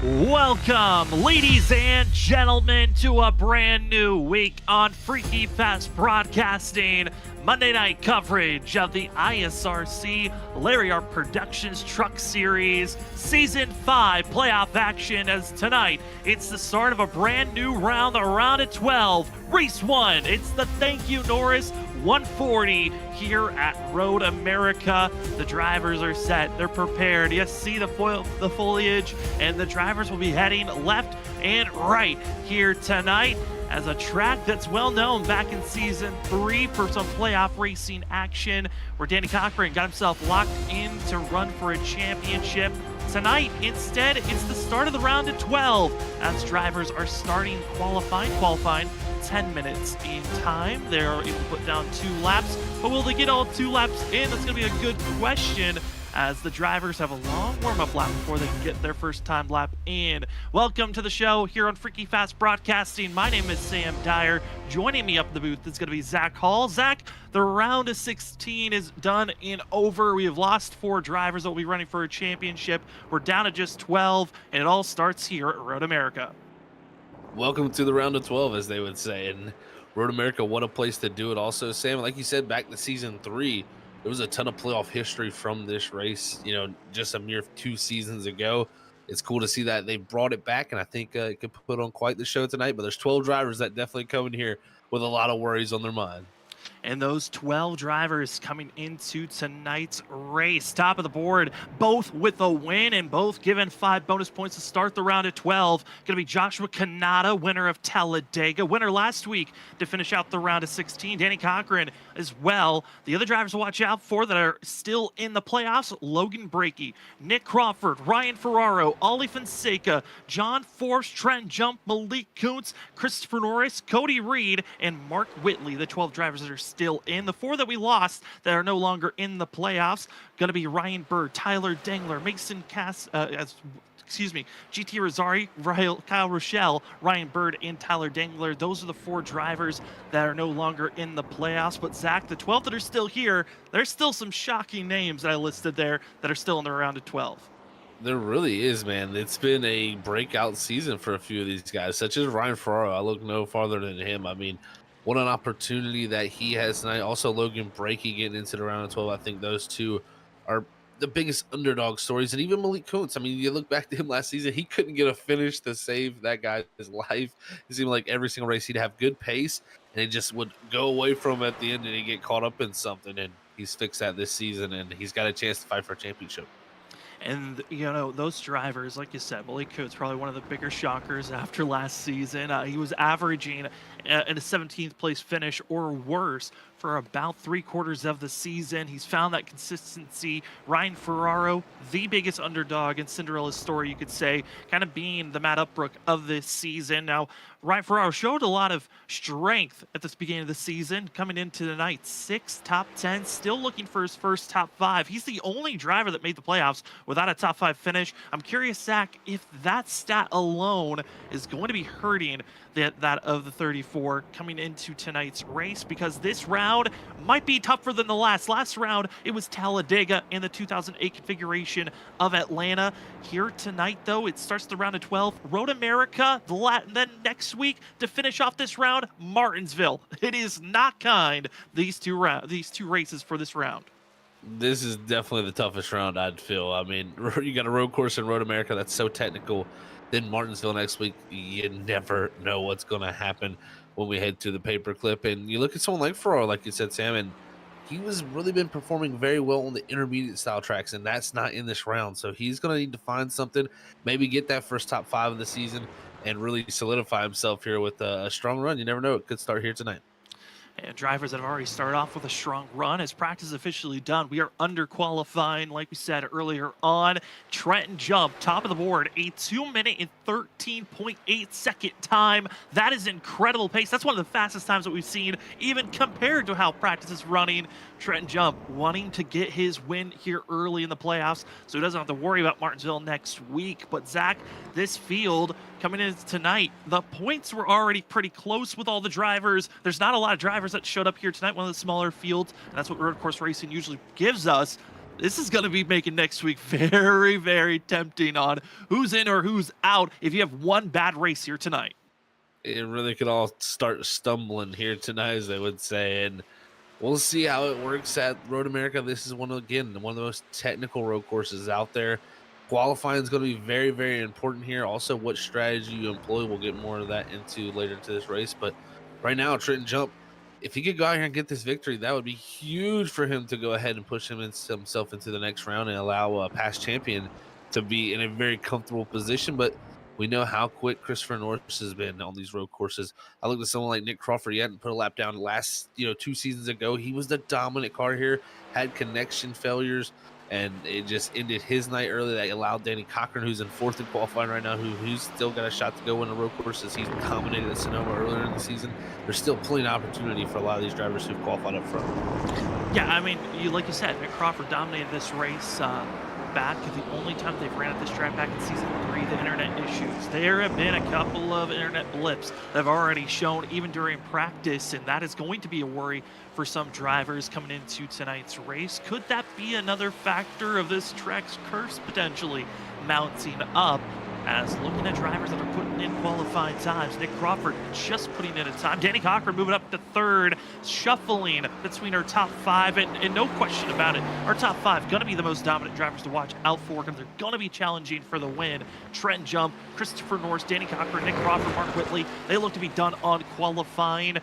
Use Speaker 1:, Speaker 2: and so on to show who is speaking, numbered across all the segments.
Speaker 1: Welcome, ladies and gentlemen, to a brand new week on Freaky Fast Broadcasting. Monday night coverage of the ISRC Larry Art Productions Truck Series Season 5 playoff action, as tonight it's the start of a brand new round, the round of 12, race 1. It's the Thank You Norris 140 here at Road America. The drivers are set, they're prepared. You see the foliage, and the drivers will be heading left and right here tonight as a track that's well known back in Season 3 for some playoff racing action, where Danny Cochran got himself locked in to run for a championship. Tonight, instead, it's the start of the round of 12 as drivers are starting qualifying 10 minutes in time. They're able to put down 2 laps, but will they get all 2 laps in? That's going to be a good question, as the drivers have a long warm-up lap before they can get their first time lap in. Welcome to the show here on Freaky Fast Broadcasting. My name is Sam Dyer. Joining me up in the booth is going to be Zach Hall. Zach, the round of 16 is done and over. We have lost 4 drivers that will be running for a championship. We're down to just 12, and it all starts here at Road America.
Speaker 2: Welcome to the round of 12, as they would say. And Road America, what a place to do it. Also, Sam, like you said, back to Season 3, there was a ton of playoff history from this race, just a mere 2 seasons ago. It's cool to see that they brought it back, and I think it could put on quite the show tonight. But there's 12 drivers that definitely come in here with a lot of worries on their mind.
Speaker 1: And those 12 drivers coming into tonight's race, top of the board, both with a win and both given 5 bonus points to start the round of 12. Going to be Joshua Kanata, winner of Talladega, winner last week to finish out the round of 16. Danny Cochran as well. The other drivers to watch out for that are still in the playoffs: Logan Brakey, Nick Crawford, Ryan Ferraro, Ollie Fonseca, John Force, Trent Jump, Malik Kuntz, Christopher Norris, Cody Reed, and Mark Whitley, the 12 drivers that are still in. The 4 that we lost that are no longer in the playoffs, going to be Ryan Bird, Tyler Dengler, Mason GT Rosari, Kyle Rochelle, Ryan Bird, and Tyler Dengler. Those are the 4 drivers that are no longer in the playoffs. But Zach, the 12 that are still here, there's still some shocking names that I listed there that are still in the round of 12.
Speaker 2: There really is, man. It's been a breakout season for a few of these guys, such as Ryan Ferraro. I look no farther than him. I mean, what an opportunity that he has tonight. Also, Logan Brakey getting into the round of 12. I think those 2 are the biggest underdog stories. And even Malik Kuntz. I mean, you look back to him last season, he couldn't get a finish to save that guy's life. It seemed like every single race he'd have good pace, and it just would go away from him at the end, and he'd get caught up in something. And he's fixed that this season, and he's got a chance to fight for a championship.
Speaker 1: And, those drivers, like you said, Malik Kuntz, probably one of the bigger shockers after last season. He was averaging in a 17th place finish or worse for about 3/4 of the season. He's found that consistency. Ryan Ferraro, the biggest underdog in Cinderella's story, you could say, kind of being the Matt Upbrook of this season. Now, Ryan Ferraro showed a lot of strength at the beginning of the season, coming into the night 6 top 10, still looking for his first top 5. He's the only driver that made the playoffs without a top 5 finish. I'm curious, Zach, if that stat alone is going to be hurting that of the 34 coming into tonight's race, because this round might be tougher than the last. Last round, it was Talladega in the 2008 configuration of Atlanta. Here tonight, though, it starts the round of 12. Road America, then next week to finish off this round, Martinsville. It is not kind, these two races for this round.
Speaker 2: This is definitely the toughest round, I'd feel. I mean, you got a road course in Road America that's so technical. Then Martinsville next week, you never know what's going to happen when we head to the paperclip. And you look at someone like Ferraro, like you said, Sam, and he was really been performing very well on the intermediate style tracks, and that's not in this round. So he's going to need to find something, maybe get that first top 5 of the season, and really solidify himself here with a strong run. You never know, it could start here tonight.
Speaker 1: And drivers that have already started off with a strong run as practice is officially done. We are under qualifying, like we said earlier on. Trenton Jump, top of the board, a 2-minute and 13.8 second time. That is incredible pace. That's one of the fastest times that we've seen, even compared to how practice is running. Trenton Jump wanting to get his win here early in the playoffs, so he doesn't have to worry about Martinsville next week. But Zach, this field coming in tonight, the points were already pretty close with all the drivers. There's not a lot of drivers that showed up here tonight, one of the smaller fields, and that's what road course racing usually gives us. This is going to be making next week very, very tempting on who's in or who's out if you have one bad race here tonight.
Speaker 2: It really could all start stumbling here tonight, as they would say, and we'll see how it works at Road America. This is one of the most technical road courses out there. Qualifying is going to be very, very important here. Also, what strategy you employ, we'll get more of that into later into this race. But right now, Trenton Jump, if he could go out here and get this victory, that would be huge for him to go ahead and push himself into the next round and allow a past champion to be in a very comfortable position. But we know how quick Christopher Norris has been on these road courses. I looked at someone like Nick Crawford. He hadn't put a lap down last, 2 seasons ago. He was the dominant car here, had connection failures, and it just ended his night early. That allowed Danny Cochran, who's in 4th in qualifying right now, who's still got a shot to go win the road courses. He's dominated at Sonoma earlier in the season. There's still plenty of opportunity for a lot of these drivers who've qualified up front.
Speaker 1: Yeah, I mean, like you said, Nick Crawford dominated this race back. The only time they've ran at this track back in season 3, the internet issues. There have been a couple of internet blips that have already shown even during practice, and that is going to be a worry for some drivers coming into tonight's race. Could that be another factor of this track's curse potentially mounting up? As looking at drivers that are putting in qualifying times, Nick Crawford just putting in a time. Danny Cochran moving up to 3rd, shuffling between our top 5, and no question about it, our top 5 going to be the most dominant drivers to watch out for because they're going to be challenging for the win. Trenton Jump, Christopher Norris, Danny Cochran, Nick Crawford, Mark Whitley, they look to be done on qualifying.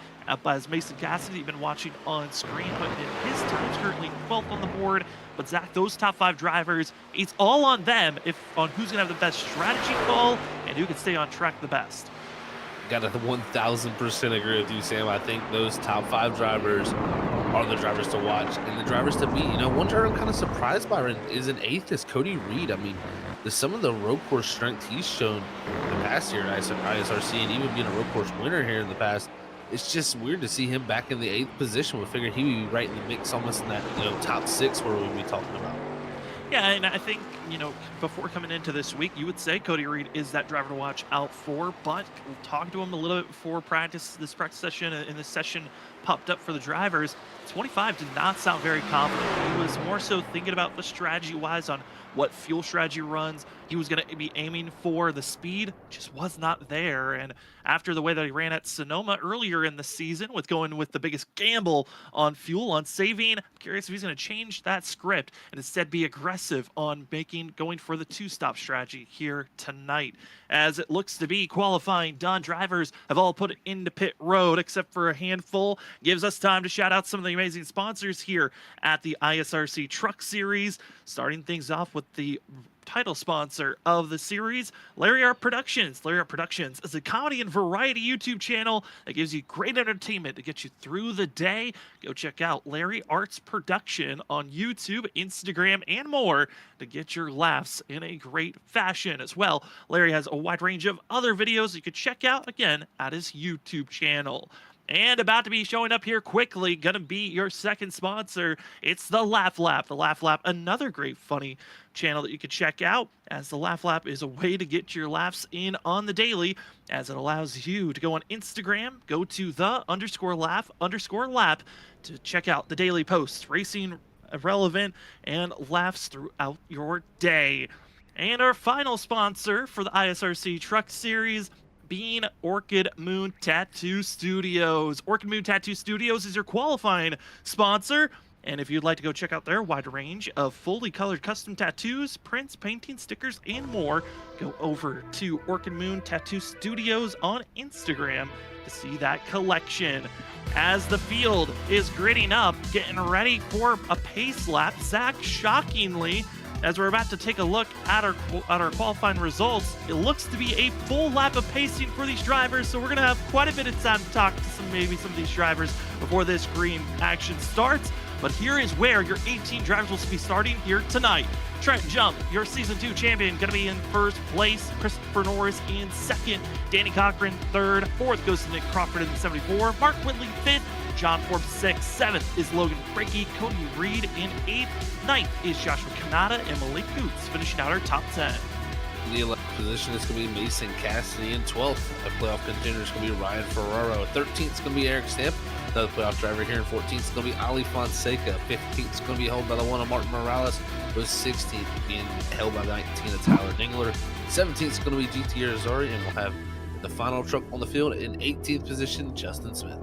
Speaker 1: As Mason Cassidy, you've been watching on screen, putting in his times, currently 12th on the board. But Zach, those top 5 drivers, it's all on them on who's going to have the best strategy call and who can stay on track the best.
Speaker 2: Got to 1,000% agree with you, Sam. I think those top 5 drivers are the drivers to watch and the drivers to beat. One driver I'm kind of surprised by is an 8th is Cody Reed. I mean, some of the road course strength he's shown in the past year at ISRC and even being a road course winner here in the past, it's just weird to see him back in the 8th position. We figured he would be right in the mix, almost in that top 6 where we'd be talking about.
Speaker 1: Yeah, and I think, before coming into this week, you would say Cody Reed is that driver to watch out for, but we'll talk to him a little bit before this practice session, and this session popped up for the drivers. 25 did not sound very confident. He was more so thinking about the strategy-wise on what fuel strategy runs. He was going to be aiming for the speed, just was not there. And after the way that he ran at Sonoma earlier in the season with going with the biggest gamble on fuel, on saving, I'm curious if he's going to change that script and instead be aggressive on going for the 2-stop strategy here tonight. As it looks to be qualifying done, drivers have all put it into pit road except for a handful. Gives us time to shout out some of the amazing sponsors here at the ISRC Truck Series. Starting things off with the title sponsor of the series, Larry R Productions. Larry R Productions is a comedy and variety YouTube channel that gives you great entertainment to get you through the day. Go check out Larry Arts Production on YouTube, Instagram, and more to get your laughs in a great fashion as well. Larry has a wide range of other videos you could check out, again, at his YouTube channel. And about to be showing up here quickly, gonna be your second sponsor. It's the Laugh Lap. The Laugh Lap, another great funny channel that you can check out, as the Laugh Lap is a way to get your laughs in on the daily, as it allows you to go on Instagram, go to the_laugh_lap to check out the daily posts, racing relevant, and laughs throughout your day. And our final sponsor for the ISRC Truck Series being Orchid Moon Tattoo Studios. Orchid Moon Tattoo Studios is your qualifying sponsor. And if you'd like to go check out their wide range of fully colored custom tattoos, prints, painting, stickers, and more, go over to Orchid Moon Tattoo Studios on Instagram to see that collection. As the field is gritting up, getting ready for a pace lap, Zach, shockingly, as we're about to take a look at our qualifying results, it looks to be a full lap of pacing for these drivers, so we're going to have quite a bit of time to talk to some of these drivers before this green action starts. But here is where your 18 drivers will be starting here tonight. Trenton Jump, your Season 2 champion, going to be in first place. Christopher Norris in second. Danny Cochran third. Fourth goes to Nick Crawford in the 74. Mark Whitley fifth. John Forbes 6th. 7th is Logan Brickey. Cody Reed in 8th. 9th is Joshua Kanata and Malik Goots, finishing out our top 10.
Speaker 2: In the 11th position is going to be Mason Cassidy. In 12th, a playoff contender is going to be Ryan Ferraro. 13th is going to be Eric Stamp. another playoff driver here in 14th is going to be Ali Fonseca. 15th is going to be held by the one of Martin Morales, with 16th being held by the 19 of Tyler Dingler. 17th is going to be GT Arizari, and we'll have the final truck on the field in 18th position, Justin Smith.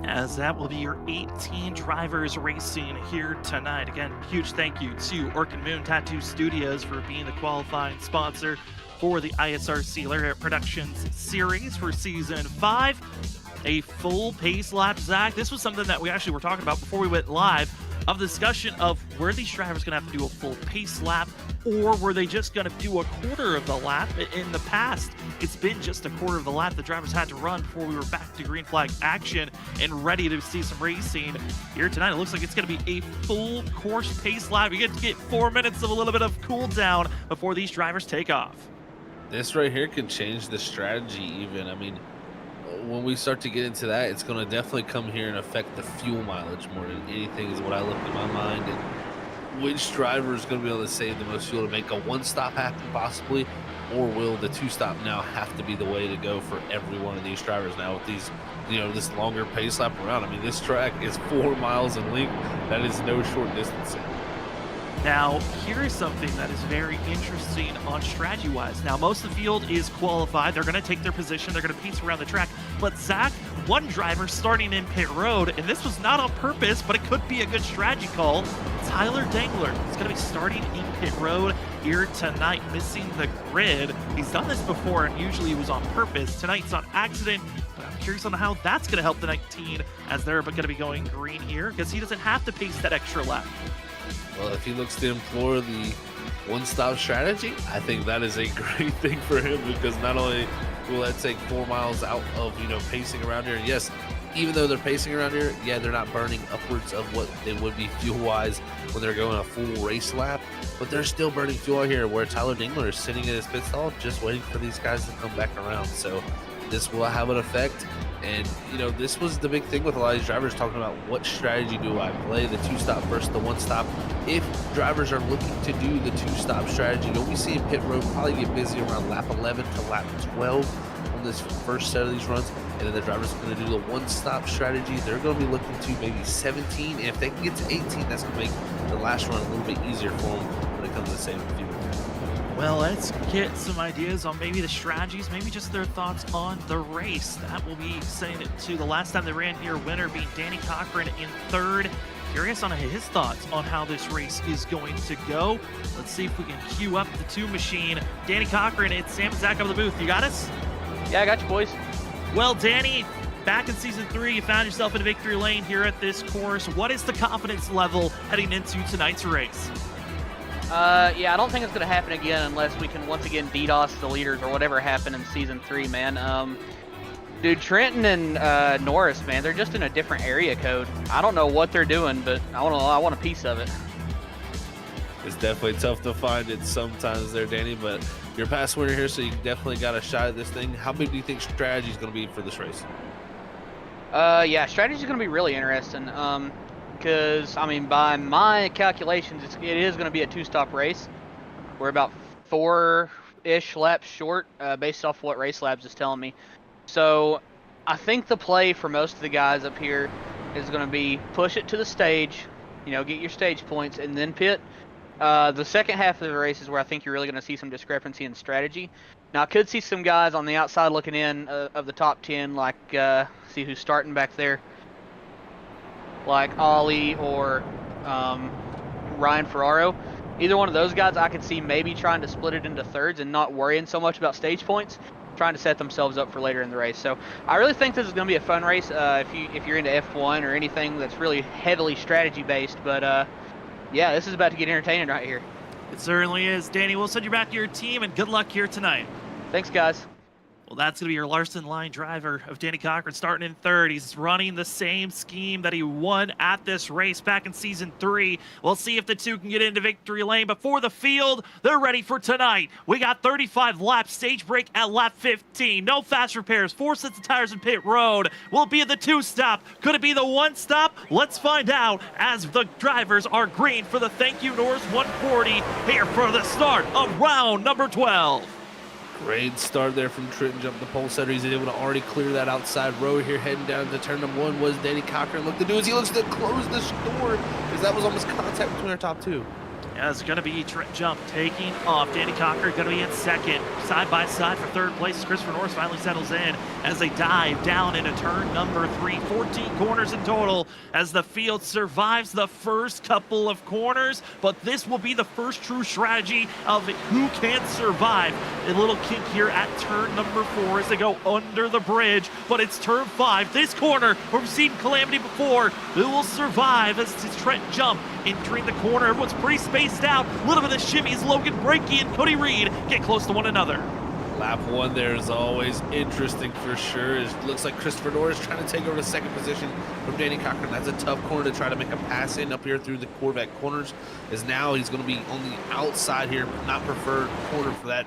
Speaker 1: As that will be your 18 drivers racing here tonight. Again, huge thank you to Orchid Moon Tattoo Studios for being the qualifying sponsor for the ISRC Lariat Productions series for season 5. A full pace lap, Zach. This was something that we actually were talking about before we went live, of the discussion of were these drivers going to have to do a full pace lap, or were they just going to do a quarter of the lap? In the past, it's been just a quarter of the lap the drivers had to run before we were back to green flag action and ready to see some racing. Here tonight, it looks like it's going to be a full course pace lap. You get to get 4 minutes of a little bit of cool down before these drivers take off.
Speaker 2: This right here could change the strategy even. I mean, when we start to get into that, it's going to definitely come here and affect the fuel mileage more than anything is what I look in my mind. And which driver is going to be able to save the most fuel to make a one-stop happen possibly, or will the two-stop now have to be the way to go for every one of these drivers now with these, this longer pace lap around? I mean, this track is 4 miles in length. That is no short distance.
Speaker 1: Now, here is something that is very interesting on strategy-wise. Now, most of the field is qualified. They're going to take their position. They're going to pace around the track. But Zach, one driver starting in pit road, and this was not on purpose, but it could be a good strategy call. Tyler Dangler is going to be starting in pit road here tonight, missing the grid. He's done this before, and usually it was on purpose. Tonight's on accident. But I'm curious on how that's going to help the 19 as they're going to be going green here, because he doesn't have to pace that extra lap.
Speaker 2: Well, if he looks to employ the one-stop strategy, I think that is a great thing for him, because not only will that take 4 miles out of, pacing around here. And yes, even though they're pacing around here, yeah, they're not burning upwards of what they would be fuel-wise when they're going a full race lap, but they're still burning fuel out here, where Tyler Dingler is sitting in his pit stall just waiting for these guys to come back around. So this will have an effect. And, this was the big thing with a lot of these drivers talking about what strategy do I play, the two-stop versus the one-stop. If drivers are looking to do the two-stop strategy, we see pit road probably get busy around lap 11 to lap 12 on this first set of these runs. And then the drivers are going to do the one-stop strategy. They're going to be looking to maybe 17. And if they can get to 18, that's going to make the last run a little bit easier for them when it comes to saving fuel.
Speaker 1: Well, let's get some ideas on maybe the strategies, maybe just their thoughts on the race. That will be saying it to the last time they ran here, winner being Danny Cochran in third. Curious on his thoughts on how this race is going to go. Let's see if we can queue up the two machine. Danny Cochran, it's Sam and Zach of the booth. You got us?
Speaker 3: Yeah, I got you, boys.
Speaker 1: Well, Danny, back in season 3, you found yourself in victory lane here at this course. What is the confidence level heading into tonight's race?
Speaker 3: Yeah, I don't think it's going to happen again unless we can once again DDoS the leaders or whatever happened in season 3, man. Dude, Trenton and Norris, man, they're just in a different area code. I don't know what they're doing, but I want a piece of it.
Speaker 2: It's definitely tough to find it sometimes there, Danny, but you're a past winner here, so you definitely got a shot at this thing. How big do you think strategy is going to be for this race?
Speaker 3: Yeah, strategy is going to be really interesting. Because, by my calculations, it is going to be a two-stop race. We're about 4-ish laps short, based off what Race Labs is telling me. So, I think the play for most of the guys up here is going to be push it to the stage, get your stage points, and then pit. The second half of the race is where I think you're really going to see some discrepancy in strategy. Now, I could see some guys on the outside looking in of the top 10, like, see who's starting back there, like Ollie or Ryan Ferraro. Either one of those guys I could see maybe trying to split it into thirds and not worrying so much about stage points, trying to set themselves up for later in the race. So I really think this is going to be a fun race if you're into F1 or anything that's really heavily strategy based. But yeah, this is about to get entertaining right here.
Speaker 1: It certainly is. Danny, we'll send you back to your team, and good luck here tonight.
Speaker 3: Thanks, guys.
Speaker 1: Well, that's going to be your Larson line driver of Danny Cochran starting in third. He's running the same scheme that he won at this race back in season 3. We'll see if the two can get into victory lane. But for the field, they're ready for tonight. We got 35 laps, stage break at lap 15. No fast repairs, 4 sets of tires in pit road. Will it be the two-stop? Could it be the one-stop? Let's find out as the drivers are green for the Thank You Norris 140 here for the start of round number 12.
Speaker 2: Great start there from Trenton, jump the pole setter. He's able to already clear that outside row here, heading down to turn number 1. Was Danny Cochran look to do is he looks to close the door, because that was almost contact between our top 2.
Speaker 1: Yeah, it's going to be Trent Jump taking off. Danny Cochran going to be in second. Side by side for third place. Christopher Norris finally settles in as they dive down into turn number 3. 14 corners in total as the field survives the first couple of corners. But this will be the first true strategy of who can survive. A little kink here at turn number 4 as they go under the bridge. But it's turn 5. This corner, where we've seen calamity before, who will survive as it's Trent Jump entering the corner. Everyone's pretty spaced out. A little bit of shimmies. Logan Brakey and Cody Reed get close to one another.
Speaker 2: Lap 1 there is always interesting for sure. It looks like Christopher Norris trying to take over the second position from Danny Cochran. That's a tough corner to try to make a pass in up here through the Corvette corners, as now he's going to be on the outside here, not preferred corner for that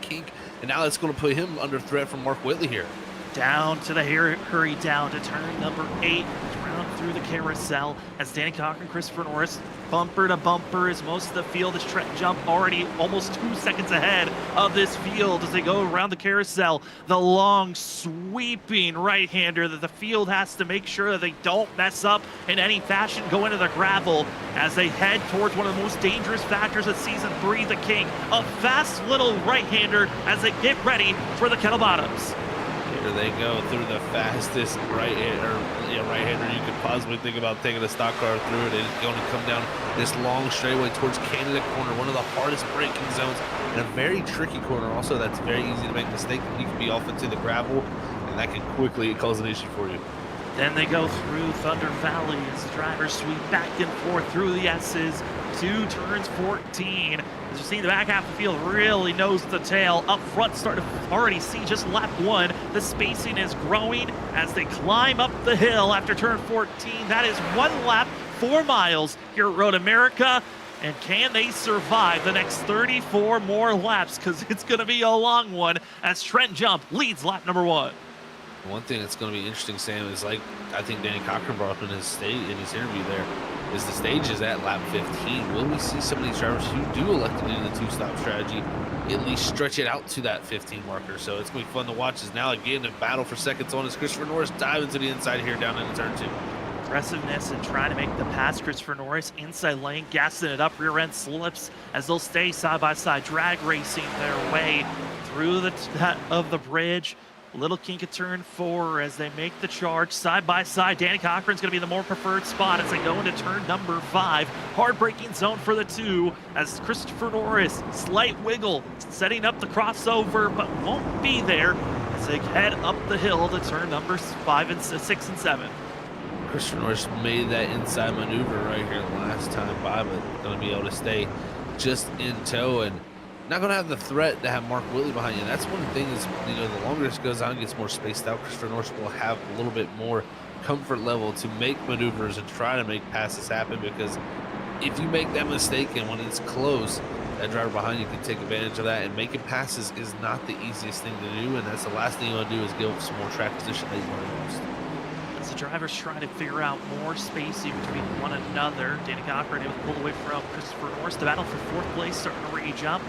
Speaker 2: kink. And now it's going to put him under threat from Mark Whitley here.
Speaker 1: Down to the hurry down to turn number 8. Round through the carousel as Danny Cochran, Christopher Norris, bumper to bumper as most of the field is Trent Jump already almost 2 seconds ahead of this field as they go around the carousel. The long sweeping right-hander that the field has to make sure that they don't mess up in any fashion, go into the gravel as they head towards one of the most dangerous factors of Season 3, the King. A fast little right-hander as they get ready for the Kettle Bottoms.
Speaker 2: Here they go through the fastest right-hander you could possibly think about taking a stock car through it. It's going to come down this long straightaway towards Canada corner, one of the hardest braking zones and a very tricky corner also that's very easy to make a mistake. You can be off into the gravel and that can quickly cause an issue for you.
Speaker 1: Then they go through Thunder Valley as the drivers sweep back and forth through the S's to turns 14. As you see, the back half of the field really knows the tail. Up front, start to already see just lap 1. The spacing is growing as they climb up the hill after turn 14. That is 1 lap, 4 miles here at Road America. And can they survive the next 34 more laps? Because it's going to be a long one as Trent Jump leads lap number 1.
Speaker 2: One thing that's going to be interesting, Sam, is like I think Danny Cochran brought up in his interview there, is the stage is at lap 15. Will we see some of these drivers who do elect to do the 2-stop strategy at least stretch it out to that 15 marker? So it's going to be fun to watch as now again a battle for seconds on as Christopher Norris diving to the inside here down into turn 2.
Speaker 1: Aggressiveness and trying to make the pass. Christopher Norris inside lane, gassing it up, rear end slips as they'll stay side by side, drag racing their way through the bridge. Little kink at turn 4 as they make the charge side by side. Danny Cochran's going to be the more preferred spot as they go into turn number 5. Hard braking zone for the 2 as Christopher Norris, slight wiggle, setting up the crossover, but won't be there as they head up the hill to turn numbers 5 and 6 and 7.
Speaker 2: Christopher Norris made that inside maneuver right here the last time by, but going to be able to stay just in tow and not going to have the threat to have Mark Whitley behind you. That's one thing is, the longer this goes on, gets more spaced out, Christopher Norris will have a little bit more comfort level to make maneuvers and try to make passes happen, because if you make that mistake and when it's close, that driver behind you can take advantage of that, and making passes is not the easiest thing to do, and that's the last thing you want to do is give up some more track position that you want to lose.
Speaker 1: As the drivers try to figure out more spacing between one another, Danny Cochran able to pull away from Christopher Norris. The battle for 4th place starting to rage up.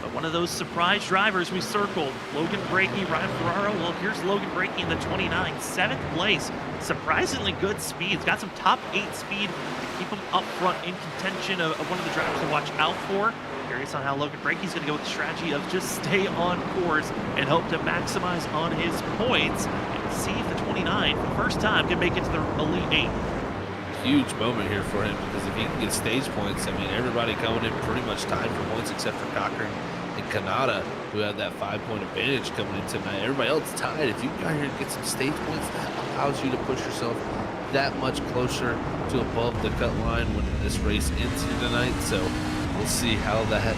Speaker 1: But one of those surprise drivers we circled, Logan Brakey, Ryan Ferraro. Well, here's Logan Brakey in the 29, 7th place. Surprisingly good speed. He's got some top 8 speed to keep him up front in contention of one of the drivers to watch out for. Curious on how Logan Brakey's going to go with the strategy of just stay on course and hope to maximize on his points and see if the 29, for the first time, can make it to the Elite 8.
Speaker 2: Huge moment here for him, because if he can get stage points, I mean, everybody coming in pretty much tied for points except for Cochran and Kanata, who had that 5-point advantage coming in tonight. Everybody else tied. If you got here and get some stage points, that allows you to push yourself that much closer to above the cut line when this race ends here tonight. So we'll see how that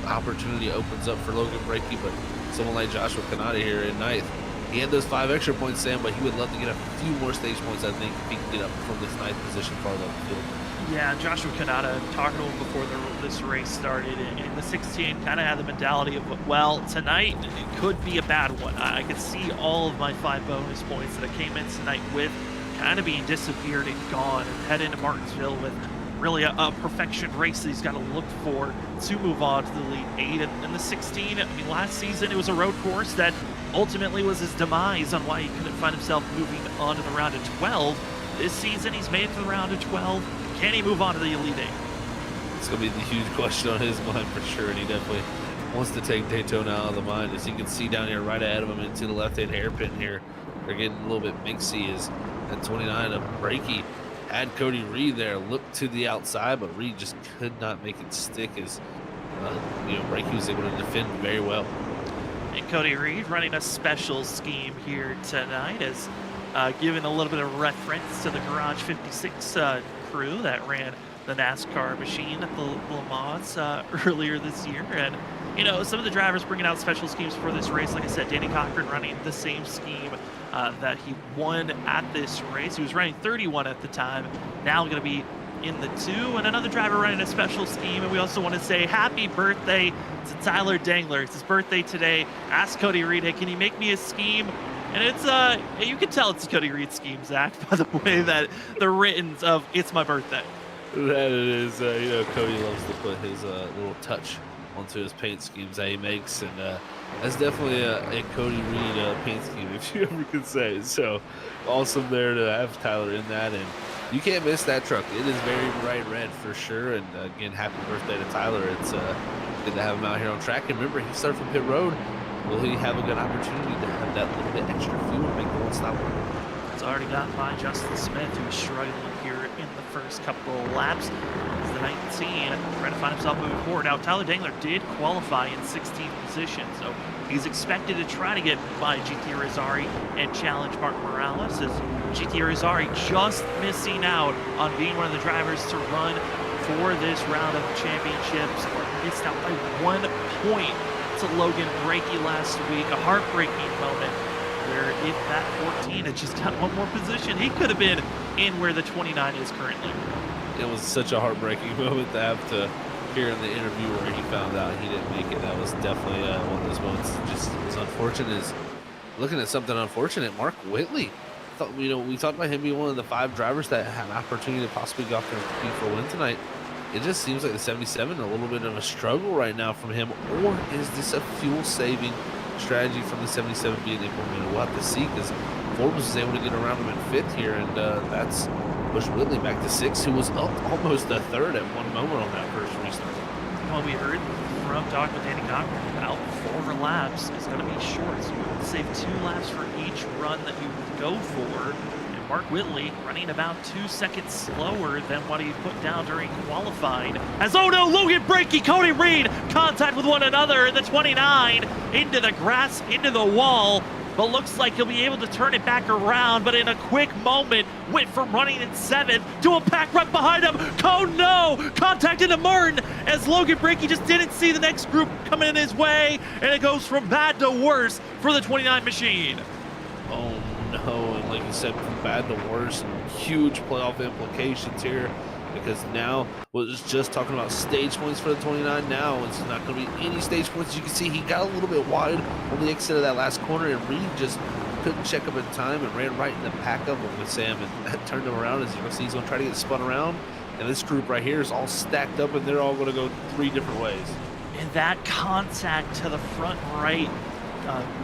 Speaker 2: opportunity opens up for Logan Brakey, but someone like Joshua Kanata here in 9th. He had those 5 extra points, Sam, but he would love to get a few more stage points, I think, if he can get up from this 9th position farther up the field.
Speaker 1: Yeah, Joshua Kanata, talking to him before this race started, in the 16, kind of had the mentality of, well, tonight it could be a bad one. I could see all of my 5 bonus points that I came in tonight with kind of being disappeared and gone, and head into Martinsville with really a perfection race that he's got to look for to move on to the Elite 8 and the 16. I mean, last season it was a road course that ultimately was his demise on why he couldn't find himself moving on to the round of 12. This season he's made it to the round of 12. Can he move on to the Elite 8?
Speaker 2: It's going to be the huge question on his mind for sure, and he definitely wants to take Daytona out of the mind. As you can see down here right ahead of him into the left-hand hairpin here, they're getting a little bit mixy as at 29 of Brakey had Cody Reed there, looked to the outside, but Reed just could not make it stick as Brakey was able to defend very well.
Speaker 1: And Cody Reed running a special scheme here tonight, as giving a little bit of reference to the Garage 56 crew that ran the NASCAR machine at the Le Mans earlier this year. And some of the drivers bringing out special schemes for this race. Like I said, Danny Cochran running the same scheme that he won at this race. He was running 31 at the time, now going to be in the 2, and another driver running a special scheme. And we also want to say happy birthday to Tyler Dangler. It's his birthday today. Ask Cody Reed, hey, can you make me a scheme? And it's you can tell it's a Cody Reed scheme, Zach, by the way that the writtens of "It's my birthday."
Speaker 2: That it is. Cody loves to put his little touch onto his paint schemes that he makes, and that's definitely a Cody Reed paint scheme, if you ever could say. So awesome there to have Tyler in that, and you can't miss that truck. It is very bright red for sure. And again, happy birthday to Tyler. It's good to have him out here on track. And remember, he started from pit road. Will he have a good opportunity to have that little bit extra fuel to make the one stop work?
Speaker 1: It's already gotten by Justin Smith, who was struggling here in the first couple of laps. He's the 19, trying to find himself moving forward. Now, Tyler Dangler did qualify in 16th position, so he's expected to try to get by GT Rizari and challenge Mark Morales, as GT Rizari just missing out on being one of the drivers to run for this round of championships, or missed out by 1 point to Logan Brakey last week. A heartbreaking moment where if that 14 had just got one more position, he could have been in where the 29 is currently.
Speaker 2: It was such a heartbreaking moment to have to hear in the interview where he found out he didn't make it. That was definitely one of those moments. Just as unfortunate as looking at something unfortunate. Mark Whitley, we talked about him being one of the 5 drivers that had an opportunity to possibly go out there and compete for a win tonight. It just seems like the 77 a little bit of a struggle right now from him, or is this a fuel-saving strategy from the 77 being implemented? We'll have to see, because Forbes was able to get around him in 5th here, and that's pushed Whitley back to 6th, who was up almost a 3rd at one moment on that first restart.
Speaker 1: Well, we heard from talking with Danny Cochran about 4 laps is going to be short, so you would save 2 laps for each run that you would go for. Mark Whitley running about 2 seconds slower than what he put down during qualifying. As Logan Brakey, Cody Reed, contact with one another in the 29, into the grass, into the wall, but looks like he'll be able to turn it back around, but in a quick moment, went from running in 7th to a pack right behind him. Oh no, contact into Martin, as Logan Brakey just didn't see the next group coming in his way, and it goes from bad to worse for the 29 machine.
Speaker 2: Oh no, and like you said, from bad to worse, and huge playoff implications here, because now was just talking about stage points for the 29. Now it's not going to be any stage points. You can see he got a little bit wide on the exit of that last corner, and Reed just couldn't check up in time and ran right in the pack of him with Sam, and that turned him around. As you can see, he's going to try to get spun around, and this group right here is all stacked up, and they're all going to go 3 different ways.
Speaker 1: And that contact to the front right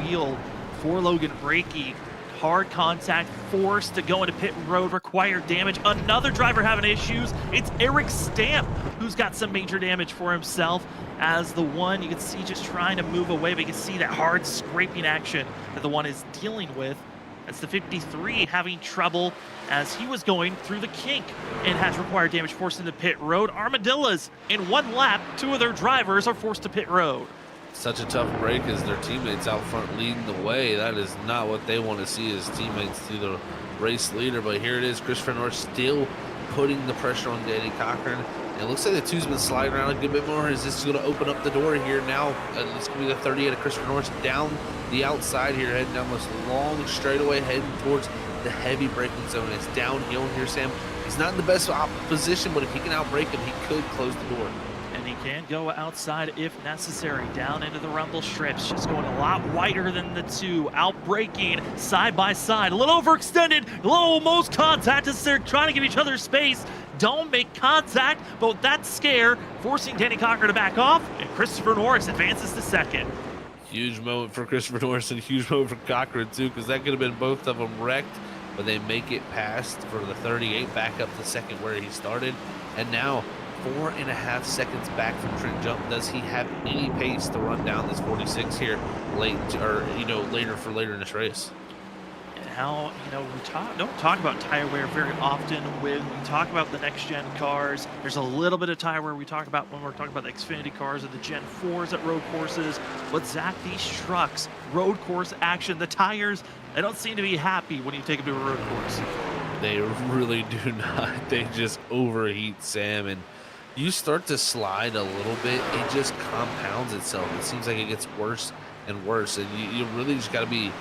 Speaker 1: wheel for Logan Brakey, hard contact, forced to go into pit road, required damage. Another driver having issues. It's Eric Stamp who's got some major damage for himself, as the one you can see just trying to move away, but you can see that hard scraping action that the one is dealing with. That's the 53 having trouble as he was going through the kink and has required damage, forced into pit road. Armadillas in 1 lap, 2 of their drivers are forced to pit road.
Speaker 2: Such a tough break as their teammates out front leading the way. That is not what they want to see as teammates to the race leader. But here it is, Christopher Norris still putting the pressure on Danny Cochran. And it looks like the 2's been sliding around a good bit more. Is this going to open up the door here now? It's going to be the 38 of Christopher Norris down the outside here, heading down this long straightaway, heading towards the heavy braking zone. It's downhill here, Sam. He's not in the best position, but if he can outbrake him, he could close the door.
Speaker 1: And he can go outside if necessary, down into the rumble strips, just going a lot wider than the 2, out-braking side by side, a little overextended, a little almost contact as they're trying to give each other space don't make contact, but with that scare, forcing Danny Cocker to back off, and Christopher Norris advances to second.
Speaker 2: Huge moment for Christopher Norris and huge moment for Cochran too, because that could have been both of them wrecked, but they make it past for the 38 back up to second where he started. And now 4.5 seconds back from Trent Jump. Does he have any pace to run down this 46 here later in this race?
Speaker 1: And how, we don't talk about tire wear very often when we talk about the next gen cars. There's a little bit of tire wear we talk about when we're talking about the Xfinity cars or the Gen 4s at road courses. But Zach, these trucks, road course action, the tires, they don't seem to be happy when you take them to a road course.
Speaker 2: They really do not. They just overheat, Sam, and you start to slide a little bit, it just compounds itself. It seems like it gets worse and worse, and you really just got to be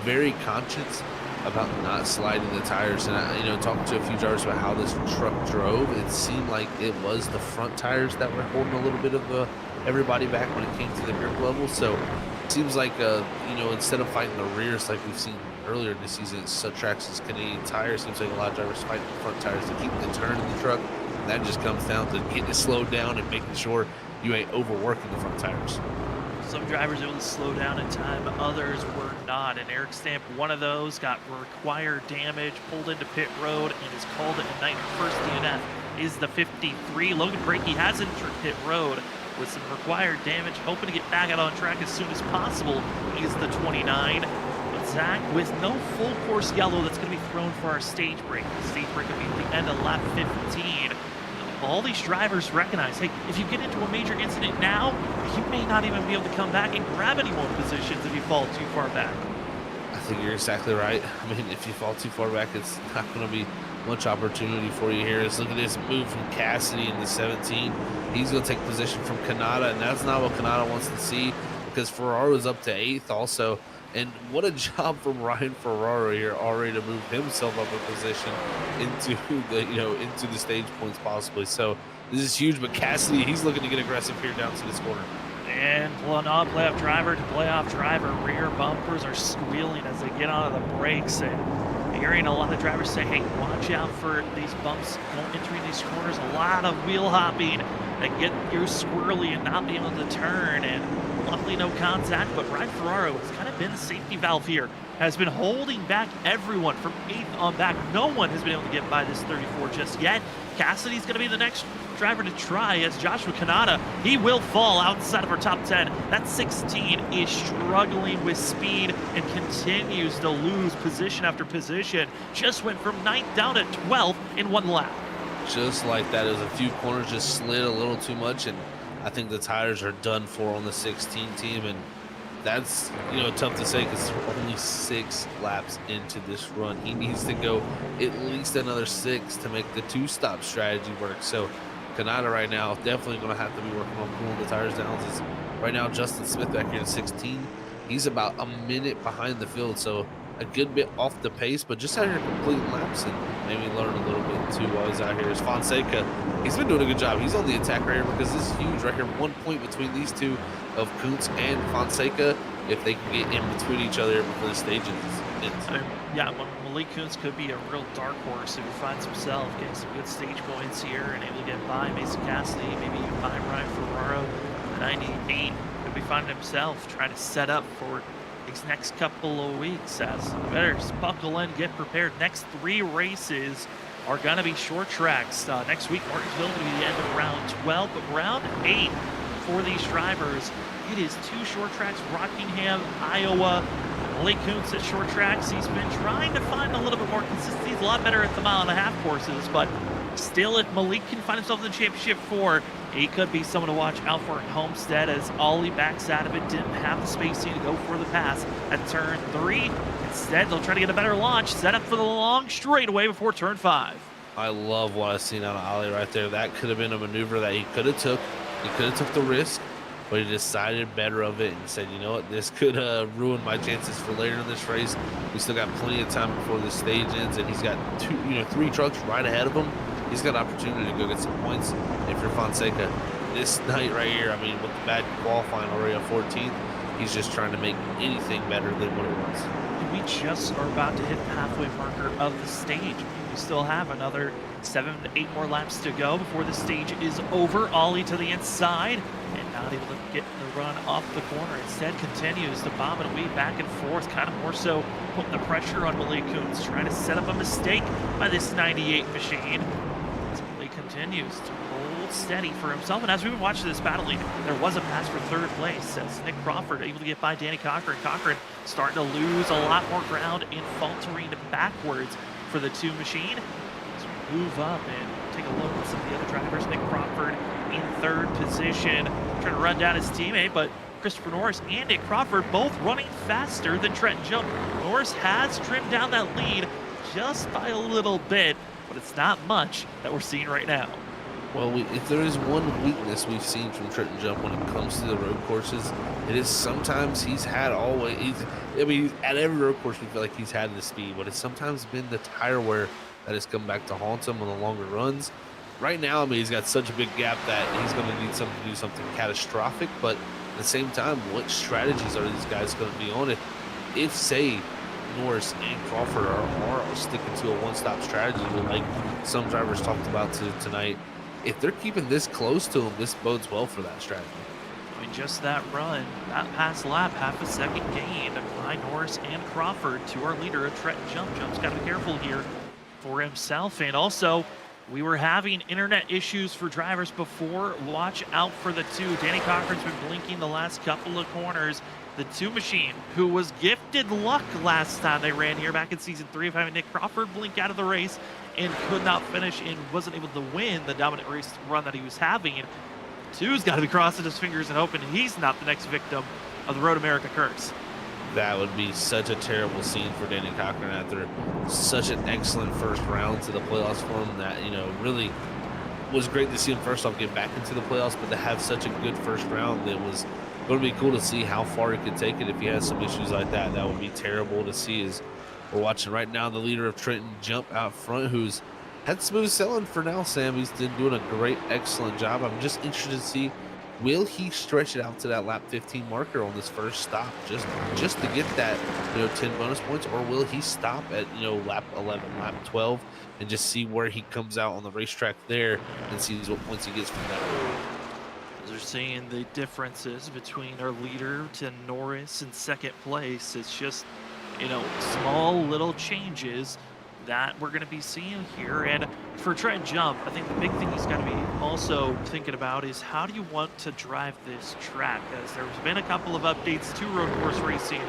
Speaker 2: very conscious about not sliding the tires. And I, talking to a few drivers about how this truck drove, it seemed like it was the front tires that were holding a little bit of everybody back when it came to the grip level. So it seems like instead of fighting the rears like we've seen earlier this season, Traxxas Canadian Tire, seems like a lot of drivers fight the front tires to keep the turn in the truck. That just comes down to getting it slowed down and making sure you ain't overworking the front tires.
Speaker 1: Some drivers able to slow down in time, others were not. And Eric Stamp, one of those, got required damage, pulled into pit road, and is called at night. First DNF is the 53. Logan Brakey has entered pit road with some required damage, hoping to get back out on track as soon as possible. He's the 29. But Zach, with no full course yellow that's going to be thrown for our stage break. The stage break will be at the end of lap 15. All these drivers recognize, hey, if you get into a major incident now, you may not even be able to come back and grab any more positions if you fall too far back.
Speaker 2: I think you're exactly right. I mean, if you fall too far back, it's not going to be much opportunity for you here. Let's look at this move from Cassidy into 17. He's going to take position from Kanata, and that's not what Kanata wants to see, because Ferraro's up to 8th also. And what a job from Ryan Ferraro here already to move himself up a position into the stage points possibly. So this is huge, but Cassidy, he's looking to get aggressive here down to this corner.
Speaker 1: And playoff driver to playoff driver, rear bumpers are squealing as they get onto the brakes. And hearing a lot of drivers say, hey, watch out for these bumps, don't entering these corners. A lot of wheel hopping that get you squirrely and not being able to turn. And luckily no contact, but Ryan Ferraro has kind of been the safety valve here, has been holding back everyone from 8th on back. No one has been able to get by this 34 just yet. Cassidy's going to be the next driver to try, as Joshua Kanata, he will fall outside of our top 10. That 16 is struggling with speed and continues to lose position after position. Just went from 9th down to 12th in one lap.
Speaker 2: Just like that, as a few corners just slid a little too much, and I think the tires are done for on the 16 team, and that's tough to say because we're only 6 laps into this run. He needs to go at least another 6 to make the 2-stop strategy work. So Kanata right now definitely going to have to be working on cooling the tires down. Right now, Justin Smith back here in 16, he's about a minute behind the field, so a good bit off the pace, but just out here completing laps and maybe learn a little bit too while he's out here. Is Fonseca, he's been doing a good job. He's on the attack right here because this is huge right here. 1 point between these two of Kuntz and Fonseca if they can get in between each other before the stage ends.
Speaker 1: Yeah, Malik Kuntz could be a real dark horse if he finds himself getting some good stage points here and able to get by Mason Cassidy, maybe even by Ryan Ferraro. The 98 could be finding himself trying to set up for these next couple of weeks, as better buckle in, get prepared. Next 3 races are going to be short tracks. Next week, Martinsville will be the end of round 12, but round 8 for these drivers, it is 2 short tracks, Rockingham, Iowa. Malik Kuntz at short tracks, he's been trying to find a little bit more consistency. He's a lot better at the 1.5 courses, but still, if Malik can find himself in the championship 4, he could be someone to watch out for at Homestead, as Ollie backs out of it, didn't have the spacing to go for the pass at turn 3. Instead, they'll try to get a better launch, set up for the long straightaway before turn 5.
Speaker 2: I love what I've seen out of Ollie right there. That could have been a maneuver that he could have took. He could have took the risk, but he decided better of it and said, you know what, this could ruin my chances for later in this race. We still got plenty of time before the stage ends, and he's got 3 trucks right ahead of him. He's got an opportunity to go get some points. If you're Fonseca, this night right here, I mean, with the bad qualifying already on 14th, he's just trying to make anything better than what it was.
Speaker 1: We just are about to hit the halfway marker of the stage. We still have another 7 to 8 more laps to go before the stage is over. Ollie to the inside and not able to get the run off the corner. Instead continues to bomb and weave back and forth, kind of more so putting the pressure on Malik Kuntz, trying to set up a mistake by this 98 machine. As Malik continues to hold steady for himself. And as we've been watching this battling, there was a pass for third place as Nick Crawford able to get by Danny Cochran. Cochran starting to lose a lot more ground and faltering backwards for the 2 machine. As we move up and take a look at some of the other drivers. Nick Crawford in third position, trying to run down his teammate, but Christopher Norris and Nick Crawford both running faster than Trenton Jump. Norris has trimmed down that lead just by a little bit, but it's not much that we're seeing right now.
Speaker 2: Well, if there is one weakness we've seen from Trenton Jump when it comes to the road courses, it is sometimes he's had always, I mean, at every road course we feel like he's had the speed, but it's sometimes been the tire wear that has come back to haunt him on the longer runs. Right now, I mean, he's got such a big gap that he's going to need to do something catastrophic, but at the same time, what strategies are these guys going to be on? If say, Norris and Crawford are sticking to a one-stop strategy, like some drivers talked about tonight, if they're keeping this close to him, this bodes well for that strategy.
Speaker 1: I mean, just that run, that past lap, half a second gain by Norris and Crawford to our leader, Trenton Jump. Jump's got to be careful here for himself. And also, we were having internet issues for drivers before. Watch out for the 2. Danny Cochran's been blinking the last couple of corners. The 2 machine, who was gifted luck last time they ran here back in season 3 of having Nick Crawford blink out of the race and could not finish and wasn't able to win the dominant race run that he was having. 2's got to be crossing his fingers and hoping he's not the next victim of the Road America curse.
Speaker 2: That would be such a terrible scene for Danny Cochran after such an excellent first round to the playoffs for him. That, you know, really was great to see him first off get back into the playoffs, but to have such a good first round, it was going to be cool to see how far he could take it. If he has some issues like that, that would be terrible to see. As we're watching right now, the leader of Trenton Jump out front, who's had smooth sailing for now, Sam. He's been doing a great, excellent job. I'm just interested to see, will he stretch it out to that lap 15 marker on this first stop just to get that, 10 bonus points, or will he stop at, lap 11, lap 12 and just see where he comes out on the racetrack there and sees what points he gets from that?
Speaker 1: They're seeing the differences between our leader to Norris in second place. It's just, small little changes that we're going to be seeing here. And for Trent Jump, I think the big thing he's got to be also thinking about is how do you want to drive this track? As there's been a couple of updates to road course racing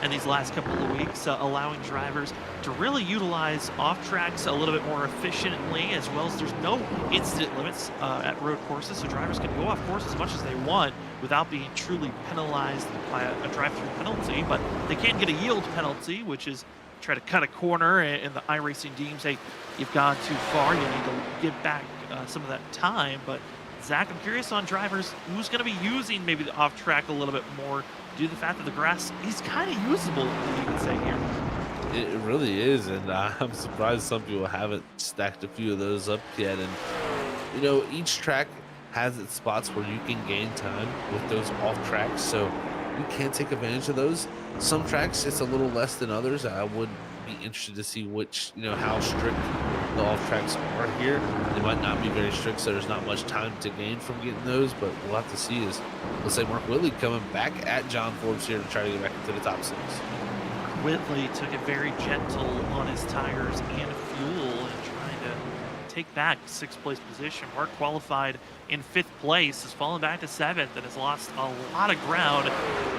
Speaker 1: in these last couple of weeks, allowing drivers to really utilize off tracks a little bit more efficiently, as well as there's no instant limits at road courses, so drivers can go off course as much as they want without being truly penalized by a drive-through penalty. But they can get a yield penalty, which is try to cut a corner, and the iRacing deems, hey, you've gone too far, you need to give back some of that time. But Zach, I'm curious on drivers who's going to be using maybe the off track a little bit more due to the fact that the grass is kind of usable, you can say here.
Speaker 2: It really is, and I'm surprised some people haven't stacked a few of those up yet. And each track has its spots where you can gain time with those off tracks, so you can take advantage of those. Some tracks it's a little less than others. I would be interested to see which, how strict the off tracks are here. They might not be very strict, so there's not much time to gain from getting those, but we'll have to see. As let's say Mark Whitley coming back at John Forbes here to try to get back into the top 6.
Speaker 1: Whitley took it very gentle on his tires and fuel and trying to take back 6th place position. Mark qualified in 5th place, has fallen back to 7th, and has lost a lot of ground.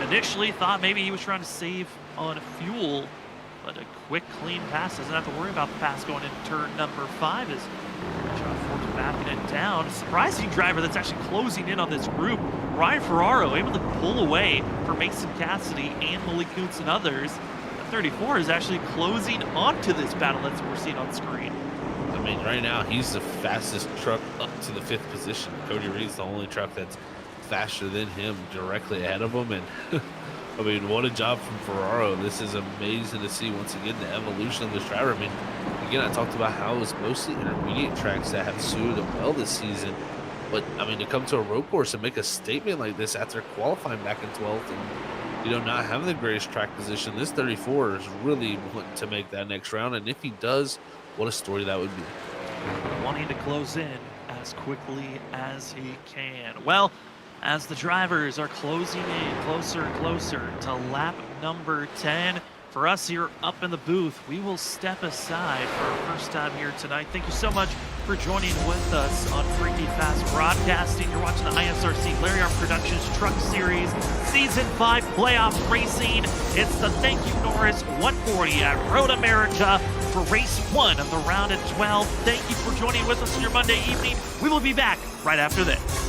Speaker 1: Initially thought maybe he was trying to save on fuel, but a quick, clean pass. Doesn't have to worry about the pass going into turn number 5 as John Forbes backing it down. A surprising driver that's actually closing in on this group. Ryan Ferraro able to pull away from Mason Cassidy and Malik Kuntz and others. The 34 is actually closing onto this battle that's what we're seeing on screen.
Speaker 2: I mean, right now he's the fastest truck up to the 5th position. Cody Reed's the only truck that's faster than him, directly ahead of him. And I mean, what a job from Ferraro. This is amazing to see once again the evolution of this driver. I mean, again, I talked about how it's mostly intermediate tracks that have suited him well this season. But I mean, to come to a road course and make a statement like this after qualifying back in 12th and not having the greatest track position, this 34 is really wanting to make that next round. And if he does, what a story that would be.
Speaker 1: Wanting to close in as quickly as he can. Well, as the drivers are closing in closer and closer to lap number 10, for us here up in the booth, we will step aside for our first time here tonight. Thank you so much for joining with us on Freaky Fast Broadcasting. You're watching the ISRC Lariat Productions Truck Series Season 5 Playoff Racing. It's the Thank You Norris 140 at Road America for race 1 of the round of 12. Thank you for joining with us on your Monday evening. We will be back right after this.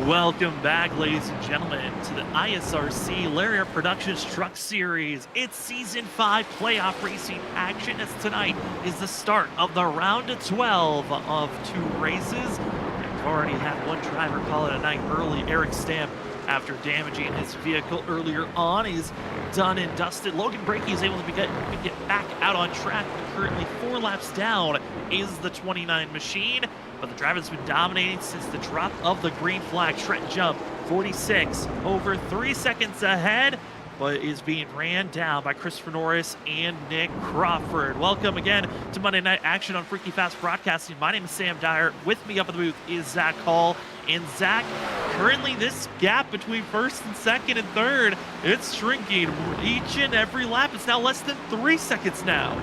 Speaker 1: Welcome back, ladies and gentlemen, to the ISRC Lariat Productions Truck Series. It's Season 5 playoff racing action, as tonight is the start of the round of 12 of 2 races. We've already had one driver call it a night early. Eric Stamp, after damaging his vehicle earlier on, is done and dusted. Logan Brakey is able to get back out on track. Currently 4 laps down is the 29 machine. but the driver that's been dominating since the drop of the green flag. Trent Jump, 46, over 3 seconds ahead, but is being ran down by Christopher Norris and Nick Crawford. Welcome again to Monday Night Action on Freaky Fast Broadcasting. My name is Sam Dyer. With me up in the booth is Zach Hall. And Zach, currently this gap between first and second and third, it's shrinking each and every lap. It's now less than 3 seconds now.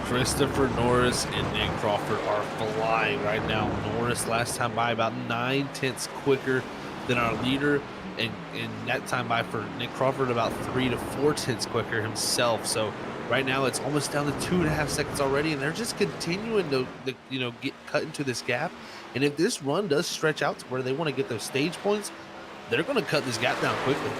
Speaker 2: Christopher Norris and Nick Crawford are flying right now. Norris last time by about 9/10 quicker than our leader, and that time by for Nick Crawford about 3 to 4/10 quicker himself. So right now it's almost down to 2.5 seconds already, and they're just continuing to get cut into this gap. And if this run does stretch out to where they want to get those stage points, they're going to cut this gap down quickly.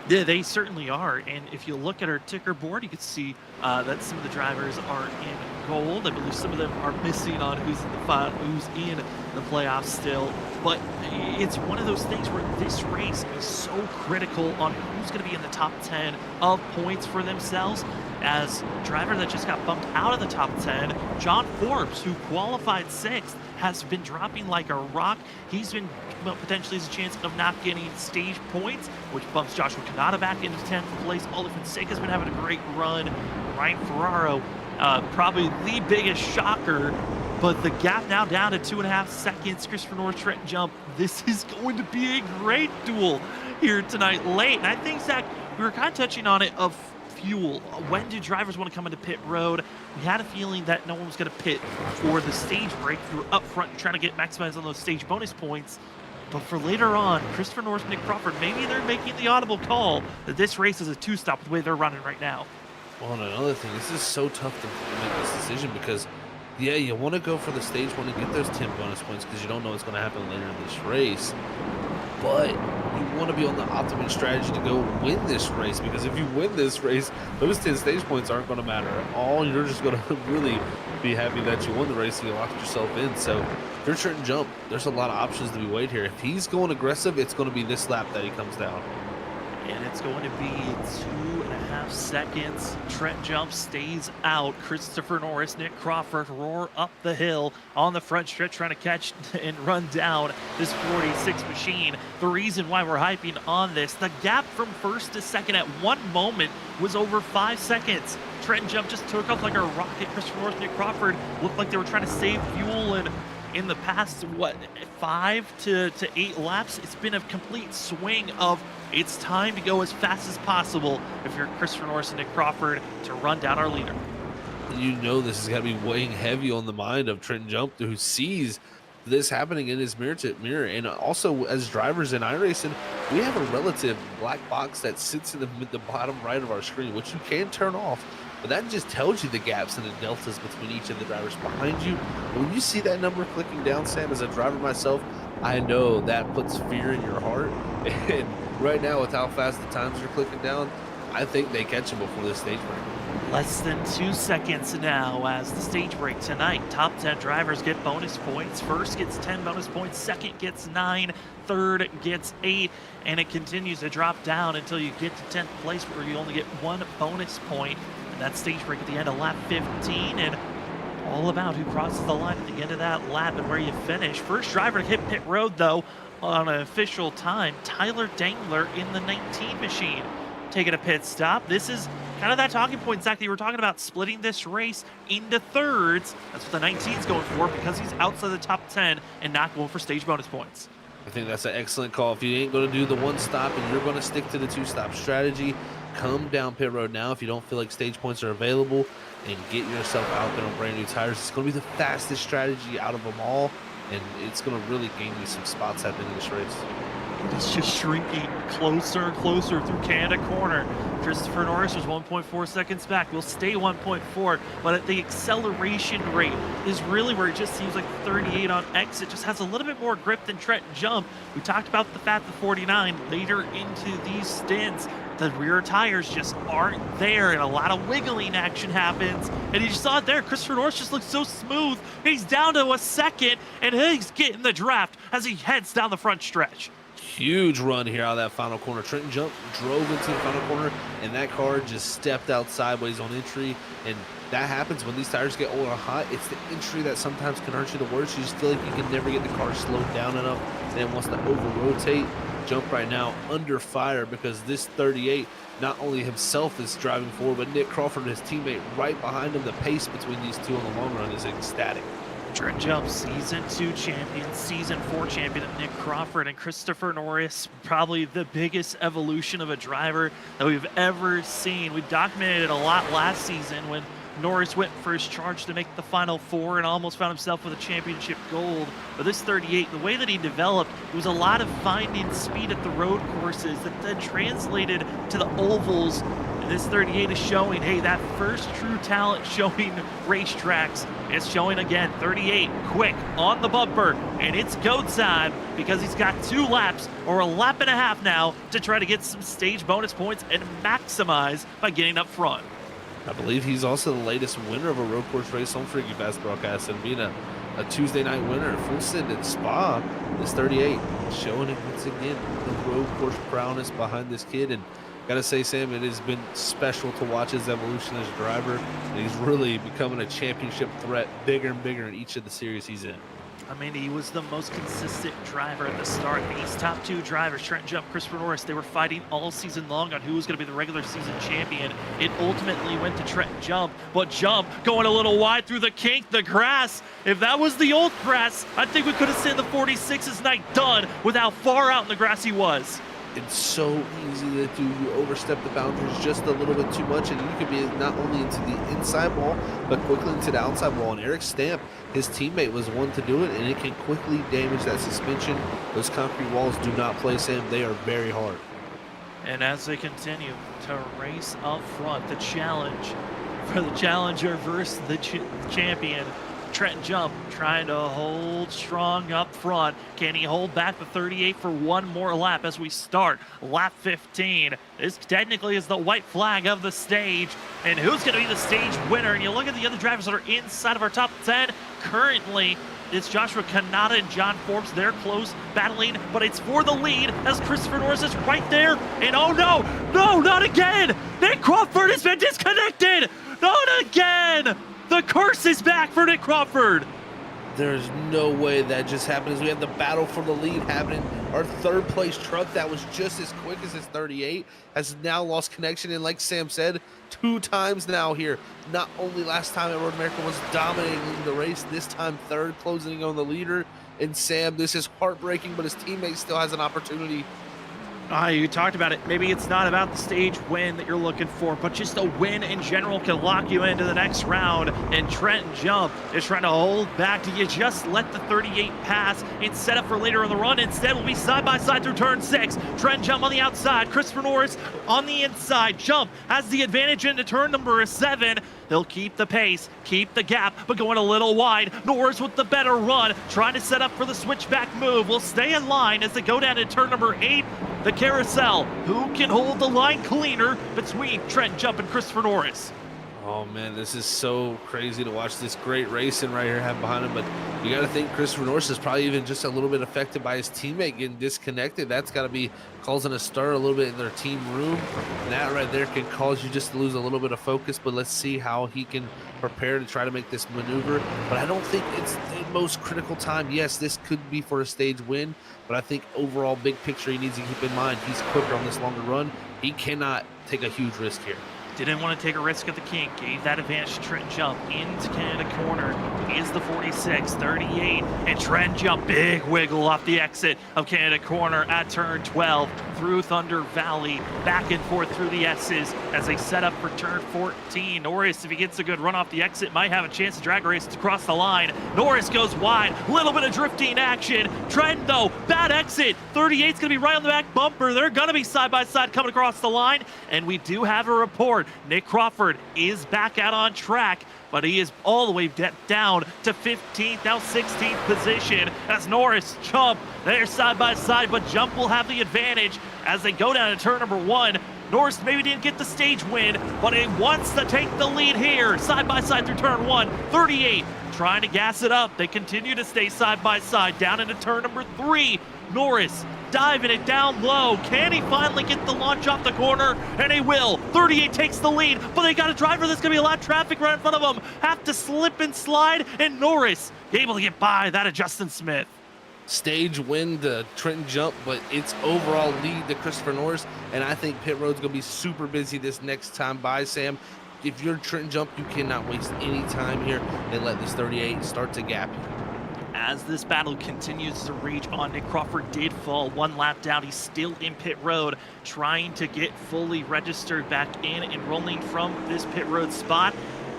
Speaker 1: Yeah, they certainly are. And if you look at our ticker board, you can see that some of the drivers are in gold. I believe some of them are missing on who's in the playoffs still. But it's one of those things where this race is so critical on who's going to be in the top 10 of points for themselves. As a driver that just got bumped out of the top 10, John Forbes, who qualified 6th, has been dropping like a rock. He's been potentially has a chance of not getting stage points, which bumps Joshua Kanata back into 10th place. Oliver Fonseca's been having a great run. Ryan Ferraro, probably the biggest shocker, but the gap now down to 2.5 seconds. Christopher Norris, Trent Jump. This is going to be a great duel here tonight late. And I think, Zach, we were kind of touching on it of fuel. When do drivers want to come into pit road? We had a feeling that no one was going to pit for the stage break. We were up front trying to get maximized on those stage bonus points. But for later on, Christopher Norris and Nick Crawford, maybe they're making the audible call that this race is a two-stop the way they're running right now.
Speaker 2: Well, and another thing, this is so tough to make this decision because, yeah, you want to go for the stage one and get those 10 bonus points because you don't know what's going to happen later in this race. But you want to be on the optimum strategy to go win this race, because if you win this race, those 10 stage points aren't going to matter at all. You're just going to really be happy that you won the race and you locked yourself in. So if you're Trent Jump, there's a lot of options to be weighed here. If he's going aggressive, it's going to be this lap that he comes down.
Speaker 1: And it's going to be 2.5 seconds. Trent Jump stays out. Christopher Norris, Nick Crawford roar up the hill on the front stretch, trying to catch and run down this 46 machine. The reason why we're hyping on this, the gap from first to second at one moment was over 5 seconds. Trent Jump just took off like a rocket. Christopher Norris, Nick Crawford looked like they were trying to save fuel, and in the past, 5 to 8 laps, it's been a complete swing of it's time to go as fast as possible if you're Christopher Norris and Nick Crawford to run down our leader.
Speaker 2: You know this is going to be weighing heavy on the mind of Trent Jump, who sees this happening in his mirror. And also, as drivers in iRacing, we have a relative black box that sits in the bottom right of our screen, which you can turn off. But that just tells you the gaps and the deltas between each of the drivers behind you. And when you see that number clicking down, Sam, as a driver myself, I know that puts fear in your heart. And right now, with how fast the times are clicking down, I think they catch him before this stage break.
Speaker 1: Less than 2 seconds now as the stage break tonight. Top 10 drivers get bonus points. First gets 10 bonus points, second gets 9, third gets 8, and it continues to drop down until you get to 10th place, where you only get 1 bonus point. That stage break at the end of lap 15, and all about who crosses the line at the end of that lap and where you finish. First driver to hit pit road, though, on an official time, Tyler Dangler in the 19 machine, taking a pit stop. This is kind of that talking point, Zach, that you were talking about, splitting this race into thirds. That's what the 19's going for, because he's outside the top 10 and not going for stage bonus points.
Speaker 2: I think that's an excellent call. If you ain't going to do the one stop and you're going to stick to the 2-stop strategy, come down pit road now if you don't feel like stage points are available, and get yourself out there on brand new tires. It's going to be the fastest strategy out of them all, and it's going to really gain you some spots at the end of this race.
Speaker 1: It's just shrinking closer and closer through Canada corner. Christopher Norris was 1.4 seconds back. Will stay 1.4, but at the acceleration rate is really where it just seems like 38 on exit just has a little bit more grip than Trent Jump. We talked about the fact that 49 later into these stints, the rear tires just aren't there, and a lot of wiggling action happens. And you saw it there. Christopher Norris just looks so smooth. He's down to a second, and he's getting the draft as he heads down the front stretch.
Speaker 2: Huge run here out of that final corner. Trenton Jump drove into the final corner, and that car just stepped out sideways on entry. And that happens when these tires get old and hot. It's the entry that sometimes can hurt you the worst. You just feel like you can never get the car slowed down enough, and it wants to over-rotate. Jump right now under fire because this 38, not only himself is driving forward, but Nick Crawford and his teammate right behind him. The pace between these two in the long run is ecstatic.
Speaker 1: Trent Jump, Season 2 champion, Season 4 champion, Nick Crawford and Christopher Norris, probably the biggest evolution of a driver that we've ever seen. We documented it a lot last season when Norris went for his charge to make the Final Four and almost found himself with a championship gold. But this 38, the way that he developed, it was a lot of finding speed at the road courses that then translated to the ovals. And this 38 is showing, hey, that first true talent showing racetracks. It's showing again, 38, quick, on the bumper, and it's go time because he's got 2 laps or a lap and a half now to try to get some stage bonus points and maximize by getting up front.
Speaker 2: I believe he's also the latest winner of a road course race on Freaky Fast Broadcast, and being a Tuesday night winner, full send at Spa. This 38 showing it once again, the road course prowess behind this kid. And gotta say, Sam, it has been special to watch his evolution as a driver. And he's really becoming a championship threat, bigger and bigger in each of the series he's in.
Speaker 1: I mean, he was the most consistent driver at the start. These top 2 drivers, Trent Jump, Christopher Norris, they were fighting all season long on who was going to be the regular season champion. It ultimately went to Trent Jump, but Jump going a little wide through the kink, the grass. If that was the old grass, I think we could have seen the 46's night done with how far out in the grass he was.
Speaker 2: It's so easy that you overstep the boundaries just a little bit too much, and you can be not only into the inside wall, but quickly into the outside wall. And Eric Stamp, his teammate, was one to do it, and it can quickly damage that suspension. Those concrete walls do not play, Sam. They are very hard.
Speaker 1: And as they continue to race up front, the challenge for the challenger versus the champion, Trent Jump trying to hold strong up front. Can he hold back the 38 for one more lap as we start lap 15? This technically is the white flag of the stage. And who's going to be the stage winner? And you look at the other drivers that are inside of our top 10. Currently, it's Joshua Kanata and John Forbes. They're close, battling, but it's for the lead as Christopher Norris is right there. And oh no, no, not again! Nick Crawford has been disconnected! Not again! The curse is back for Nick Crawford.
Speaker 2: There's no way that just happened as we have the battle for the lead happening. Our 3rd place truck that was just as quick as his 38 has now lost connection. And like Sam said, 2 times now here. Not only last time at Road America was dominating the race, this time 3rd, closing on the leader. And Sam, this is heartbreaking, but his teammate still has an opportunity.
Speaker 1: You talked about it. Maybe it's not about the stage win that you're looking for, but just a win in general can lock you into the next round. And Trent Jump is trying to hold back. Do you just let the 38 pass and set up for later in the run? Instead, we'll be side by side through turn 6. Trent Jump on the outside, Christopher Norris on the inside. Jump has the advantage into turn number 7. He'll keep the pace, keep the gap, but going a little wide. Norris with the better run, trying to set up for the switchback move. Will stay in line as they go down to turn number 8. The carousel. Who can hold the line cleaner between Trent Jump and Christopher Norris?
Speaker 2: Oh man, this is so crazy to watch this great racing right here have behind him. But you got to think Christopher Norris is probably even just a little bit affected by his teammate getting disconnected. That's got to be causing a stir a little bit in their team room. And that right there can cause you just to lose a little bit of focus. But let's see how he can prepare to try to make this maneuver. But I don't think it's the most critical time. Yes, this could be for a stage win. But I think overall, big picture, he needs to keep in mind he's quicker on this longer run. He cannot take a huge risk here.
Speaker 1: Didn't want to take a risk at the kink. Gave that advantage to Trent Jump into Canada corner. Is the 46, 38, and Trent Jump, big wiggle off the exit of Canada corner at turn 12 through Thunder Valley, back and forth through the S's as they set up for turn 14. Norris, if he gets a good run off the exit, might have a chance to drag a race across the line. Norris goes wide, little bit of drifting action. Trent though, bad exit. 38's gonna be right on the back bumper. They're gonna be side by side coming across the line, and we do have a report. Nick Crawford is back out on track, but he is all the way down to 15th, now 16th position as Norris, Jump, they're side by side, but Jump will have the advantage as they go down to turn number 1. Norris maybe didn't get the stage win, but he wants to take the lead here. Side by side through turn 1, 38 trying to gas it up. They continue to stay side by side down into turn number 3. Norris diving it down low. Can he finally get the launch off the corner? And he will. 38 takes the lead, but they got a driver that's going to be a lot of traffic right in front of them. Have to slip and slide, and Norris able to get by that of Justin Smith.
Speaker 2: Stage win to Trenton Jump, but it's overall lead to Christopher Norris, and I think pit road's going to be super busy this next time by, Sam. If you're Trenton Jump, you cannot waste any time here and let this 38 start to gap you.
Speaker 1: As this battle continues to rage on, Nick Crawford did fall 1 lap down. He's still in pit road, trying to get fully registered back in and rolling from this pit road spot.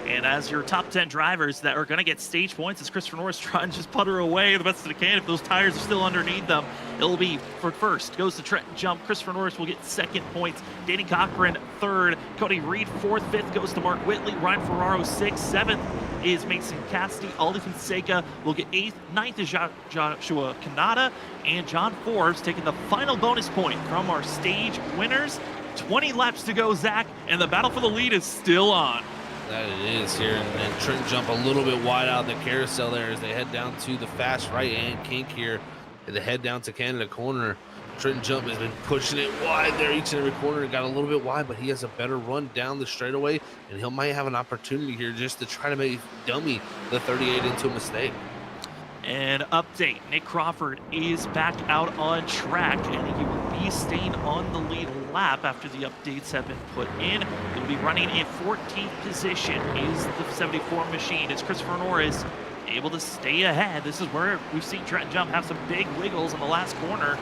Speaker 1: And as your top 10 drivers that are going to get stage points, as Christopher Norris trying to just putter away the best of the can, if those tires are still underneath them, it'll be for first goes to Trenton Jump. Christopher Norris will get 2nd points. Danny Cochran 3rd. Cody Reed 4th. 5th goes to Mark Whitley. Ryan Ferraro 6th. 7th is Mason Cassidy. Aldi Fonseca will get 8th. 9th is Joshua Kanata. And John Forbes taking the final bonus point from our stage winners. 20 laps to go, Zach, and the battle for the lead is still on.
Speaker 2: That it is here, and Trenton Jump a little bit wide out in the carousel there as they head down to the fast right-hand kink here. And they head down to Canada Corner. Trenton Jump has been pushing it wide there each and every corner. It got a little bit wide, but he has a better run down the straightaway, and he might have an opportunity here just to try to maybe dummy the 38 into a mistake.
Speaker 1: And update, Nick Crawford is back out on track, and he will be staying on the lead lap after the updates have been put in. He'll be running in 14th position is the 74 machine. It's Christopher Norris able to stay ahead. This is where we've seen Trenton Jump have some big wiggles in the last corner.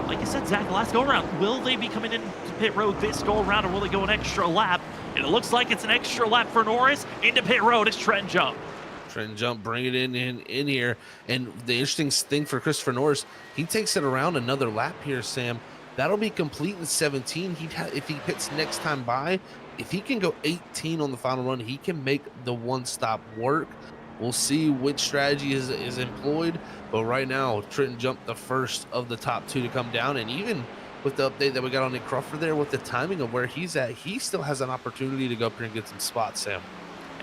Speaker 1: Like I said, Zach, the last go-around, will they be coming into pit road this go-around, or will they go an extra lap? And it looks like it's an extra lap for Norris. Into pit road, it's Trenton Jump.
Speaker 2: Trenton Jump, bring it in here. And the interesting thing for Christopher Norris, he takes it around another lap here, Sam. That'll be complete in 17. If he pits next time by, if he can go 18 on the final run, he can make the one stop work. We'll see which strategy is employed. But right now, Trenton Jump the first of the top 2 to come down. And even with the update that we got on Nick Crawford there, with the timing of where he's at, he still has an opportunity to go up here and get some spots, Sam.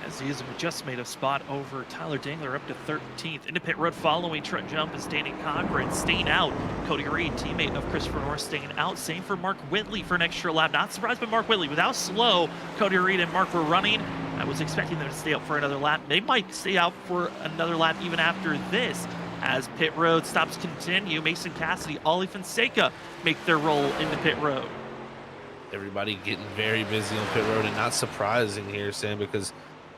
Speaker 1: As he has just made a spot over Tyler Dangler up to 13th. Into pit road following Trenton Jump is Danny Cochran staying out. Cody Reed, teammate of Christopher Norris, staying out. Same for Mark Whitley for an extra lap. Not surprised by Mark Whitley. With how slow Cody Reed and Mark were running, I was expecting them to stay out for another lap. They might stay out for another lap even after this. As pit road stops continue, Mason Cassidy, Ollie Fonseca make their roll into pit road.
Speaker 2: Everybody getting very busy on pit road, and not surprising here, Sam, because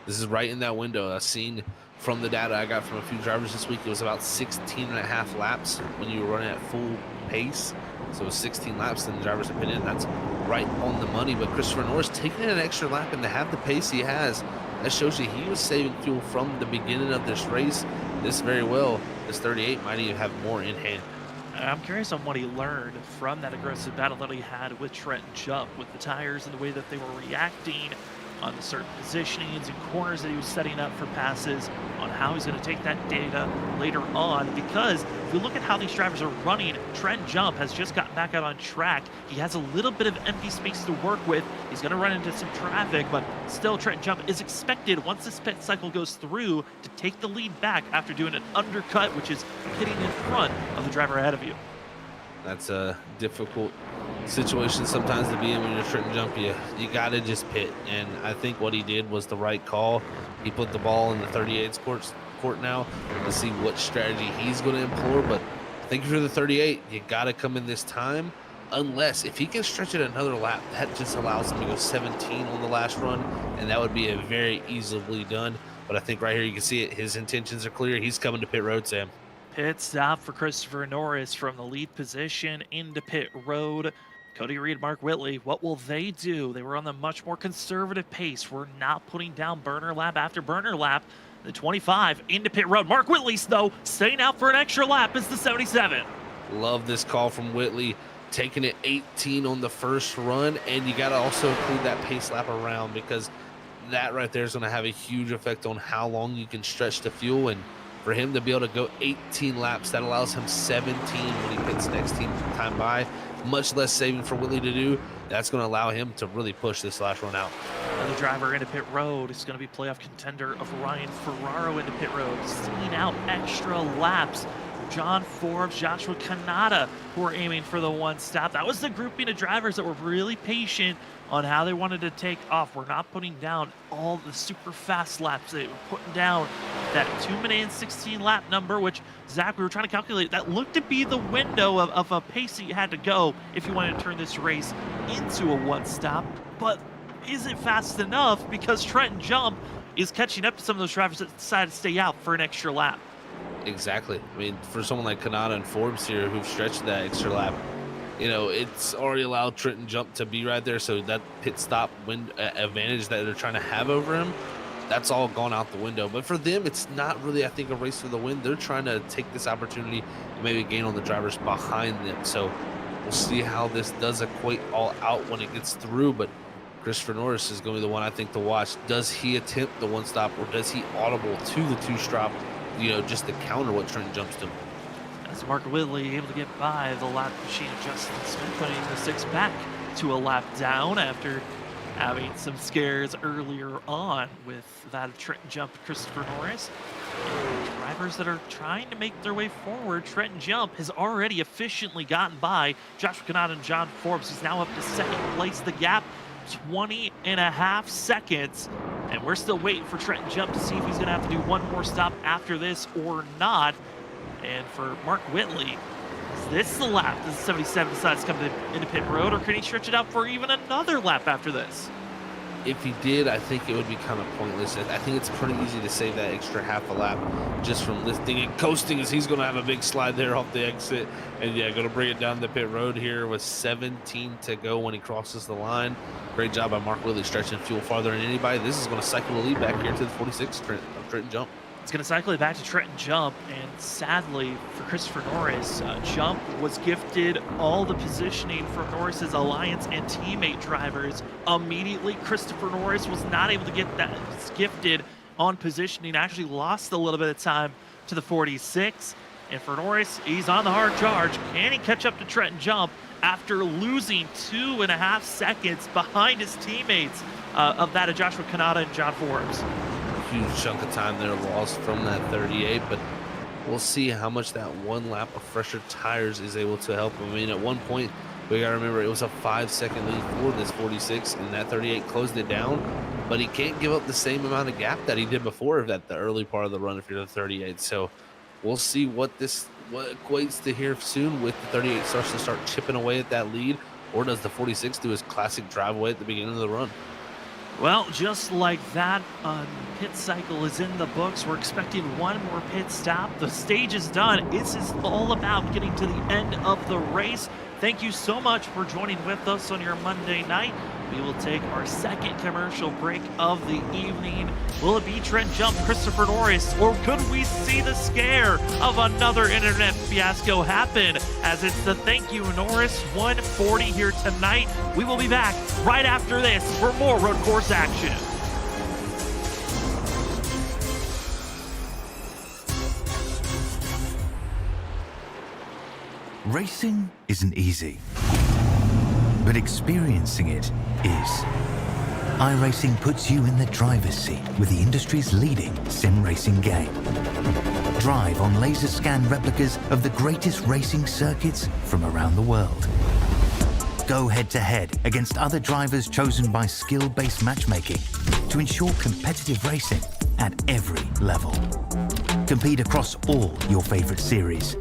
Speaker 2: this is right in that window. I've seen from the data I got from a few drivers this week, it was about 16 and a half laps when you were running at full pace. So it was 16 laps, and the drivers have been in. That's right on the money. But Christopher Norris taking an extra lap, and to have the pace he has, that shows you he was saving fuel from the beginning of this race. This very well, this 38 might even have more in hand.
Speaker 1: I'm curious on what he learned from that aggressive battle that he had with Trenton Jump, with the tires and the way that they were reacting on the certain positionings and corners that he was setting up for passes, on how he's going to take that data later on. Because if we look at how these drivers are running, Trenton Jump has just gotten back out on track. He has a little bit of empty space to work with. He's going to run into some traffic, but still Trenton Jump is expected, once this pit cycle goes through, to take the lead back after doing an undercut, which is pitting in front of the driver ahead of you.
Speaker 2: That's a difficult situation sometimes to be in when you're Trenton Jump. You got to just pit, and I think what he did was the right call. He put the ball in the 38's court now to see what strategy he's going to employ. But I think if you're the 38, you got to come in this time, unless if he can stretch it another lap, that just allows him to go 17 on the last run, and that would be a very easily done. But I think right here you can see it. His intentions are clear. He's coming to pit road, Sam.
Speaker 1: Pit stop for Christopher Norris from the lead position into pit road. Cody Reed, Mark Whitley, what will they do? They were on the much more conservative pace. We're not putting down burner lap after burner lap. The 25 into pit road. Mark Whitley's, though, staying out for an extra lap is the 77.
Speaker 2: Love this call from Whitley, taking it 18 on the first run, and you got to also include that pace lap around, because that right there is going to have a huge effect on how long you can stretch the fuel. And for him to be able to go 18 laps, that allows him 17 when he pits next time by. Much less saving for Whitley to do. that's going to allow him to really push this last run out.
Speaker 1: Another driver into pit road is going to be playoff contender of Ryan Ferraro into pit road, seeing out extra laps. John Forbes, Joshua Kanata, who are aiming for the one stop. That was the grouping of drivers that were really patient on how they wanted to take off. We're not putting down all the super fast laps. They were putting down that 2 minute and 16 lap number, which, Zach, we were trying to calculate. That looked to be the window of a pace that you had to go if you wanted to turn this race into a one stop. But is it fast enough? Because Trenton Jump is catching up to some of those drivers that decided to stay out for an extra lap.
Speaker 2: Exactly. I mean, for someone like Kanata and Forbes here who've stretched that extra lap, you know, it's already allowed Trenton Jump to be right there. So that pit stop advantage that they're trying to have over him, that's all gone out the window. But for them, it's not really, I think, a race for the win. They're trying to take this opportunity and maybe gain on the drivers behind them. So we'll see how this does equate all out when it gets through. But Christopher Norris is going to be the one I think to watch. Does he attempt the one stop, or does he audible to the two stop, you know, just to counter what Trenton Jump's doing?
Speaker 1: As Mark Whitley able to get by the lap machine of Justin Smith, putting the 6 back to a lap down after having some scares earlier on with that of Trenton Jump and Christopher Norris. And drivers that are trying to make their way forward. Trenton Jump has already efficiently gotten by Joshua Kanata and John Forbes. He's now up to second place. The gap 20.5 seconds. And we're still waiting for Trenton Jump to see if he's going to have to do one more stop after this or not. And for Mark Whitley, is this the lap? Does 77 decides to come into pit road, or can he stretch it out for even another lap after this?
Speaker 2: If he did, I think it would be kind of pointless. I think it's pretty easy to save that extra half a lap just from lifting and coasting, as he's going to have a big slide there off the exit. And yeah, going to bring it down the pit road here with 17 to go when he crosses the line. Great job by Mark Whitley stretching fuel farther than anybody. This is going to cycle the lead back here to the 46 Trenton Jump.
Speaker 1: It's going to cycle it back to Trenton Jump, and sadly for Christopher Norris, Jump was gifted all the positioning from Norris's alliance and teammate drivers. Immediately, Christopher Norris was not able to get that gifted on positioning, actually lost a little bit of time to the 46. And for Norris, he's on the hard charge. Can he catch up to Trenton Jump after losing 2.5 seconds behind his teammates of that of Joshua Kanata and John Forbes?
Speaker 2: Huge chunk of time there lost from that 38, but we'll see how much that one lap of fresher tires is able to help him. I mean, at one point, we got to remember it was a 5-second lead for this 46, and that 38 closed it down, but he can't give up the same amount of gap that he did before that the early part of the run if you're the 38. So we'll see what equates to here soon with the 38 starts to start chipping away at that lead, or does the 46 do his classic drive away at the beginning of the run?
Speaker 1: Well, just like that, pit cycle is in the books. We're expecting one more pit stop. The stage is done. This is all about getting to the end of the race. Thank you so much for joining with us on your Monday night. We will take our second commercial break of the evening. Will it be Trenton Jump, Christopher Norris, or could we see the scare of another internet fiasco happen, as it's the Thank You Norris 140 here tonight? We will be back right after this for more road course action.
Speaker 4: Racing isn't easy, but experiencing it is. iRacing puts you in the driver's seat with the industry's leading sim racing game. Drive on laser scan replicas of the greatest racing circuits from around the world. Go head to head against other drivers chosen by skill-based matchmaking to ensure competitive racing at every level. Compete across all your favorite series.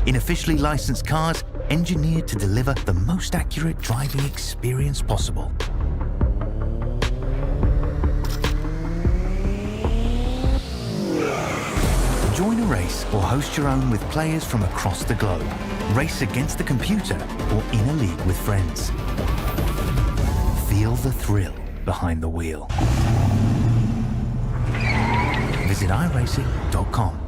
Speaker 4: In officially licensed cars, engineered to deliver the most accurate driving experience possible. Join a race or host your own with players from across the globe. Race against the computer or in a league with friends. Feel the thrill behind the wheel. Visit iRacing.com.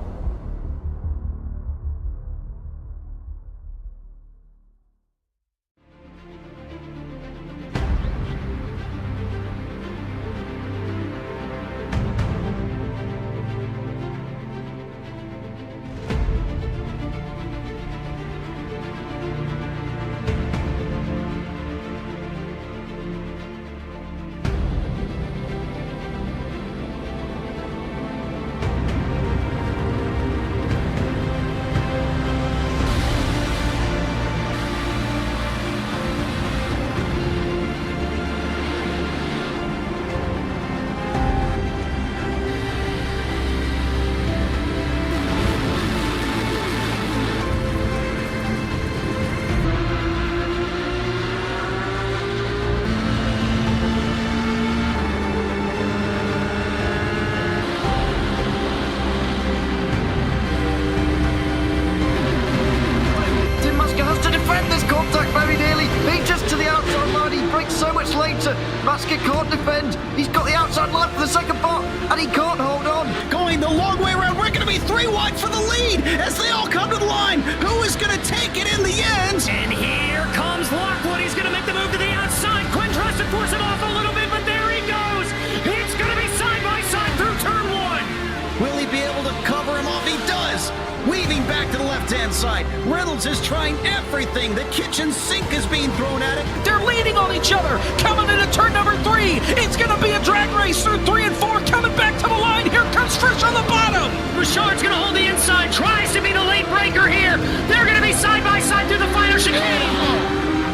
Speaker 5: Nascar can't defend. He's got the outside line for the second part, and he can't hold on.
Speaker 6: Going the long way around, we're going to be 3 wide for the lead as they all come to the line. Who is going to take it in the end?
Speaker 7: And here comes Lockwood. He's going to make the move to the outside. Quinn tries to force it off a little bit, but there he goes. It's going to be side by side through turn 1.
Speaker 6: Will he be able to cover him off? He does. Weaving back to the left-hand side. Reynolds is trying everything. The kitchen sink is being thrown at it.
Speaker 7: They're leaning on each other. Coming into turn number 3. It's going to be a drag race through 3 and 4. Coming back to the line. Here comes Frisch on the bottom. Richard's going to hold the inside. Tries to be the late breaker here. They're going to be side by side through the final chicane.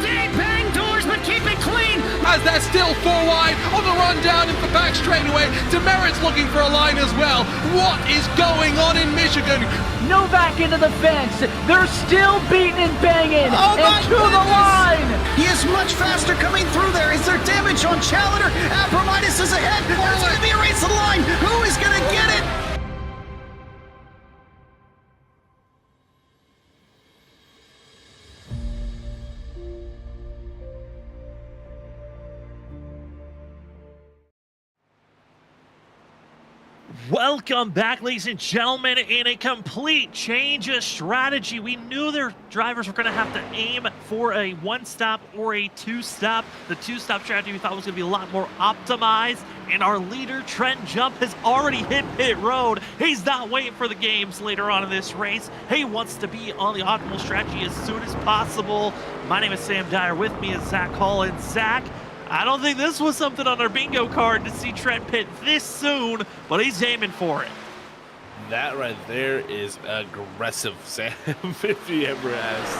Speaker 7: They bang doors, but keep it clean.
Speaker 8: As they're still 4 wide on the run down into the back straightaway. Demerit's looking for a line as well. What is going on in Michigan?
Speaker 9: Novak into the fence. They're still beating and banging.
Speaker 6: Oh my
Speaker 9: and to the line.
Speaker 6: He is much faster coming through there. Is there damage on Challenger? Abramitis is ahead. There's going to be a race to the line. Who is going to get it?
Speaker 1: Welcome back, ladies and gentlemen, in a complete change of strategy. We knew their drivers were going to have to aim for a 1-stop or a 2-stop. The 2-stop strategy we thought was going to be a lot more optimized, and our leader, Trent Jump, has already hit pit road. He's not waiting for the games later on in this race. He wants to be on the optimal strategy as soon as possible. My name is Sam Dyer. With me is Zach Hall. And Zach, I don't think this was something on our bingo card to see Trent pit this soon, but he's aiming for it.
Speaker 2: That right there is aggressive, Sam. If he ever asked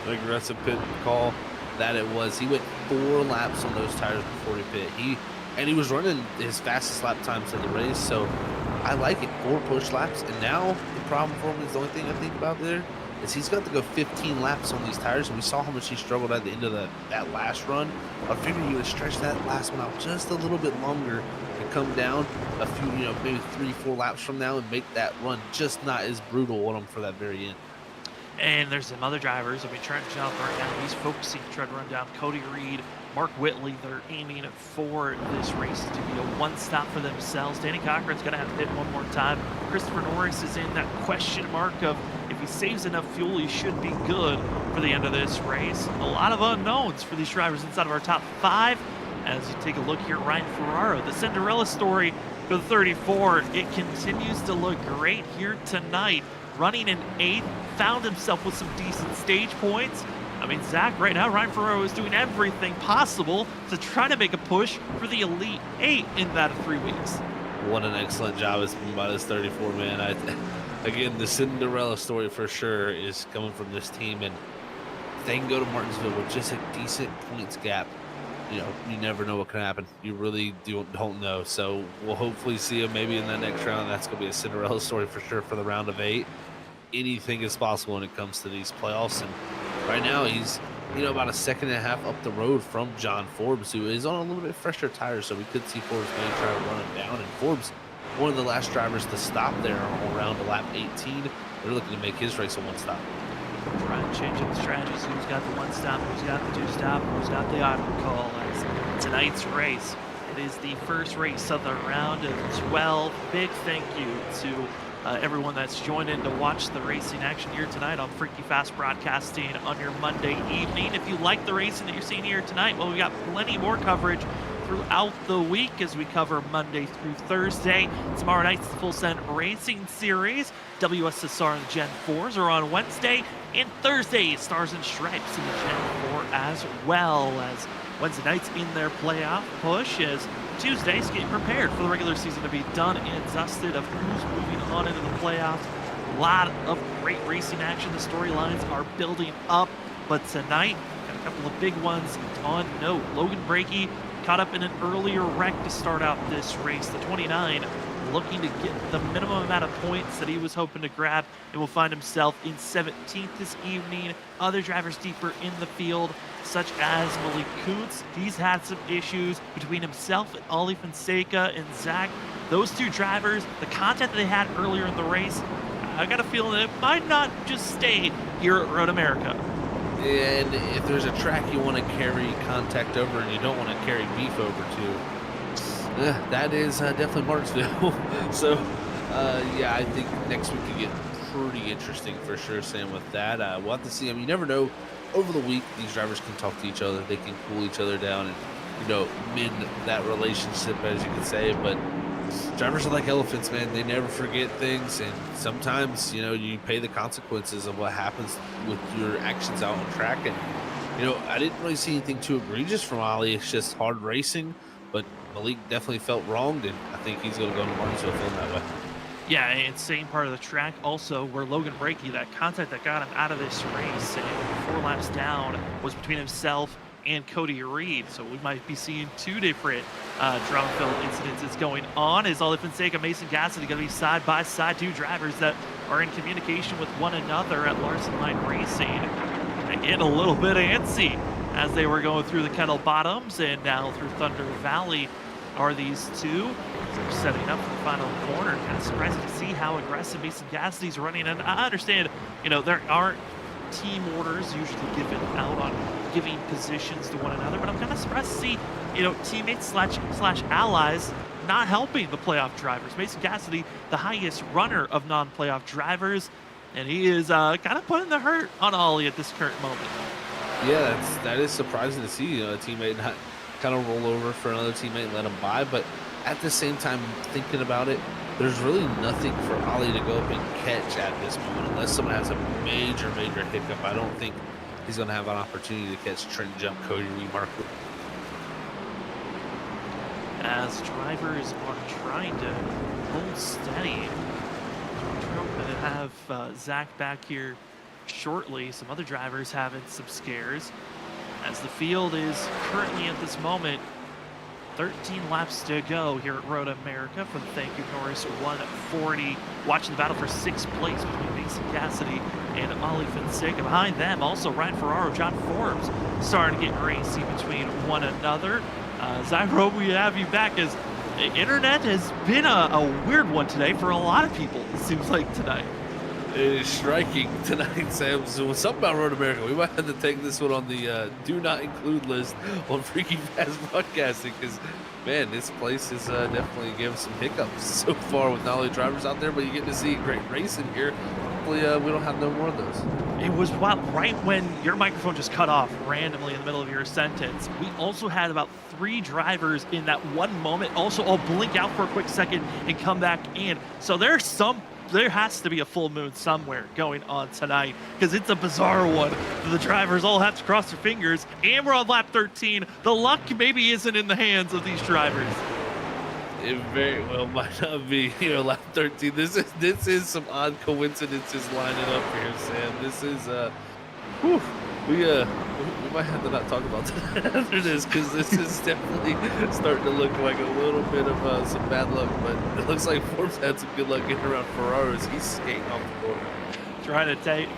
Speaker 2: for an aggressive pit call, that it was. He went 4 laps on those tires before he pit. He was running his fastest lap times of the race, so I like it. 4 push laps, and now the problem for him is the only thing I think about there is he's got to go 15 laps on these tires, and we saw how much he struggled at the end of that last run. I figured you would stretch that last one out just a little bit longer and come down a few, maybe 3-4 laps from now and make that run just not as brutal on him for that very end.
Speaker 1: And there's some other drivers. I mean, Trent Jump right now, he's focusing to try to run down Cody Reed, Mark Whitley. They're aiming for this race to be a 1-stop for themselves. Danny Cochran's going to have to hit one more time. Christopher Norris is in that question mark of if he saves enough fuel, he should be good for the end of this race. A lot of unknowns for these drivers inside of our top 5. As you take a look here, Ryan Ferraro, the Cinderella story for the 34. It continues to look great here tonight. Running in 8th, found himself with some decent stage points. I mean, Zach, right now, Ryan Ferraro is doing everything possible to try to make a push for the Elite 8 in that 3 weeks.
Speaker 2: What an excellent job it's been by this 34 man. Again, the Cinderella story for sure is coming from this team, and if they can go to Martinsville with just a decent points gap, you never know what can happen. You really don't know. So we'll hopefully see him maybe in that next round. That's going to be a Cinderella story for sure for the round of 8. Anything is possible when it comes to these playoffs, and right now he's about a second and a half up the road from John Forbes, who is on a little bit fresher tires, so we could see Forbes maybe try to run him down. And Forbes, one of the last drivers to stop there around lap 18. They're looking to make his race a 1-stop.
Speaker 1: Trying to change up the strategies. Who's got the 1-stop, who's got the 2-stop, who's got the auto call. As tonight's race, it is the first race of the round of 12. Big thank you to everyone that's joined in to watch the racing action here tonight on Freaky Fast Broadcasting on your Monday evening. If you like the racing that you're seeing here tonight, well, we got plenty more coverage throughout the week as we cover Monday through Thursday. Tomorrow night's the Full Send Racing Series. WSSR and the Gen 4s are on Wednesday, and Thursday Stars and Stripes in the Gen 4 as well. As Wednesday nights in their playoff push, as Tuesdays getting prepared for the regular season to be done and dusted of who's moving on into the playoffs. A lot of great racing action. The storylines are building up, but tonight got a couple of big ones on note. Logan Brakey caught up in an earlier wreck to start out this race. The 29 looking to get the minimum amount of points that he was hoping to grab, and will find himself in 17th this evening. Other drivers deeper in the field, such as Malik Kuntz. He's had some issues between himself and Ollie Fonseca. And Zach, those 2 drivers, the content that they had earlier in the race, I got a feeling that it might not just stay here at Road America.
Speaker 2: And if there's a track you want to carry contact over and you don't want to carry beef over to, that is definitely Martinsville. So, yeah, I think next week could get pretty interesting for sure, Sam, with that. We'll have to see. I mean, you never know. Over the week, these drivers can talk to each other. They can cool each other down and, you know, mend that relationship, as you can say. But drivers are like elephants, man. They never forget things. And sometimes, you know, you pay the consequences of what happens with your actions out on track. And, you know, I didn't really see anything too egregious from Ollie. It's just hard racing. But Malik definitely felt wronged. And I think he's going to go to Martinsville feeling that way.
Speaker 1: Yeah, and same part of the track also where Logan Brakey, that contact that got him out of this race and 4 laps down was between himself and Cody Reed. So we might be seeing 2 different drama-filled incidences going on. Is Ollie Fonseca, Mason Cassidy going to be side by side, 2 drivers that are in communication with one another at Larson Line Racing and getting a little bit antsy as they were going through the Kettle Bottoms and now through Thunder Valley are these 2. They're setting up for the final corner. Kind of surprising to see how aggressive Mason Cassidy's running. And I understand, you know, there aren't team orders usually given out on giving positions to one another, but I'm kind of surprised to see, you know, teammates slash allies not helping the playoff drivers. Mason Cassidy, the highest runner of non-playoff drivers, and he is kind of putting the hurt on Ollie at this current moment.
Speaker 2: Yeah, that is surprising to see, you know, a teammate not kind of roll over for another teammate and let him by. But at the same time, thinking about it, there's really nothing for Ollie to go up and catch at this moment. Unless someone has a major hiccup, I don't think he's going to have an opportunity to catch Trent Jump, Cody Reed, Mark.
Speaker 1: As drivers are trying to hold steady, we're going to have Zach back here shortly. Some other drivers having some scares. As the field is currently at this moment 13 laps to go here at Road America for the Thank You Norris 140. Watching the battle for 6th place between Mason Cassidy and Ollie Fonseca. Behind them, also Ryan Ferraro, John Forbes starting to get racy between one another. Zyro, we have you back as the internet has been a weird one today for a lot of people, it seems like tonight.
Speaker 2: It is striking tonight, Sam. So something about Road America. We might have to take this one on the do not include list on Freaky Fast Broadcasting because, man, this place is definitely giving some hiccups so far with not only drivers out there, but you get to see great racing here. Hopefully, we don't have no more of those.
Speaker 1: It was wild. Right when your microphone just cut off randomly in the middle of your sentence, we also had about 3 drivers in that one moment also all blink out for a quick second and come back in. So there has to be a full moon somewhere going on tonight because it's a bizarre one. The drivers all have to cross their fingers, and we're on lap 13. The luck maybe isn't in the hands of these drivers.
Speaker 2: It very well might not be, you know, lap 13. This is some odd coincidences lining up here, Sam. This is we might have to not talk about that after this because this is definitely starting to look like a little bit of some bad luck. But it looks like Forbes had some good luck getting around Ferraro as he's skating off the board.
Speaker 1: Trying to take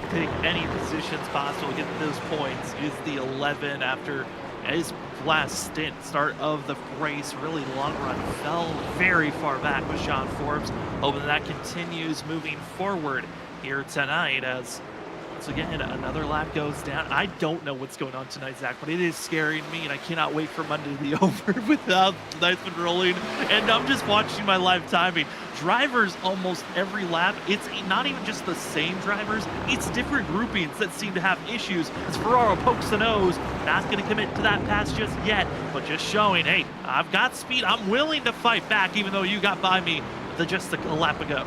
Speaker 1: any positions possible, get those points. Is the 11 after his last stint, start of the race, really long run, fell very far back with Sean Forbes. Hoping that continues moving forward here tonight as once again another lap goes down. I don't know what's going on tonight, Zach, but it is scaring me, and I cannot wait for Monday to be over without the dice been rolling. And I'm just watching my live timing. Drivers almost every lap, it's not even just the same drivers, it's different groupings that seem to have issues. As Ferraro pokes the nose, not going to commit to that pass just yet, but just showing, hey, I've got speed, I'm willing to fight back even though you got by me just a lap ago.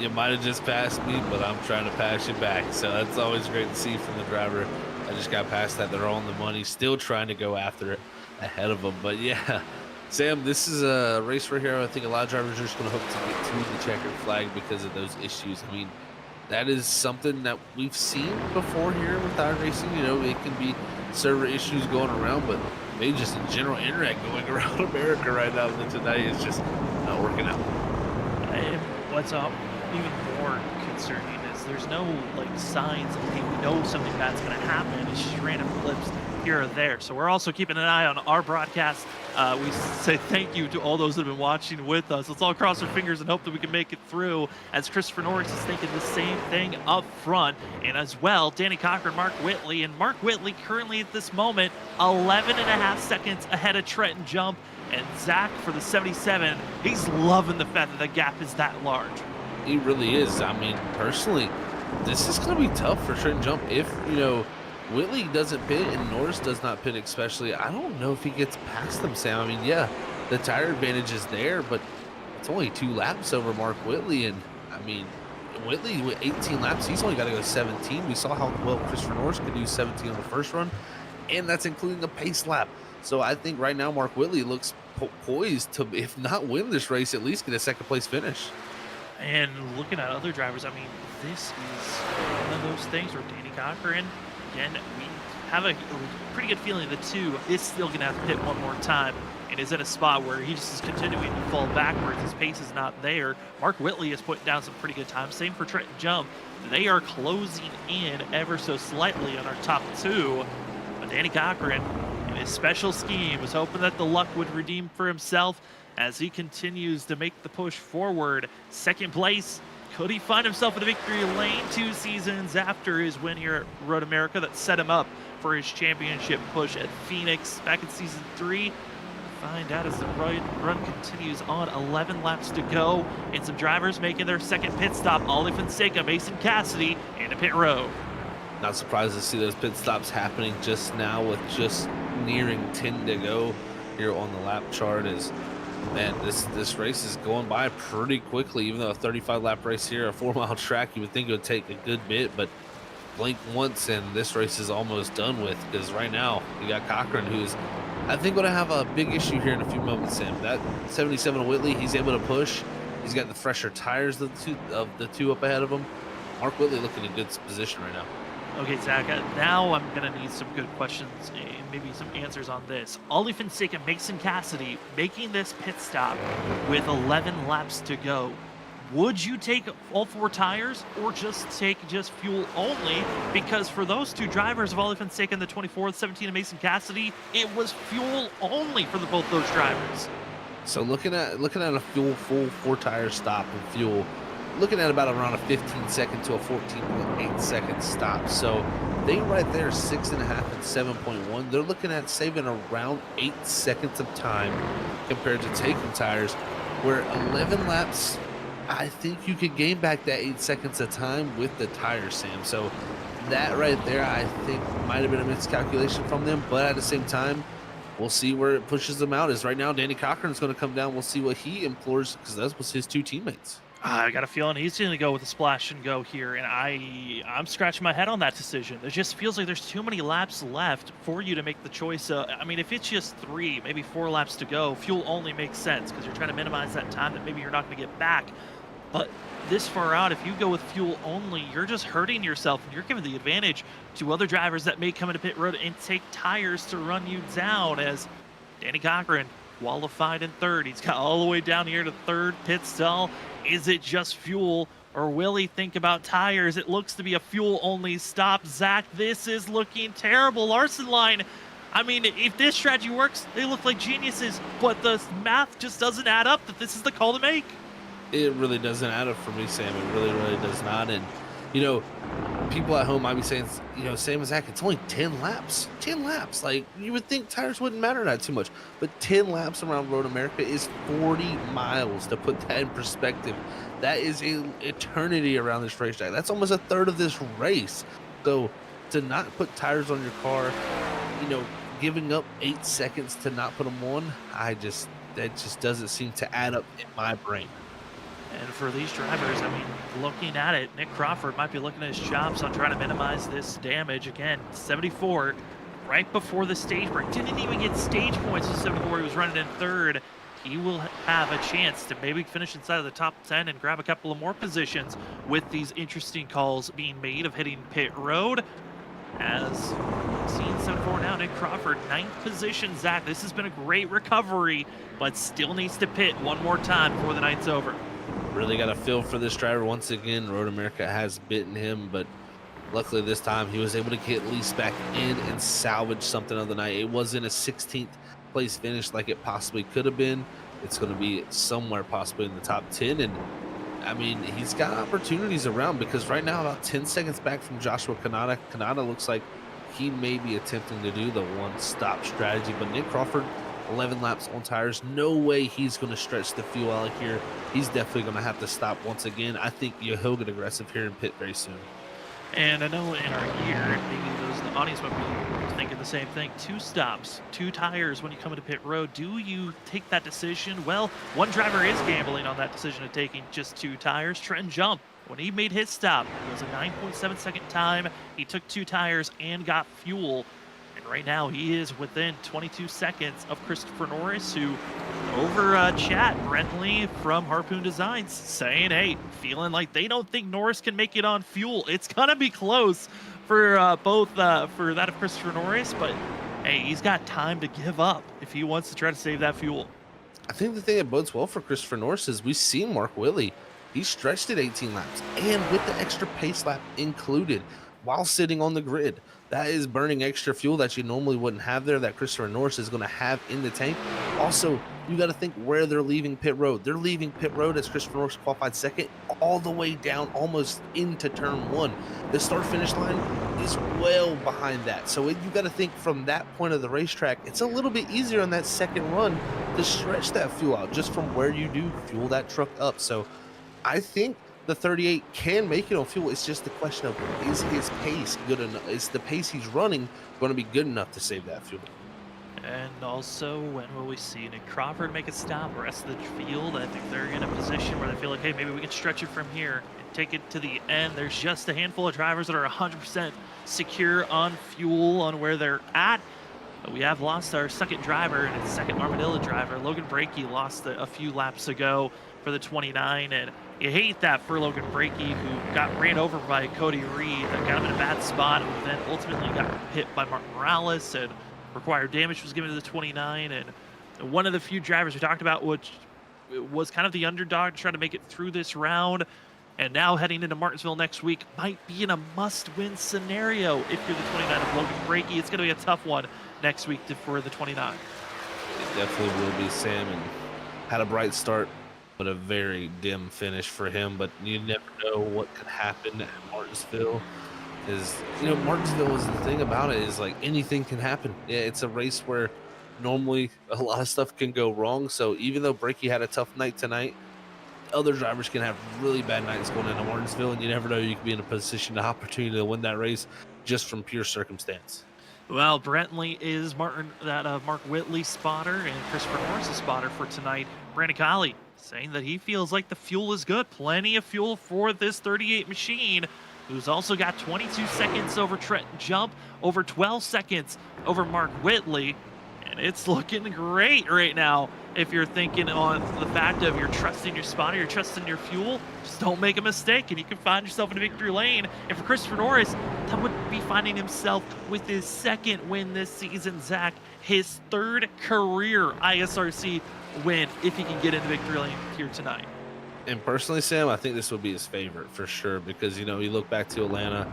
Speaker 2: You might have just passed me, but I'm trying to pass you back. So that's always great to see from the driver. I just got past that. They're on the money, still trying to go after it ahead of them. But yeah, Sam, this is a race right here. I think a lot of drivers are just going to hope to get to the checkered flag because of those issues. I mean, that is something that we've seen before here with iRacing. You know, it can be server issues going around, but maybe just in general internet going around America right now tonight is just not working out.
Speaker 1: And what's up? Even more concerning is there's no like signs of, hey, we know something bad's going to happen. It's just random clips here or there. So we're also keeping an eye on our broadcast. We say thank you to all those that have been watching with us. Let's all cross our fingers and hope that we can make it through, as Christopher Norris is thinking the same thing up front. And as well, Danny Cochran, Mark Whitley. And Mark Whitley currently at this moment 11.5 seconds ahead of Trenton Jump. And Zach for the 77, he's loving the fact that the gap is that large.
Speaker 2: He really is. I mean, personally, this is going to be tough for Trenton Jump if, Whitley doesn't pit and Norris does not pit especially. I don't know if he gets past them, Sam. I mean, yeah, the tire advantage is there, but it's only 2 laps over Mark Whitley. And, I mean, Whitley with 18 laps, he's only got to go 17. We saw how well Christopher Norris could do 17 on the first run, and that's including a pace lap. So I think right now Mark Whitley looks poised to, if not win this race, at least get a second-place finish.
Speaker 1: And looking at other drivers, I mean, this is one of those things where Danny Cochran, again, we have a pretty good feeling the 2 is still going to have to pit one more time and is in a spot where he just is continuing to fall backwards. His pace is not there. Mark Whitley is putting down some pretty good times. Same for Trenton Jump. They are closing in ever so slightly on our top 2. But Danny Cochran, in his special scheme, was hoping that the luck would redeem for himself as he continues to make the push forward. Second place. Could he find himself in the victory lane 2 seasons after his win here at Road America that set him up for his championship push at Phoenix back in season 3? Find out as the run continues on. 11 laps to go, and some drivers making their second pit stop. Ollie Fonseca, Mason Cassidy into pit road.
Speaker 2: Not surprised to see those pit stops happening just now with just nearing 10 to go here on the lap chart. Is man, this race is going by pretty quickly. Even though a 35-lap race here, a 4-mile track, you would think it would take a good bit, but blink once and this race is almost done with, because right now you got Cochran, who's, I think, going to have a big issue here in a few moments, Sam. That 77 Whitley, he's able to push. He's got the fresher tires of the two up ahead of him. Mark Whitley looking in good position right now.
Speaker 1: Okay, Zach, now I'm going to need some good questions and maybe some answers on this. Ollie Fonseca, Mason Cassidy making this pit stop with 11 laps to go. Would you take all 4 tires or just take fuel only? Because for those 2 drivers of Ollie Fonseca in the 24, 17, and Mason Cassidy, it was fuel only for both those drivers.
Speaker 2: So looking at a full 4-tire stop with fuel, looking at about around a 15-second to a 14.8 second stop. So they right there 6.5 and 7.1. They're looking at saving around 8 seconds of time compared to taking tires, where 11 laps, I think you could gain back that 8 seconds of time with the tires, Sam. So that right there, I think, might have been a miscalculation from them. But at the same time, we'll see where it pushes them out. Is right now Danny Cochran is going to come down. We'll see what he implores, because that was his 2 teammates.
Speaker 1: I got a feeling he's going to go with a splash and go here, and I'm scratching my head on that decision. It just feels like there's too many laps left for you to make the choice. I mean, if it's just 3, maybe 4 laps to go, fuel only makes sense because you're trying to minimize that time that maybe you're not going to get back. But this far out, if you go with fuel only, you're just hurting yourself, and you're giving the advantage to other drivers that may come into pit road and take tires to run you down, as Danny Cochran qualified in 3rd. He's got all the way down here to 3rd pit stall. Is it just fuel, or will he think about tires? It looks to be a fuel-only stop. Zach, this is looking terrible. Larson line, I mean, if this strategy works, they look like geniuses, but the math just doesn't add up that this is the call to make.
Speaker 2: It really doesn't add up for me, Sam. It really, really does not. And, people at home might be saying, same as Zach, it's only 10 laps. 10 laps. Like, you would think tires wouldn't matter that too much. But 10 laps around Road America is 40 miles. To put that in perspective, that is an eternity around this racetrack. That's almost a third of this race. So, to not put tires on your car, giving up 8 seconds to not put them on, that just doesn't seem to add up in my brain.
Speaker 1: And for these drivers, I mean, looking at it, Nick Crawford might be looking at his chops on trying to minimize this damage. Again, 74 right before the stage break. Didn't even get stage points to 74. He was running in 3rd. He will have a chance to maybe finish inside of the top 10 and grab a couple of more positions with these interesting calls being made of hitting pit road. As seen 74 now, Nick Crawford, 9th position. Zach, this has been a great recovery, but still needs to pit one more time before the night's over.
Speaker 2: Really got a feel for this driver once again. Road America has bitten him, but Luckily this time he was able to get at least back in and salvage something of the night. It wasn't a 16th place finish like it possibly could have been. It's going to be somewhere possibly in the top 10. And I mean, he's got opportunities around, because right now about 10 seconds back from Joshua Kanata. Kanata looks like he may be attempting to do the one-stop strategy, but Nick Crawford, 11 laps on tires. No way he's going to stretch the fuel out here. He's definitely going to have to stop once again. I think he'll get aggressive here in pit very soon.
Speaker 1: And I know in our year, and maybe those in the audience might be thinking the same thing, 2 stops, 2 tires when you come into pit road. Do you take that decision? Well, one driver is gambling on that decision of taking just 2 tires. Trenton Jump, when he made his stop, it was a 9.7 second time. He took 2 tires and got fuel. And right now he is within 22 seconds of Christopher Norris, who over chat, Brentley from Harpoon Designs saying, hey, feeling like they don't think Norris can make it on fuel. It's going to be close for both for that of Christopher Norris, but hey, he's got time to give up if he wants to try to save that fuel.
Speaker 2: I think the thing that bodes well for Christopher Norris is we see Mark Whitley. He stretched it 18 laps, and with the extra pace lap included while sitting on the grid. That is burning extra fuel that you normally wouldn't have there, that Christopher Norris is going to have in the tank. Also, you got to think where they're leaving pit road. They're leaving pit road as Christopher Norris qualified second, all the way down almost into turn 1. The start finish line is well behind that. So you got to think from that point of the racetrack, it's a little bit easier on that second run to stretch that fuel out just from where you do fuel that truck up. So I think the 38 can make it on fuel. It's just the question of, is his pace good enough? Is the pace he's running going to be good enough to save that fuel?
Speaker 1: And also, when will we see Nick Crawford make a stop? The rest of the field, I think they're in a position where they feel like, hey, maybe we can stretch it from here and take it to the end. There's just a handful of drivers that are 100% secure on fuel on where they're at. But we have lost our second driver, and it's second Armadillo driver. Logan Brakey lost a few laps ago for the 29, and you hate that for Logan Brakey, who got ran over by Cody Reed. That got him in a bad spot, and then ultimately got hit by Martin Morales, and required damage was given to the 29. And one of the few drivers we talked about, which was kind of the underdog to try to make it through this round, and now heading into Martinsville next week, might be in a must-win scenario if you're the 29 of Logan Brakey. It's going to be a tough one next week for the 29.
Speaker 2: It definitely will be, Sam, and had a bright start, but a very dim finish for him. But you never know what could happen at Martinsville. Martinsville is the thing about it, is like anything can happen. Yeah, it's a race where normally a lot of stuff can go wrong. So even though Brakey had a tough night tonight, other drivers can have really bad nights going into Martinsville, and you never know, you could be in a position, an opportunity to win that race just from pure circumstance.
Speaker 1: Well, Brentley is Mark Whitley spotter and Christopher Norris spotter for tonight. Brandon Colley saying that he feels like the fuel is good. Plenty of fuel for this 38 machine, who's also got 22 seconds over Trenton Jump, over 12 seconds over Mark Whitley. And it's looking great right now. If you're thinking on the fact of you're trusting your spotter, you're trusting your fuel, just don't make a mistake and you can find yourself in a victory lane. And for Christopher Norris, that would be finding himself with his second win this season, Zach. His third career ISRC win if he can get into victory lane here tonight.
Speaker 2: And personally, Sam, I think this would be his favorite for sure, because, you look back to Atlanta,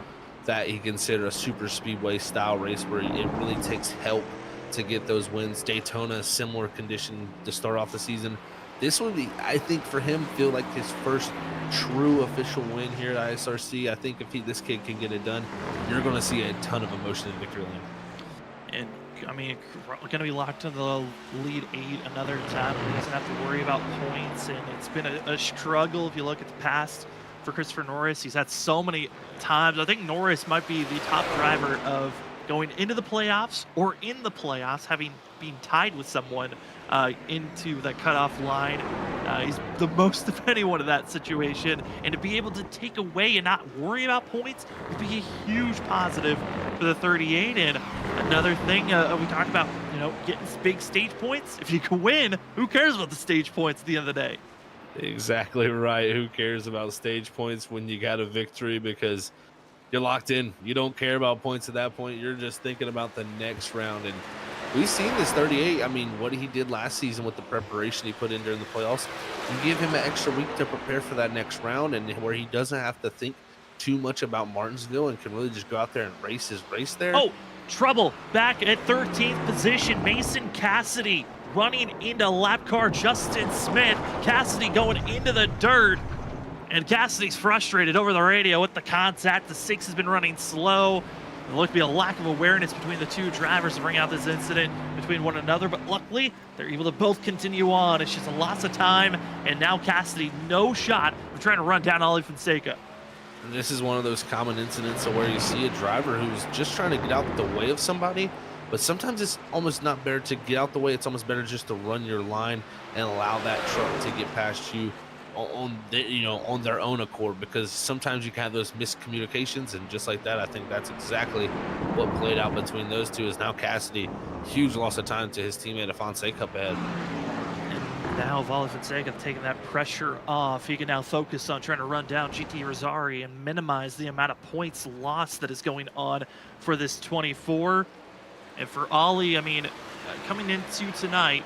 Speaker 2: that he considered a super speedway style race where it really takes help to get those wins. Daytona, similar condition to start off the season. This would be, I think, for him, feel like his first true official win here at ISRC. I think if this kid can get it done, you're going to see a ton of emotion in victory lane.
Speaker 1: And I mean, going to be locked in the lead 8 another time. He doesn't have to worry about points, and it's been a struggle if you look at the past for Christopher Norris. He's had so many times. I think Norris might be the top driver of going into the playoffs or in the playoffs, having been tied with someone into the cutoff line. He's the most of anyone in that situation, and to be able to take away and not worry about points would be a huge positive for the 38. And another thing we talked about, getting big stage points. If you can win, who cares about the stage points at the end of the day?
Speaker 2: Exactly right. Who cares about stage points when you got a victory, because you're locked in. You don't care about points at that point. You're just thinking about the next round. And we've seen this 38. I mean, what he did last season with the preparation he put in during the playoffs, you give him an extra week to prepare for that next round, and where he doesn't have to think too much about Martinsville and can really just go out there and race his race there.
Speaker 1: Oh, trouble back at 13th position. Mason Cassidy running into lap car Justin Smith. Cassidy going into the dirt. And Cassidy's frustrated over the radio with the contact. The 6 has been running slow. There looked to be a lack of awareness between the two drivers to bring out this incident between one another, but luckily they're able to both continue on. It's just a loss of time, and now Cassidy no shot of trying to run down Ollie Fonseca.
Speaker 2: And this is one of those common incidents where you see a driver who's just trying to get out the way of somebody, but sometimes it's almost not better to get out the way. It's almost better just to run your line and allow that truck to get past you on their own accord, because sometimes you can have those miscommunications, and just like that, I think that's exactly what played out between those two. Is now Cassidy, huge loss of time to his teammate Fonseca up ahead.
Speaker 1: And now Ollie Fonseca taking that pressure off. He can now focus on trying to run down GT Rosari and minimize the amount of points lost that is going on for this 24. And for Ollie, I mean, coming into tonight,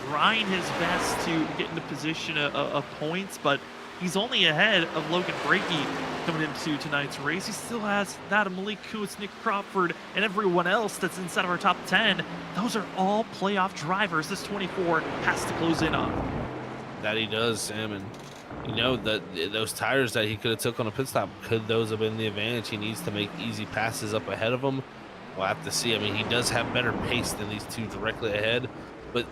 Speaker 1: trying his best to get into position of points, but he's only ahead of Logan Brakey coming into tonight's race. He still has that of Malik Kuntz, Nick Crawford, and everyone else that's inside of our top 10. Those are all playoff drivers this 24 has to close in on.
Speaker 2: That he does, Sam, and you know that those tires that he could have took on a pit stop, could those have been the advantage? He needs to make easy passes up ahead of him. We'll have to see. I mean, he does have better pace than these two directly ahead, but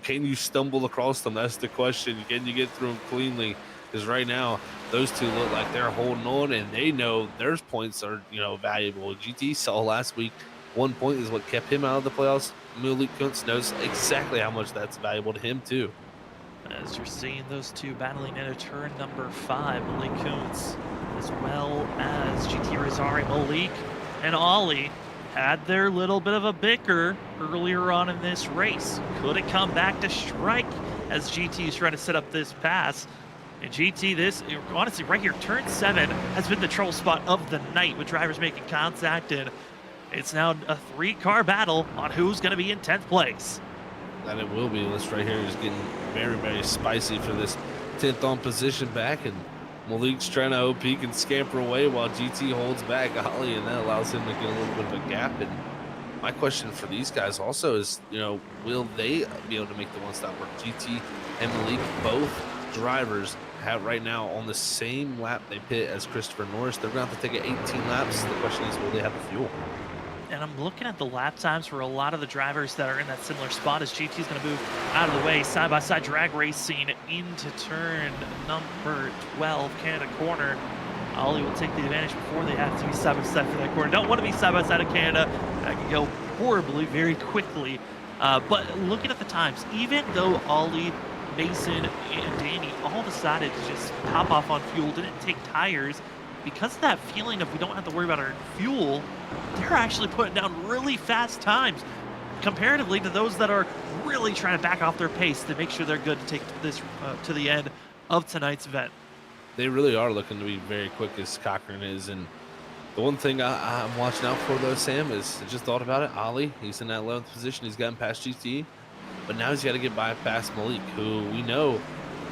Speaker 2: can you stumble across them? That's the question. Can you get through them cleanly? Because right now, those two look like they're holding on, and they know their points are, valuable. GT saw last week, 1 point is what kept him out of the playoffs. Malik Kuntz knows exactly how much that's valuable to him, too.
Speaker 1: As you're seeing those two battling into turn number 5, Malik Kuntz, as well as GT Rosari. Malik and Ollie had their little bit of a bicker earlier on in this race. Could it come back to strike as GT is trying to set up this pass? And GT, honestly, right here, turn 7 has been the trouble spot of the night with drivers making contact, and it's now a 3-car battle on who's going to be in 10th place.
Speaker 2: That it will be. This right here is getting very, very spicy for this 10th on position back, and Malik's trying to hope he can scamper away while GT holds back Ollie, and that allows him to get a little bit of a gap. And my question for these guys also is, will they be able to make the one stop where GT and Malik, both drivers, have right now on the same lap they pit as Christopher Norris? They're going to have to take it 18 laps. The question is, will they have the fuel?
Speaker 1: And I'm looking at the lap times for a lot of the drivers that are in that similar spot as GT is going to move out of the way. Side-by-side drag racing into turn number 12, Canada corner. Ollie will take the advantage before they have to be side-by-side for that corner. Don't want to be side-by-side of Canada. That can go horribly, very quickly. But looking at the times, even though Ollie, Mason, and Danny all decided to just pop off on fuel, didn't take tires, because of that feeling of we don't have to worry about our fuel, they're actually putting down really fast times comparatively to those that are really trying to back off their pace to make sure they're good to take this to the end of tonight's event.
Speaker 2: They really are looking to be very quick, as Cochran is. And the one thing I'm watching out for, though, Sam, is I just thought about it. Ollie, he's in that 11th position. He's gotten past GT, but now he's got to get by past Malik, who we know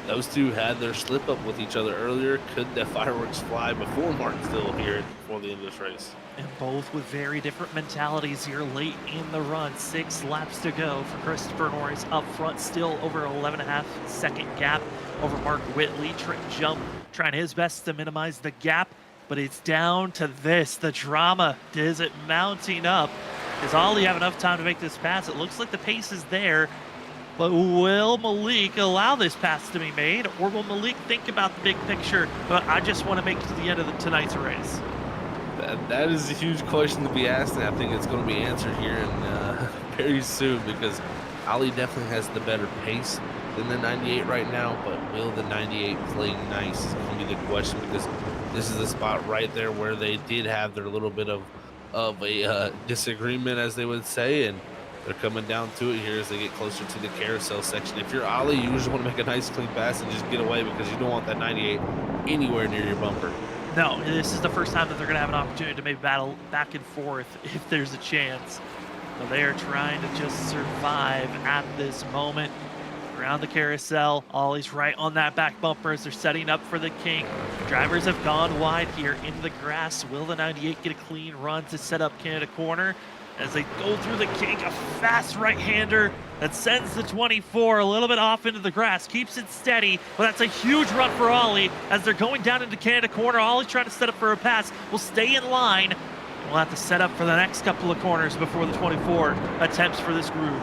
Speaker 2: those two had their slip up with each other earlier. Could the fireworks fly before Martinsville here before the end of this race?
Speaker 1: And both with very different mentalities here late in the run. 6 laps to go for Christopher Norris up front, still over 11.5 second gap over Mark Whitley. Trent Jump trying his best to minimize the gap, but it's down to this. The drama, is it mounting up? Does Ollie have enough time to make this pass? It looks like the pace is there. But will Malik allow this pass to be made, or will Malik think about the big picture, but I just want to make it to the end of tonight's race?
Speaker 2: That is a huge question to be asked, and I think it's going to be answered here in very soon, because Ollie definitely has the better pace than the 98 right now, but will the 98 play nice is going to be the question, because this is the spot right there where they did have their little bit of a disagreement, as they would say, and they're coming down to it here as they get closer to the carousel section. If you're Ollie, you just want to make a nice clean pass and just get away, because you don't want that 98 anywhere near your bumper.
Speaker 1: No, this is the first time that they're going to have an opportunity to maybe battle back and forth if there's a chance. So they are trying to just survive at this moment. around the carousel. Ollie's right on that back bumper as they're setting up for the kink. Drivers have gone wide here into the grass. Will the 98 get a clean run to set up Canada corner? As they go through the kink, a fast right-hander that sends the 24 a little bit off into the grass, keeps it steady, but that's a huge run for Ollie as they're going down into Canada corner. Ollie's trying to set up for a pass, will stay in line. We'll have to set up for the next couple of corners before the 24 attempts for this groove.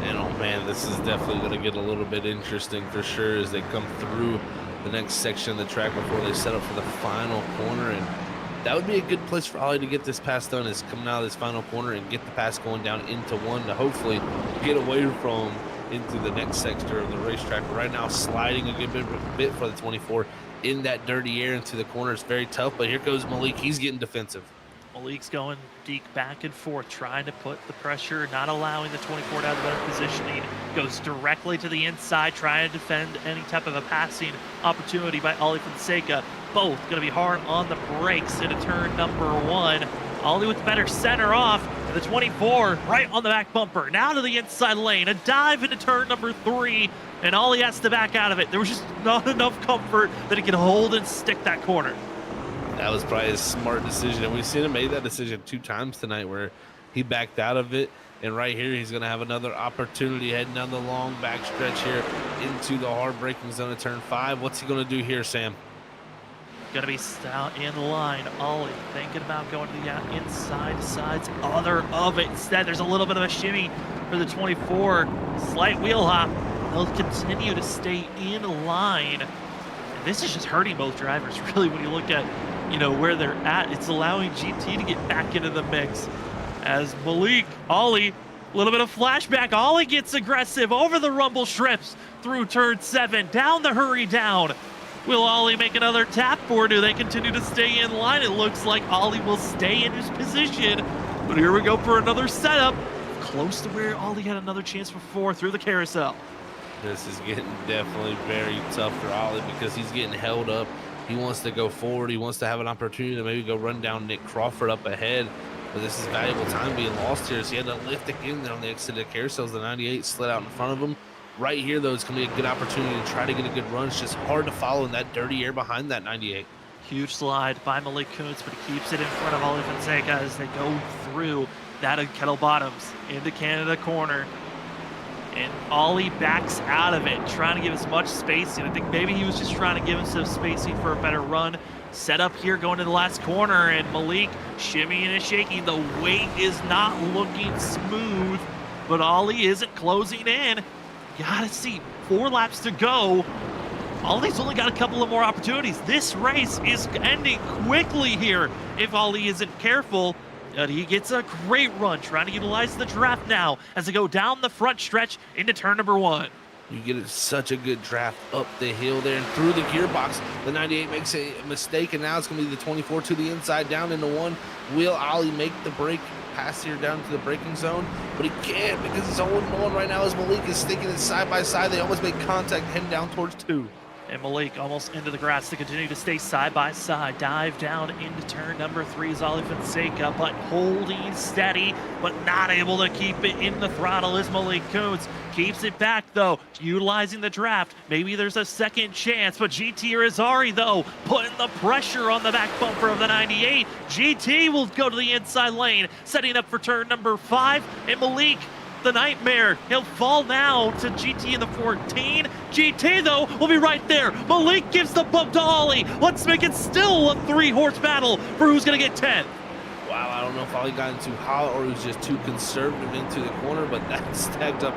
Speaker 2: And oh man, this is definitely going to get a little bit interesting for sure as they come through the next section of the track before they set up for the final corner. And that would be a good place for Ollie to get this pass done, is coming out of this final corner and get the pass going down into one to hopefully get away from into the next sector of the racetrack. But right now, sliding a good bit for the 24 in that dirty air into the corner. It's very tough, but here goes Malik. He's getting defensive.
Speaker 1: Malik's going deep back and forth, trying to put the pressure, not allowing the 24 to have the better positioning. Goes directly to the inside, trying to defend any type of a passing opportunity by Ollie Fonseca. Both going to be hard on the brakes into turn number 1. Ollie with the better center off, and the 24 right on the back bumper. Now to the inside lane, a dive into turn number 3, and Ollie has to back out of it. There was just not enough comfort that he could hold and stick that corner.
Speaker 2: That was probably a smart decision, and we've seen him make that decision 2 times tonight where he backed out of it. And right here, he's going to have another opportunity heading down the long back stretch here into the hard braking zone of turn 5. What's he going to do here, Sam?
Speaker 1: Going to be stout in line. Ollie thinking about going to the inside sides, other of it. Instead, there's a little bit of a shimmy for the 24. Slight wheel hop. They'll continue to stay in line. And this is just hurting both drivers, really, when you look at, where they're at. It's allowing GT to get back into the mix. As Malik, Ollie, a little bit of flashback. Ollie gets aggressive over the rumble strips through turn 7, down the hurry down. Will Ollie make another tap, or do they continue to stay in line? It looks like Ollie will stay in his position, but here we go for another setup. Close to where Ollie had another chance before through the carousel.
Speaker 2: This is getting definitely very tough for Ollie because he's getting held up. He wants to go forward. He wants to have an opportunity to maybe go run down Nick Crawford up ahead. But this is valuable time being lost here. So he had to lift again on the exit of the carousels. The 98 slid out in front of him. Right here, though, it's going to be a good opportunity to try to get a good run. It's just hard to follow in that dirty air behind that 98.
Speaker 1: Huge slide by Malik Kuntz, but he keeps it in front of Ollie Fonseca as they go through that of Kettle Bottoms into Canada corner. And Ollie backs out of it, trying to give as much spacing. I think maybe he was just trying to give himself spacing for a better run. Set up here going to the last corner, and Malik shimmying and shaking. The weight is not looking smooth, but Ollie isn't closing in. Gotta see, 4 laps to go. Ollie's only got a couple of more opportunities. This race is ending quickly here if Ollie isn't careful. But he gets a great run, trying to utilize the draft now as they go down the front stretch into turn number 1.
Speaker 2: You get such a good draft up the hill there and through the gearbox. The 98 makes a mistake, and now it's going to be the 24 to the inside, down into 1. Will Ollie make the break pass here down to the braking zone? But he can't because it's 0-1 right now as Malik is sticking it side by side. They almost make contact heading down towards 2.
Speaker 1: And Malik almost into the grass to continue to stay side by side. Dive down into turn number 3 is Ollie Fonseca, but holding steady, but not able to keep it in the throttle is Malik Kuntz. Keeps it back, though, utilizing the draft. Maybe there's a second chance, but GT Rizari, though, putting the pressure on the back bumper of the 98. GT will go to the inside lane, setting up for turn number 5, and Malik, the nightmare, he'll fall now to GT in the 14. GT, though, will be right there. Malik gives the bump to Ollie. Let's make it still a 3-horse battle for who's going to get 10.
Speaker 2: Wow, I don't know if Ollie got in too hot or he was just too conservative into the corner, but that stacked up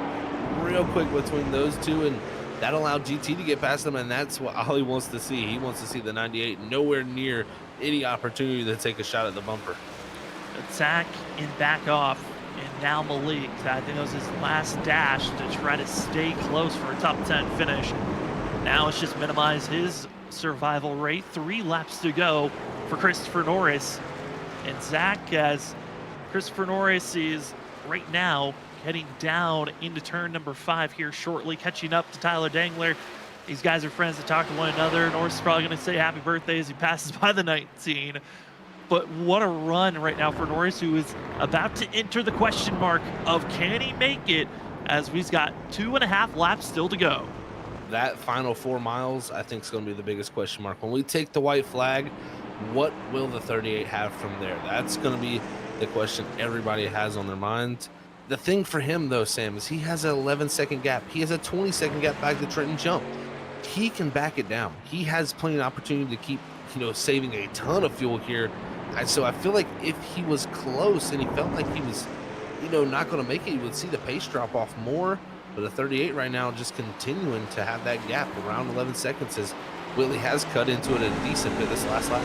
Speaker 2: real quick between those two, and that allowed GT to get past them, and that's what Ollie wants to see. He wants to see the 98 nowhere near any opportunity to take a shot at the bumper.
Speaker 1: Attack and back off. And now Malik, I think that was his last dash to try to stay close for a top 10 finish. Now it's just minimize his survival rate. 3 laps to go for Christopher Norris. And Zach, as Christopher Norris is right now heading down into turn number 5 here shortly, catching up to Tyler Dangler. These guys are friends that talk to one another. Norris is probably going to say happy birthday as he passes by the 19. But what a run right now for Norris, who is about to enter the question mark of can he make it as we've got 2.5 laps still to go.
Speaker 2: That final 4 miles, I think, is going to be the biggest question mark. When we take the white flag, what will the 38 have from there? That's going to be the question everybody has on their minds. The thing for him, though, Sam, is he has an 11-second gap. He has a 20-second gap back to Trenton Jump. He can back it down. He has plenty of opportunity to keep, saving a ton of fuel here. So I feel like if he was close and he felt like he was, not going to make it, you would see the pace drop off more. But the 38 right now just continuing to have that gap around 11 seconds as Whitley has cut into it a decent bit this last lap.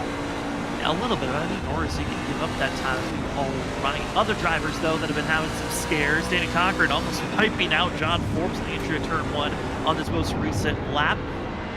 Speaker 1: Yeah, a little bit. I think Norris, he can give up that time all running. Other drivers, though, that have been having some scares. Danny Cochran almost wiping out John Forbes in the entry of turn 1 on this most recent lap,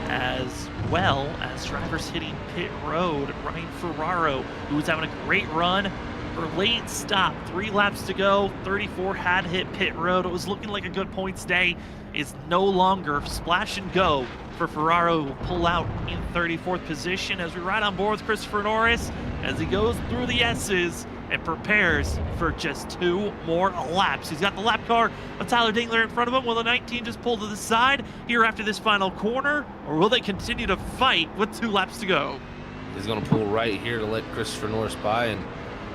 Speaker 1: as well as drivers hitting pit road. Ryan Ferraro, who was having a great run, for late stop, 3 laps to go, 34 had hit pit road. It was looking like a good points day. Is no longer splash and go for Ferraro, who will pull out in 34th position as we ride on board with Christopher Norris as he goes through the S's and prepares for just 2 more laps. He's got the lap car of Tyler Dingler in front of him. Will the 19 just pull to the side here after this final corner, or will they continue to fight with 2 laps to go?
Speaker 2: He's going to pull right here to let Christopher Norris by, and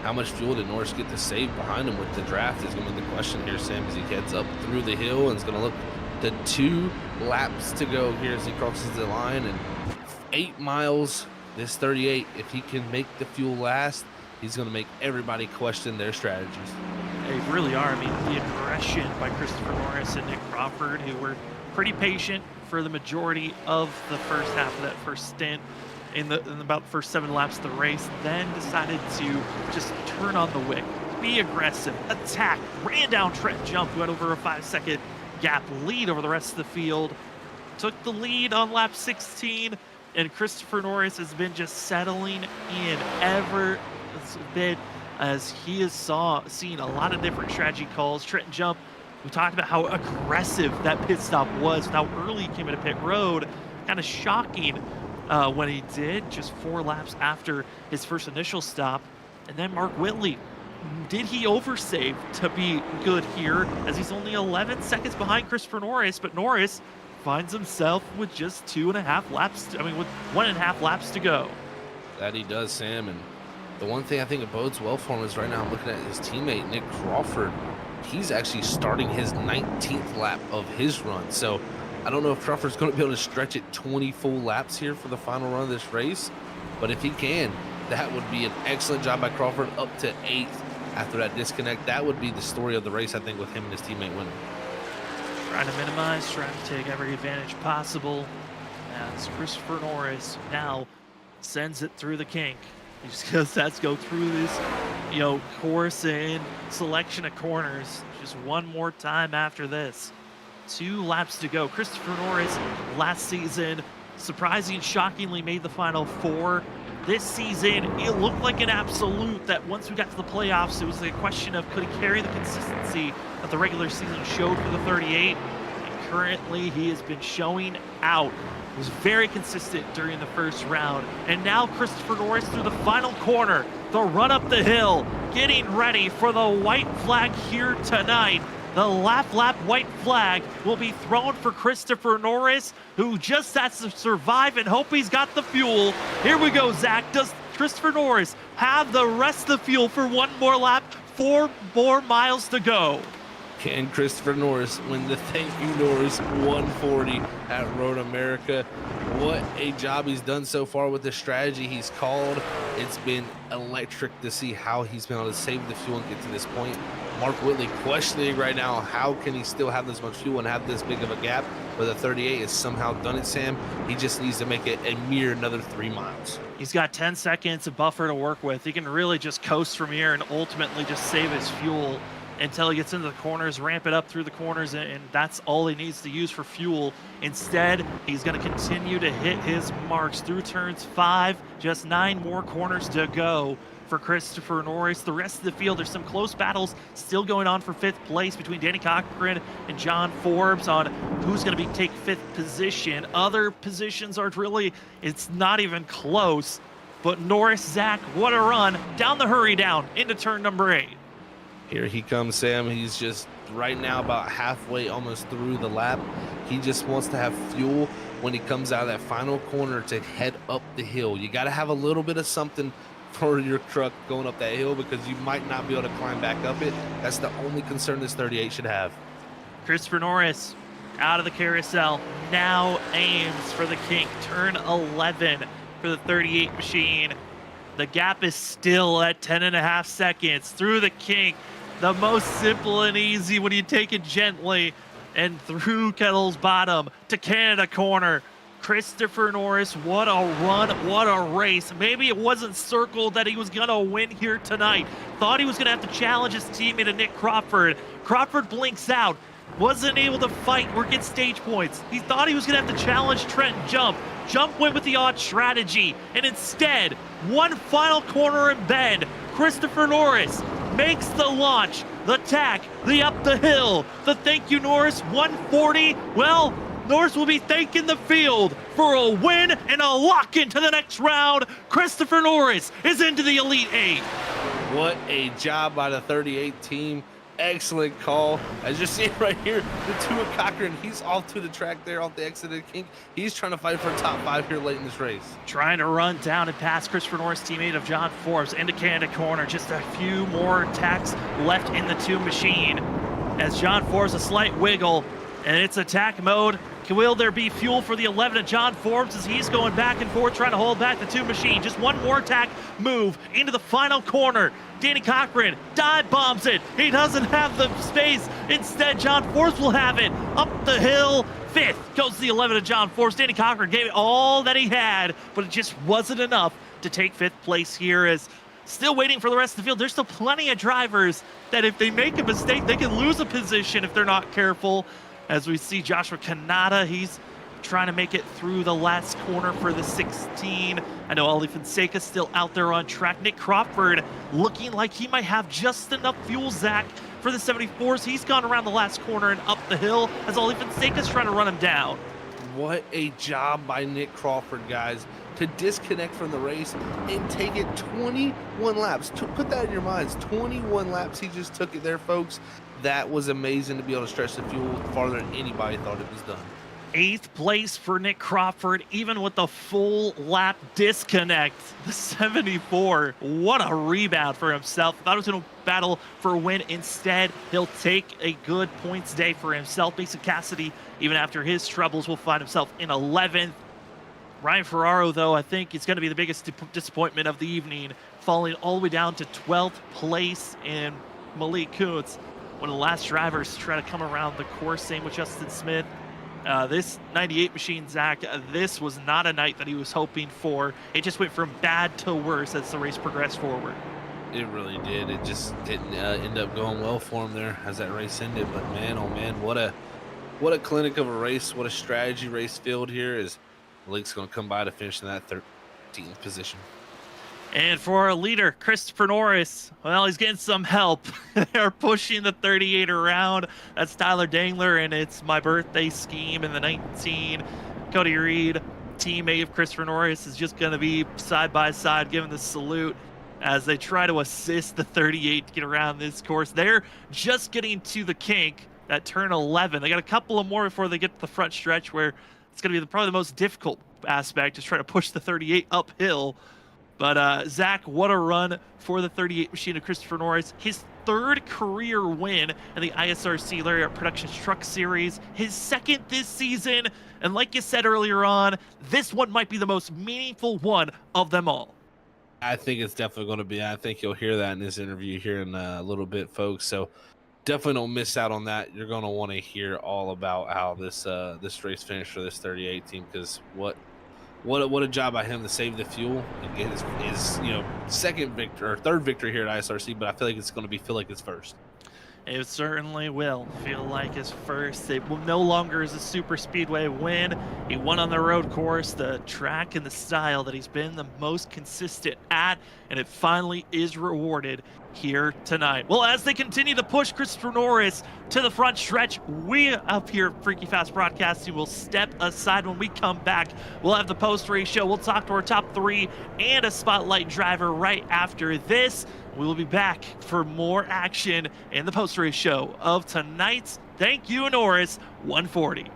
Speaker 2: how much fuel did Norris get to save behind him with the draft is going to be the question here, Sam, as he heads up through the hill and is going to look to 2 laps to go here as he crosses the line. And 8 miles, this 38, if he can make the fuel last, he's going to make everybody question their strategies.
Speaker 1: They really are. I mean, the aggression by Christopher Norris and Nick Crawford, who were pretty patient for the majority of the first half of that first stint, in about the first 7 laps of the race, then decided to just turn on the wick, be aggressive, attack, ran down Trent Jump, who had over a 5-second gap lead over the rest of the field, took the lead on lap 16, and Christopher Norris has been just settling in ever bit as he has seen a lot of different strategy calls. Trenton Jump, we talked about how aggressive that pit stop was, how early he came into pit road, kind of shocking when he did, just 4 laps after his first initial stop. And then Mark Whitley, did he oversave to be good here, as he's only 11 seconds behind Christopher Norris, but Norris finds himself with just 2.5 laps, with 1.5 laps to go.
Speaker 2: That he does, Sam, and the one thing I think it bodes well for him is right now I'm looking at his teammate, Nick Crawford. He's actually starting his 19th lap of his run, so I don't know if Crawford's going to be able to stretch it 20 full laps here for the final run of this race, but if he can, that would be an excellent job by Crawford, up to 8th after that disconnect. That would be the story of the race, I think, with him and his teammate winning.
Speaker 1: Trying to minimize, trying to take every advantage possible, as Christopher Norris now sends it through the kink. He just has to go through this, course and selection of corners just one more time after this. 2 laps to go. Christopher Norris last season, surprising, shockingly made the final 4. This season, it looked like an absolute that once we got to the playoffs, it was a question of could he carry the consistency that the regular season showed for the 38. And currently, he has been showing out. He was very consistent during the first round. And now Christopher Norris through the final corner, the run up the hill, getting ready for the white flag here tonight. The lap white flag will be thrown for Christopher Norris, who just has to survive and hope he's got the fuel. Here we go, Zach. Does Christopher Norris have the rest of the fuel for 1 more lap? 4 more miles to go.
Speaker 2: Can Christopher Norris win the Thank You Norris 140 at Road America? What a job he's done so far with the strategy he's called. It's been electric to see how he's been able to save the fuel and get to this point. Mark Whitley questioning right now, how can he still have this much fuel and have this big of a gap? But the 38 has somehow done it, Sam. He just needs to make it a mere another 3 miles.
Speaker 1: He's got 10 seconds of buffer to work with. He can really just coast from here and ultimately just save his fuel until he gets into the corners, ramp it up through the corners, and that's all he needs to use for fuel. Instead, he's going to continue to hit his marks through turns 5, just 9 more corners to go for Christopher Norris. The rest of the field, there's some close battles still going on for 5th place between Danny Cochran and John Forbes on who's going to take 5th position. Other positions are really, it's not even close. But Norris, Zach, what a run down the hurry down into turn number 8.
Speaker 2: Here he comes, Sam. He's just right now about halfway, almost through the lap. He just wants to have fuel when he comes out of that final corner to head up the hill. You got to have a little bit of something for your truck going up that hill because you might not be able to climb back up it. That's the only concern this 38 should have.
Speaker 1: Christopher Norris out of the carousel, now aims for the kink. Turn 11 for the 38 machine. The gap is still at 10.5 seconds through the kink. The most simple and easy when you take it gently. And through Kettle's bottom to Canada corner. Christopher Norris, what a run, what a race. Maybe it wasn't circled that he was going to win here tonight. Thought he was going to have to challenge his teammate, Nick Crawford. Crawford blinks out. Wasn't able to fight or get stage points. He thought he was going to have to challenge Trent Jump. Jump went with the odd strategy. And instead, one final corner and bend. Christopher Norris makes the launch, the tack, the up the hill, the thank you Norris 140. Well, Norris will be thanking the field for a win and a lock into the next round. Christopher Norris is into the Elite 8.
Speaker 2: What a job by the 38 team. Excellent call. As you're seeing right here, the two of Cochran, he's off to the track there off the exit of the kink. He's trying to fight for a top 5 here late in this race.
Speaker 1: Trying to run down and pass Christopher Norris, teammate of John Forbes, into Canada corner. Just a few more tacks left in the 2 machine. As John Forbes, a slight wiggle, and it's attack mode. Will there be fuel for the 11 of John Forbes as he's going back and forth trying to hold back the 2 machine? Just one more attack move into the final corner. Danny Cochran dive bombs it. He doesn't have the space. Instead, John Forbes will have it. Up the hill. 5th goes to the 11 of John Forbes. Danny Cochran gave it all that he had, but it just wasn't enough to take 5th place here as still waiting for the rest of the field. There's still plenty of drivers that if they make a mistake, they can lose a position if they're not careful. As we see Joshua Kanata, he's trying to make it through the last corner for the 16. I know Ali Fonseca's still out there on track. Nick Crawford looking like he might have just enough fuel, Zach, for the 74s. He's gone around the last corner and up the hill as Ali Fonseca's trying to run him down.
Speaker 2: What a job by Nick Crawford, guys, to disconnect from the race and take it 21 laps. Put that in your minds, 21 laps he just took it there, folks. That was amazing to be able to stretch the fuel farther than anybody thought it was done.
Speaker 1: 8th place for Nick Crawford, even with the full lap disconnect. The 74, what a rebound for himself. Thought he was going to battle for a win. Instead, he'll take a good points day for himself. Mason Cassidy, even after his troubles, will find himself in 11th. Ryan Ferraro, though, I think is going to be the biggest disappointment of the evening, falling all the way down to 12th place. And Malik Kuntz, one of the last drivers to try to come around the course. Same with Justin Smith. This 98 machine, Zach, this was not a night that he was hoping for. It just went from bad to worse as the race progressed forward.
Speaker 2: It really did. It just didn't end up going well for him there as that race ended. But man, oh man, what a clinic of a race. What a strategy race field here is. Malik's going to come by to finish in that 13th position.
Speaker 1: And for our leader, Christopher Norris, well, he's getting some help. They're pushing the 38 around. That's Tyler Dangler, and it's My Birthday Scheme in the 19. Cody Reed, teammate of Christopher Norris, is just going to be side by side giving the salute as they try to assist the 38 to get around this course. They're just getting to the kink, that turn 11. They got a couple of more before they get to the front stretch where it's going to be probably the most difficult aspect, is trying to push the 38 uphill. But Zach, what a run for the 38 machine of Christopher Norris. His 3rd career win in the ISRC Lariat Productions Truck Series. His 2nd this season. And like you said earlier on, this one might be the most meaningful one of them all.
Speaker 2: I think it's definitely going to be. I think you'll hear that in this interview here in a little bit, folks. So definitely don't miss out on that. You're going to want to hear all about how this race finished for this 38 team, because what a job by him to save the fuel and get his 2nd victory or 3rd victory here at ISRC. But I feel like it's going to feel like his first.
Speaker 1: It certainly will feel like his first. It will no longer is a super speedway win. He won on the road course, the track and the style that he's been the most consistent at, and it finally is rewarded here tonight. Well, as they continue to push Christopher Norris to the front stretch, we up here at Freaky Fast Broadcasting will step aside. When we come back, we'll have the post-race show. We'll talk to our top 3 and a spotlight driver right after this. We will be back for more action in the post-race show of tonight's Thank You Norris 140.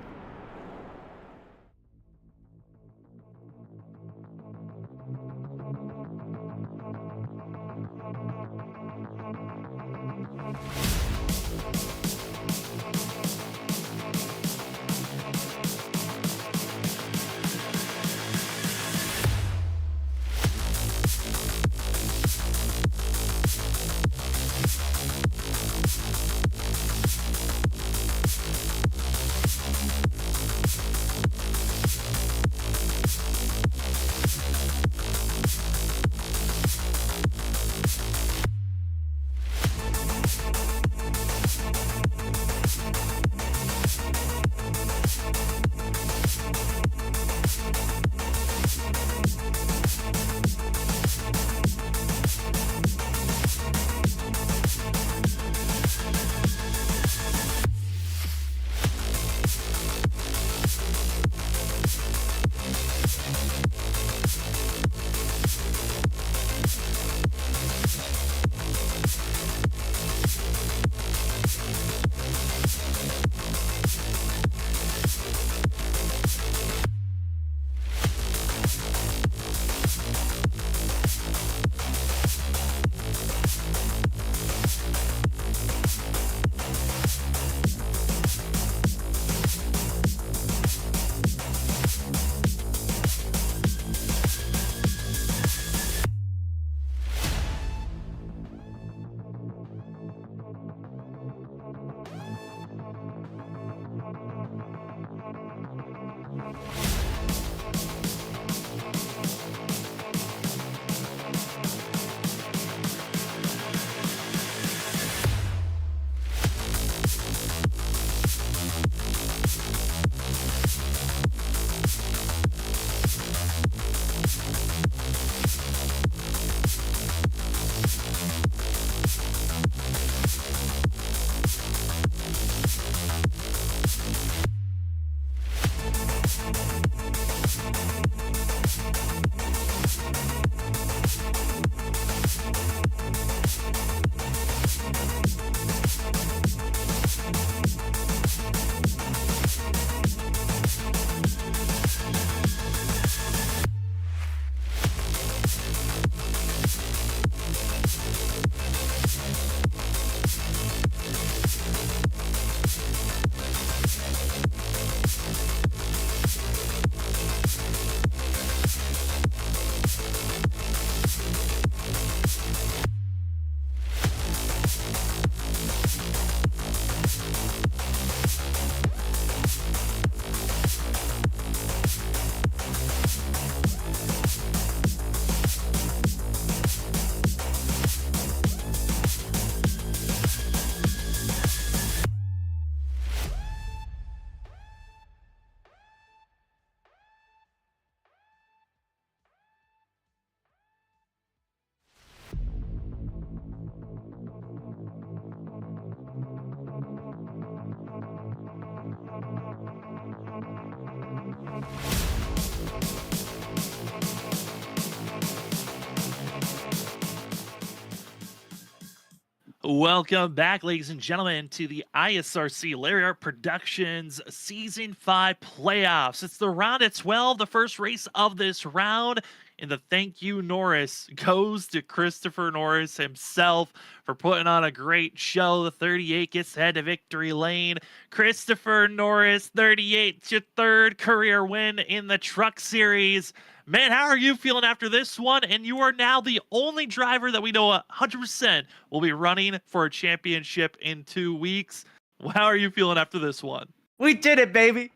Speaker 1: Welcome back, ladies and gentlemen, to the ISRC Larry Art Productions Season 5 playoffs. It's the round of 12, the first race of this round. And the thank you, Norris, goes to Christopher Norris himself for putting on a great show. The 38 gets head to victory lane. Christopher Norris, 38, your third career win in the Truck Series. Man, how are you feeling after this one? And you are now the only driver that we know 100% will be running for a championship in 2 weeks. How are you feeling after this one?
Speaker 10: We did it, baby.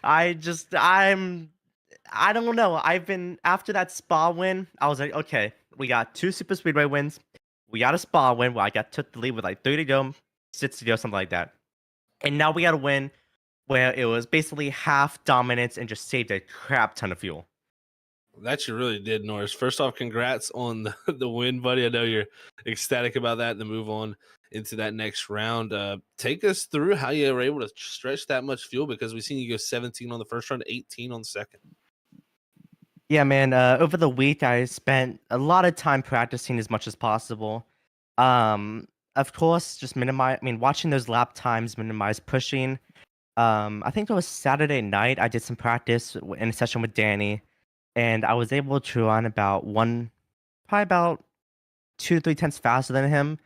Speaker 10: I don't know. After that Spa win, I was like, okay, we got 2 Super Speedway wins. We got a Spa win where I took the lead with like 30 to go, 60 to go, something like that. And now we got a win where it was basically half dominance and just saved a crap ton of fuel.
Speaker 2: That you really did, Norris. First off, congrats on the win, buddy. I know you're ecstatic about that and to move on into that next round. Take us through how you were able to stretch that much fuel, because we've seen you go 17 on the first run, 18 on the second.
Speaker 10: Yeah, man. Over the week, I spent a lot of time practicing as much as possible. Of course, just minimize. I mean, watching those lap times, minimize pushing. I think it was Saturday night. I did some practice in a session with Danny, and I was able to run probably about 2 to 3 tenths faster than him,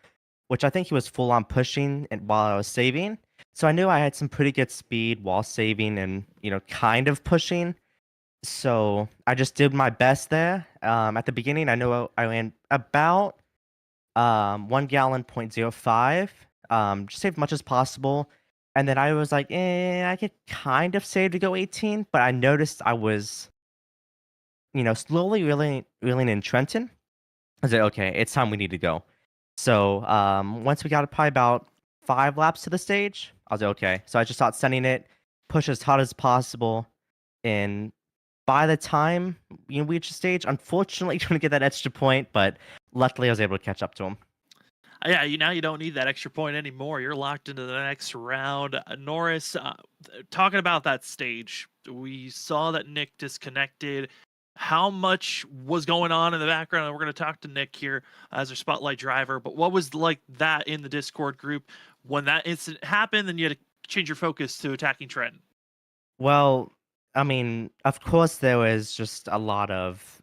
Speaker 10: which I think he was full on pushing and while I was saving. So I knew I had some pretty good speed while saving and kind of pushing. So I just did my best there. At the beginning, I know I ran about 1 gallon .05. Just save as much as possible. And then I was like, I could kind of save to go 18, but I noticed I was, slowly reeling in Trenton. I was like, okay, it's time we need to go. So once we got probably about 5 laps to the stage, I was like, okay. So I just started sending it, push as hard as possible, and by the time we reached the stage, unfortunately, trying to get that extra point, but luckily I was able to catch up to him.
Speaker 1: Yeah, now you don't need that extra point anymore. You're locked into the next round. Norris, talking about that stage, we saw that Nick disconnected. How much was going on in the background? And we're going to talk to Nick here as our spotlight driver. But what was like that in the Discord group when that incident happened? Then you had to change your focus to attacking Trenton.
Speaker 10: Well, I mean, of course, there was just a lot of,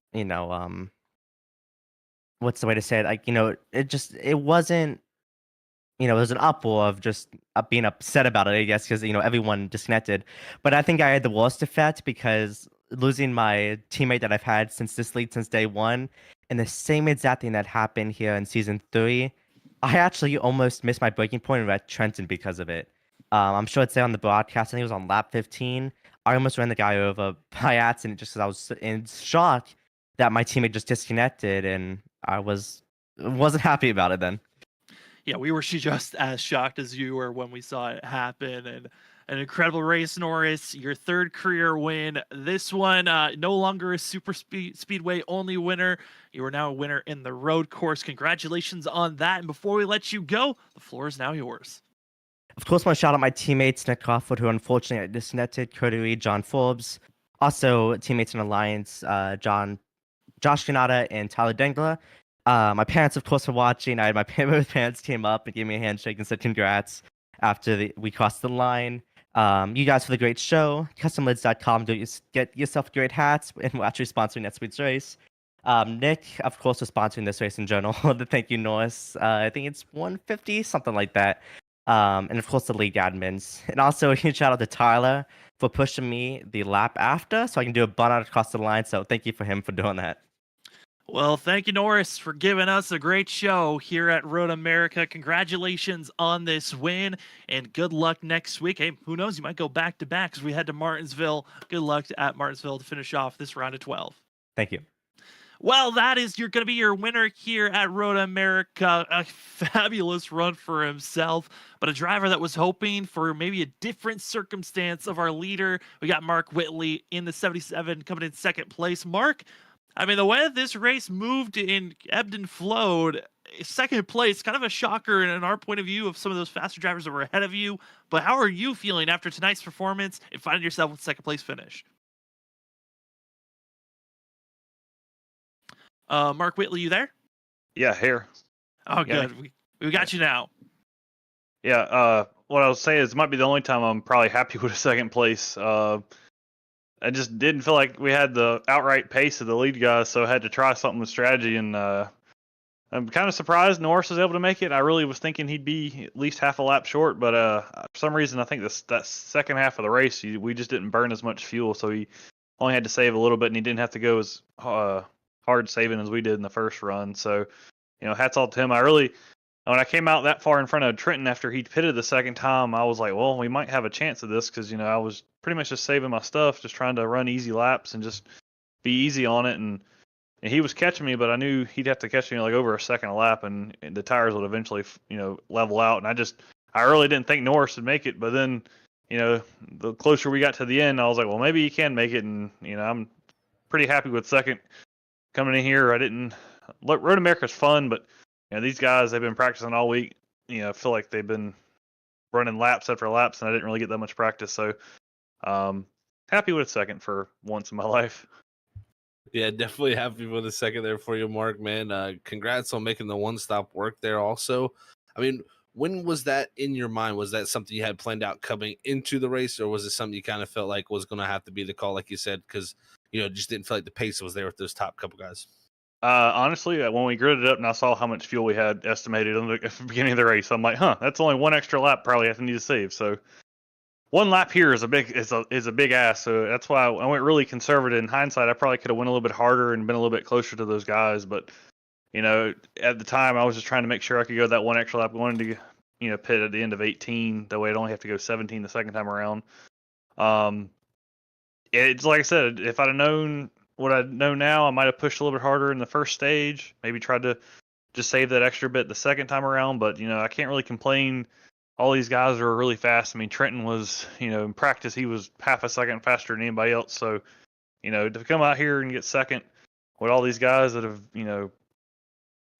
Speaker 10: what's the way to say it? Like, it wasn't, there was an uproar of just being upset about it, I guess, because, everyone disconnected. But I think I had the worst effect because losing my teammate that I've had since this league since day one, and the same exact thing that happened here in season 3, I actually almost missed my breaking point at Trenton because of it. I'm sure it's there on the broadcast. I think it was on lap 15. I almost ran the guy over by accident just because I was in shock that my teammate just disconnected, and I wasn't happy about it then.
Speaker 1: Yeah, we were just as shocked as you were when we saw it happen. And an incredible race, Norris. Your third career win. This one, no longer a super speedway only winner. You are now a winner in the road course. Congratulations on that. And before we let you go, the floor is now yours.
Speaker 10: Of course, I want to shout out my teammates, Nick Crawford, who unfortunately disconnected, Cody Reed, John Forbes. Also, teammates in Alliance, Josh Ganata, and Tyler Dengler. My parents, of course, were watching. My parents came up and gave me a handshake and said congrats after we crossed the line. You guys for the great show. CustomLids.com. Get yourself great hats, and we're actually sponsoring next week's race. Nick, of course, was sponsoring this race in general. Thank you, Norris. I think it's 150, something like that. And of course, the league admins. And also, a huge shout out to Tyler for pushing me the lap after so I can do a burnout across the line. So thank you for him for doing that.
Speaker 1: Well, thank you, Norris, for giving us a great show here at Road America. Congratulations on this win, and good luck next week. Hey, who knows? You might go back-to-back because we head to Martinsville. Good luck at Martinsville to finish off this round of 12.
Speaker 10: Thank you.
Speaker 1: Well, that is going to be your winner here at Road America. A fabulous run for himself, but a driver that was hoping for maybe a different circumstance of our leader. We got Mark Whitley in the 77 coming in second place. Mark, I mean, the way that this race moved in ebbed and flowed, second place, kind of a shocker in our point of view of some of those faster drivers that were ahead of you. But how are you feeling after tonight's performance and finding yourself with second place finish? Mark Whitley, you there?
Speaker 11: Yeah, here.
Speaker 1: Oh, good. We got you now.
Speaker 11: Yeah, what I was saying is it might be the only time I'm probably happy with a second place. I just didn't feel like we had the outright pace of the lead guys, so I had to try something with strategy, and I'm kind of surprised Norris was able to make it. I really was thinking he'd be at least half a lap short, but for some reason I think that second half of the race, we just didn't burn as much fuel, so he only had to save a little bit, and he didn't have to go as hard saving as we did in the first run. So, hats off to him. When I came out that far in front of Trenton after he pitted the second time, I was like, well, we might have a chance of this because, I was pretty much just saving my stuff, just trying to run easy laps and just be easy on it. And he was catching me, but I knew he'd have to catch me like over a second a lap, and the tires would eventually, level out. And I really didn't think Norris would make it. But then, the closer we got to the end, I was like, well, maybe he can make it. And, I'm pretty happy with second coming in here. Road America's fun, but these guys, they've been practicing all week. I feel like they've been running laps after laps, and I didn't really get that much practice. So, happy with second for once in my life.
Speaker 2: Yeah, definitely happy with a second there for you, Mark, man. Congrats on making the one-stop work there also. I mean, when was that in your mind? Was that something you had planned out coming into the race, or was it something you kind of felt like was going to have to be the call, like you said, because, just didn't feel like the pace was there with those top couple guys?
Speaker 11: Honestly, when we gridded it up and I saw how much fuel we had estimated at the beginning of the race, I'm like, that's only one extra lap probably I have to need to save. So one lap here is a big ass. So that's why I went really conservative. In hindsight, I probably could have went a little bit harder and been a little bit closer to those guys. But at the time, I was just trying to make sure I could go that one extra lap. I wanted to pit at the end of 18. That way, I'd only have to go 17 the second time around. It's like I said, if I'd have known what I know now, I might have pushed a little bit harder in the first stage. Maybe tried to just save that extra bit the second time around. But I can't really complain. All these guys are really fast. I mean, Trenton was, in practice, he was half a second faster than anybody else. So, to come out here and get second with all these guys that have,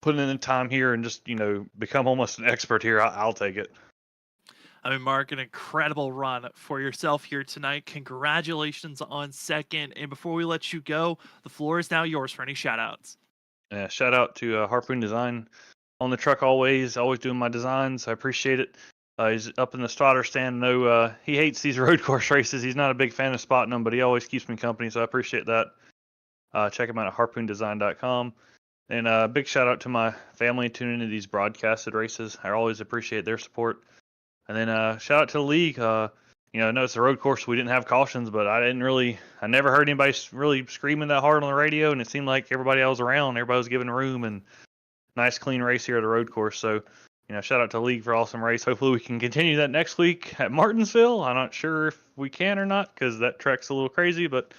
Speaker 11: put in the time here and just, become almost an expert here, I'll take it.
Speaker 1: I mean, Mark, an incredible run for yourself here tonight. Congratulations on second. And before we let you go, the floor is now yours for any shout-outs.
Speaker 11: Yeah, shout out to Harpoon Design on the truck always doing my designs. I appreciate it. He's up in the spotter stand. No, he hates these road course races. He's not a big fan of spotting them, but he always keeps me company, so I appreciate that. Check him out at harpoondesign.com. And big shout out to my family tuning into these broadcasted races. I always appreciate their support. And then shout out to the league. I know it's a road course. We didn't have cautions, but I never heard anybody really screaming that hard on the radio, and it seemed like everybody I was around, everybody was giving room, and nice clean race here at the road course. So, shout out to the league for awesome race. Hopefully we can continue that next week at Martinsville. I'm not sure if we can or not because that track's a little crazy, but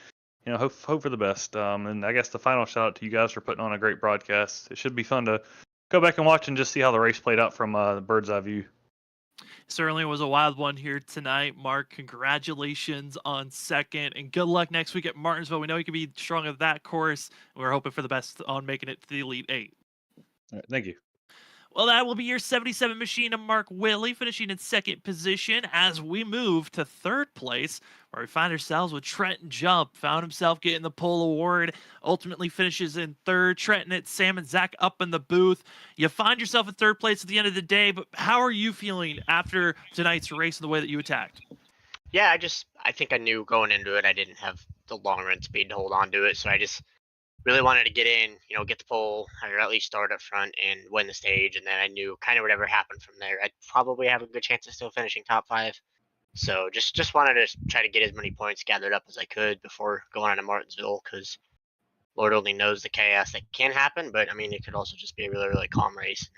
Speaker 11: hope for the best. And I guess the final shout out to you guys for putting on a great broadcast. It should be fun to go back and watch and just see how the race played out from the bird's eye view.
Speaker 1: Certainly was a wild one here tonight. Mark, congratulations on second, and good luck next week at Martinsville. We know you can be strong at that course, and we're hoping for the best on making it to the Elite Eight.
Speaker 11: All right, thank you.
Speaker 1: Well, that will be your 77 machine of Mark Willey, finishing in second position as we move to third place, where we find ourselves with Trenton Jump. Found himself getting the pole award, ultimately finishes in third. Trenton at Sam and Zach up in the booth. You find yourself in third place at the end of the day, but how are you feeling after tonight's race and the way that you attacked?
Speaker 12: Yeah, I think I knew going into it I didn't have the long run speed to hold on to it, so I just really wanted to get in, get the pole, or at least start up front and win the stage. And then I knew kind of whatever happened from there, I'd probably have a good chance of still finishing top 5. So just wanted to try to get as many points gathered up as I could before going on to Martinsville, because Lord only knows the chaos that can happen. But I mean, it could also just be a really, really calm race.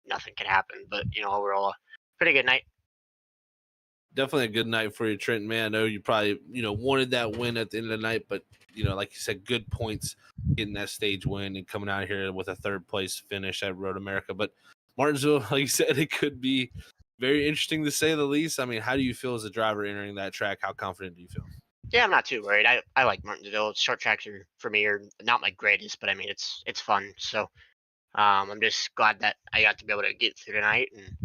Speaker 12: Nothing can happen. But overall, a pretty good night.
Speaker 2: Definitely a good night for you, Trenton, man. I know you probably, wanted that win at the end of the night, but, like you said, good points getting that stage win and coming out here with a third place finish at Road America. But Martinsville, like you said, it could be very interesting to say the least. I mean, how do you feel as a driver entering that track? How confident do you feel?
Speaker 12: Yeah, I'm not too worried. I like Martinsville. Short tracks for me are not my greatest, but I mean, it's fun. So I'm just glad that I got to be able to get through tonight and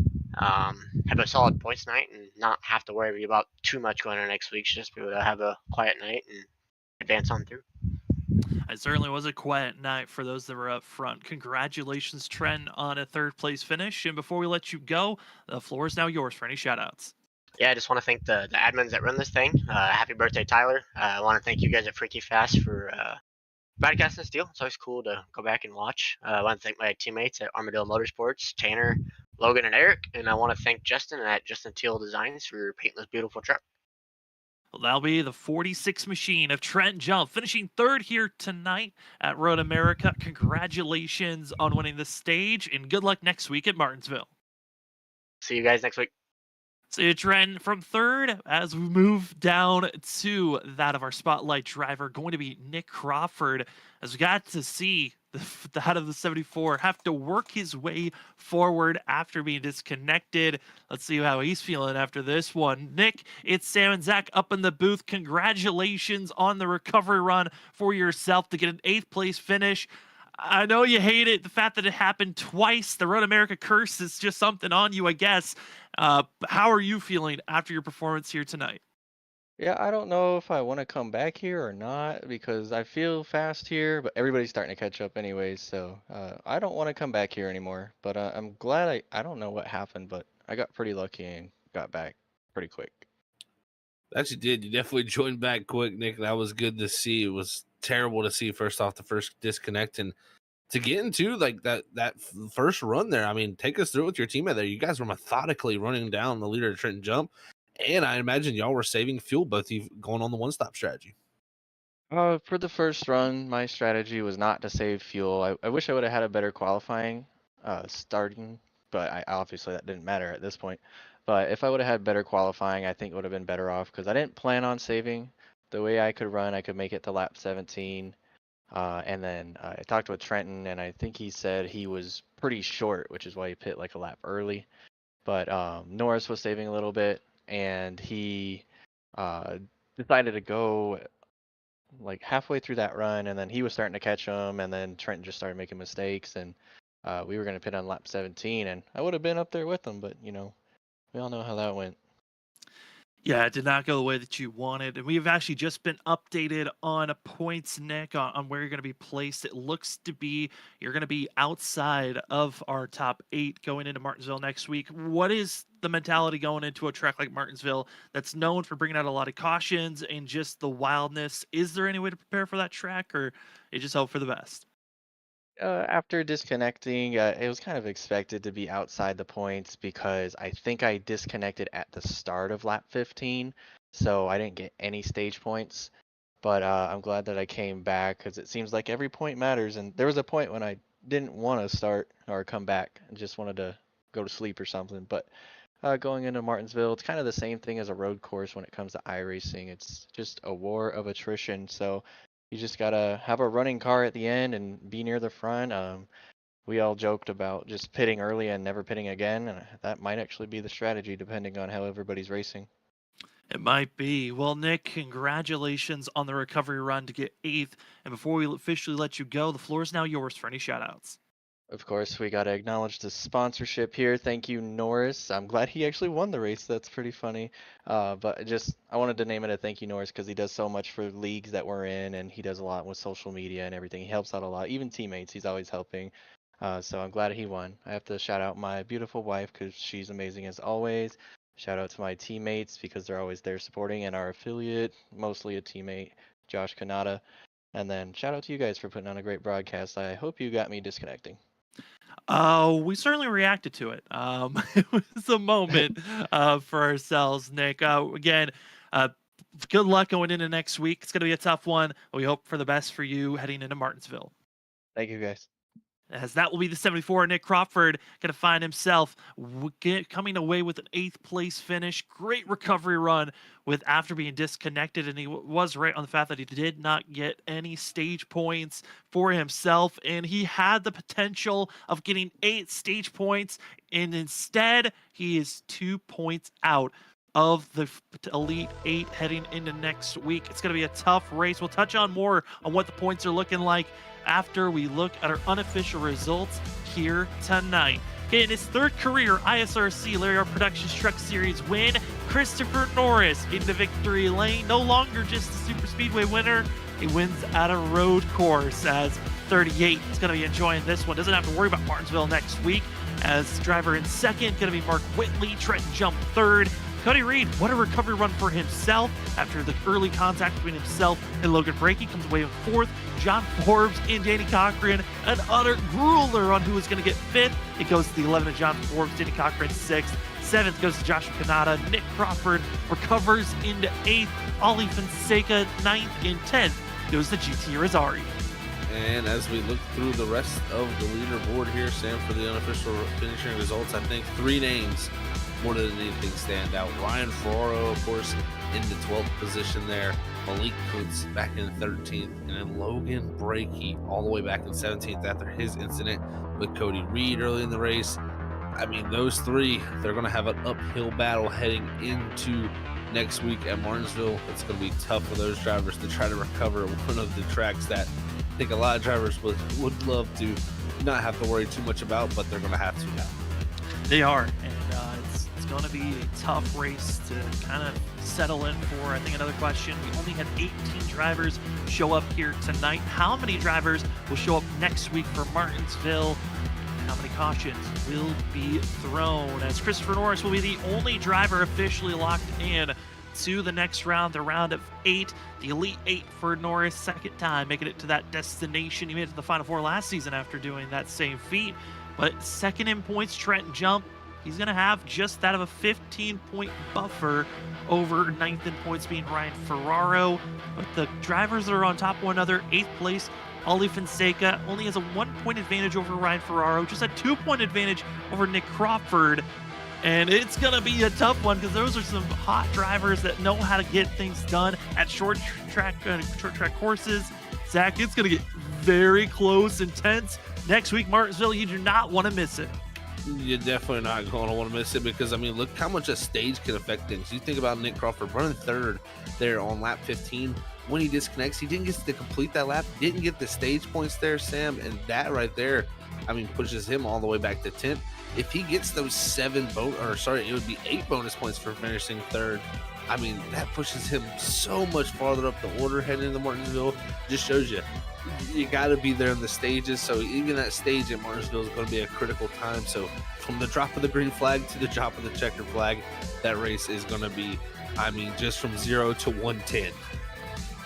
Speaker 12: have a solid points night and not have to worry about too much going on next week. Just be able to have a quiet night and advance on through.
Speaker 1: It certainly was a quiet night for those that were up front. Congratulations, Trent, on a third place finish. And before we let you go, the floor is now yours for any shout outs.
Speaker 12: Yeah, I just want to thank the admins that run this thing. Happy birthday, Tyler. I want to thank you guys at Freaky Fast for broadcasting this deal. It's always cool to go back and watch. I want to thank my teammates at Armadillo Motorsports, Tanner, Logan, and Eric. And I want to thank Justin at Justin Teal Designs for painting this beautiful truck.
Speaker 1: Well, that'll be the 46 machine of Trent Jump, finishing third here tonight at Road America. Congratulations on winning the stage, and good luck next week at Martinsville.
Speaker 12: See you guys next week.
Speaker 1: See you, Trent, from third as we move down to that of our spotlight driver, going to be Nick Crawford, as we got to see the head of the 74 have to work his way forward after being disconnected. Let's see how he's feeling after this one. Nick, it's Sam and Zach up in the booth. Congratulations on the recovery run for yourself to get an 8th place finish. I know you hate it, the fact that it happened twice. The Road America curse is just something on you, I guess. How are you feeling after your performance here tonight?
Speaker 13: Yeah, I don't know if I want to come back here or not because I feel fast here, but everybody's starting to catch up anyways, so I don't want to come back here anymore. But I'm glad I don't know what happened, but I got pretty lucky and got back pretty quick.
Speaker 2: Actually did. You definitely joined back quick, Nick. That was good to see. It was terrible to see first off the first disconnect and to get into like that first run there. I mean, take us through with your teammate there. You guys were methodically running down the leader of Trenton Jump, and I imagine y'all were saving fuel, both of you going on the one-stop strategy.
Speaker 13: For the first run, my strategy was not to save fuel. I wish I would have had a better qualifying starting, but obviously that didn't matter at this point. But if I would have had better qualifying, I think it would have been better off because I didn't plan on saving. The way I could run, I could make it to lap 17. And then I talked with Trenton, and I think he said he was pretty short, which is why he pit like a lap early. But Norris was saving a little bit, and he decided to go like halfway through that run, and then he was starting to catch him, and then Trenton just started making mistakes, and we were going to pit on lap 17, and I would have been up there with him, but we all know how that went.
Speaker 1: Yeah, it did not go the way that you wanted. And we've actually just been updated on points, Nick, on where you're going to be placed. It looks to be you're going to be outside of our top 8 going into Martinsville next week. What is the mentality going into a track like Martinsville that's known for bringing out a lot of cautions and just the wildness? Is there any way to prepare for that track, or you just hope for the best?
Speaker 13: After disconnecting, it was kind of expected to be outside the points because I think I disconnected at the start of lap 15, so I didn't get any stage points. But I'm glad that I came back because it seems like every point matters. And there was a point when I didn't want to start or come back and just wanted to go to sleep or something. But going into Martinsville, it's kind of the same thing as a road course when it comes to iRacing. It's just a war of attrition. So you just gotta have a running car at the end and be near the front. We all joked about just pitting early and never pitting again, and that might actually be the strategy depending on how everybody's racing.
Speaker 1: It might be. Well, Nick, congratulations on the recovery run to get 8th. And before we officially let you go, the floor is now yours for any shout-outs.
Speaker 13: Of course, we got to acknowledge the sponsorship here. Thank you, Norris. I'm glad he actually won the race. That's pretty funny. But I wanted to name it a thank you, Norris, because he does so much for leagues that we're in, and he does a lot with social media and everything. He helps out a lot. Even teammates, he's always helping. So I'm glad he won. I have to shout out my beautiful wife because she's amazing as always. Shout out to my teammates because they're always there supporting, and our affiliate, mostly a teammate, Josh Kanata. And then shout out to you guys for putting on a great broadcast. I hope you got me disconnecting.
Speaker 1: We certainly reacted to it. It was a moment for ourselves, Nick. Again, good luck going into next week. It's going to be a tough one. We hope for the best for you heading into Martinsville.
Speaker 13: Thank you, guys.
Speaker 1: As that will be the 74, Nick Crawford going to find himself coming away with an 8th place finish. Great recovery run after being disconnected, and he was right on the fact that he did not get any stage points for himself, and he had the potential of getting 8 stage points, and instead he is 2 points out of the Elite 8 heading into next week. It's going to be a tough race. We'll touch on more on what the points are looking like after we look at our unofficial results here tonight. In his 3rd career ISRC Lariat Productions Truck Series win, Christopher Norris into victory lane. No longer just a super speedway winner, he wins at a road course as 38 is going to be enjoying this one. Doesn't have to worry about Martinsville next week, as driver in 2nd going to be Mark Whitley. Trenton Jump 3rd. Cody Reed, what a recovery run for himself after the early contact between himself and Logan Brakey. Comes away with 4th. John Forbes and Danny Cochran, an utter grueler on who is going to get 5th. It goes to the 11 of John Forbes, Danny Cochran 6th. 7th goes to Joshua Kanata. Nick Crawford recovers into 8th. Ollie Fonseca 9th, and 10th goes to GT Rosari.
Speaker 2: And as we look through the rest of the leaderboard here, Sam, for the unofficial finishing results, I think 3 names more than anything stand out. Ryan Ferraro, of course, in the 12th position there. Malik Kuntz back in 13th. And then Logan Brakey all the way back in 17th after his incident with Cody Reed early in the race. I mean, those 3, they're going to have an uphill battle heading into next week at Martinsville. It's going to be tough for those drivers to try to recover one of the tracks that I think a lot of drivers would love to not have to worry too much about, but they're going to have to now.
Speaker 1: They are, and it's going to be a tough race to kind of settle in for. I think another question, we only had 18 drivers show up here tonight. How many drivers will show up next week for Martinsville? How many cautions will be thrown? As Christopher Norris will be the only driver officially locked in to the next round, the round of 8, the Elite 8 for Norris, second time making it to that destination. He made it to the Final Four last season after doing that same feat, but second in points, Trent Jump. He's going to have just that of a 15-point buffer over ninth in points being Ryan Ferraro. But the drivers that are on top of one another, 8th place, Ollie Fonseca only has a 1-point advantage over Ryan Ferraro, just a 2-point advantage over Nick Crawford. And it's going to be a tough one because those are some hot drivers that know how to get things done at short track courses. Zach, it's going to get very close and tense. Next week, Martinsville, you do not want to miss it.
Speaker 2: You're definitely not going to want to miss it because, I mean, look how much a stage can affect things. You think about Nick Crawford running third there on lap 15. When he disconnects, he didn't get to complete that lap, didn't get the stage points there, Sam, and that right there, I mean, pushes him all the way back to 10th. If he gets those it would be 8 bonus points for finishing third. I mean, that pushes him so much farther up the order heading into Martinsville. Just shows you got to be there in the stages. So even that stage at Martinsville is going to be a critical time. So from the drop of the green flag to the drop of the checkered flag, that race is going to be, I mean, just from 0 to 110.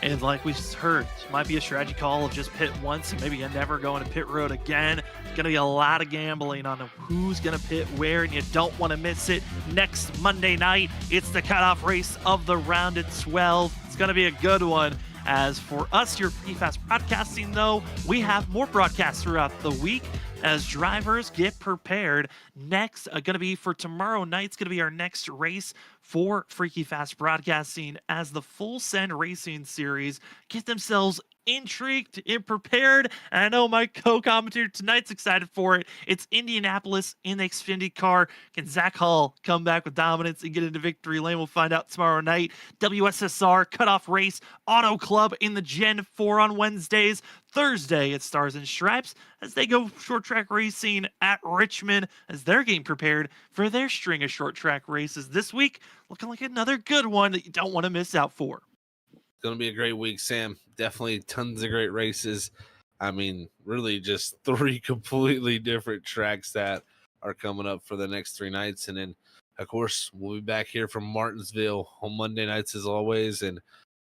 Speaker 1: And like we heard, it might be a strategy call of just pit once and maybe you never go into pit road again. It's going to be a lot of gambling on who's going to pit where, and you don't want to miss it. Next Monday night, it's the cutoff race of the round at 12. It's going to be a good one. As for us here at Fast Broadcasting, though, we have more broadcasts throughout the week as drivers get prepared. Next, going to be for tomorrow night, it's going to be our next race for Freaky Fast Broadcasting as the Full Send Racing Series get themselves intrigued and prepared. And I know my co-commentator tonight's excited for it. It's Indianapolis in the Xfinity car. Can Zach Hall come back with dominance and get into victory lane? We'll find out tomorrow night. WSSR cutoff race, Auto Club in the Gen 4 on Wednesdays. Thursday, it's Stars and Stripes as they go short track racing at Richmond as they're getting prepared for their string of short track races this week. Looking like another good one that you don't want to miss out for.
Speaker 2: It's going to be a great week, Sam. Definitely tons of great races. I mean, really just 3 completely different tracks that are coming up for the next 3 nights. And then, of course, we'll be back here from Martinsville on Monday nights as always. And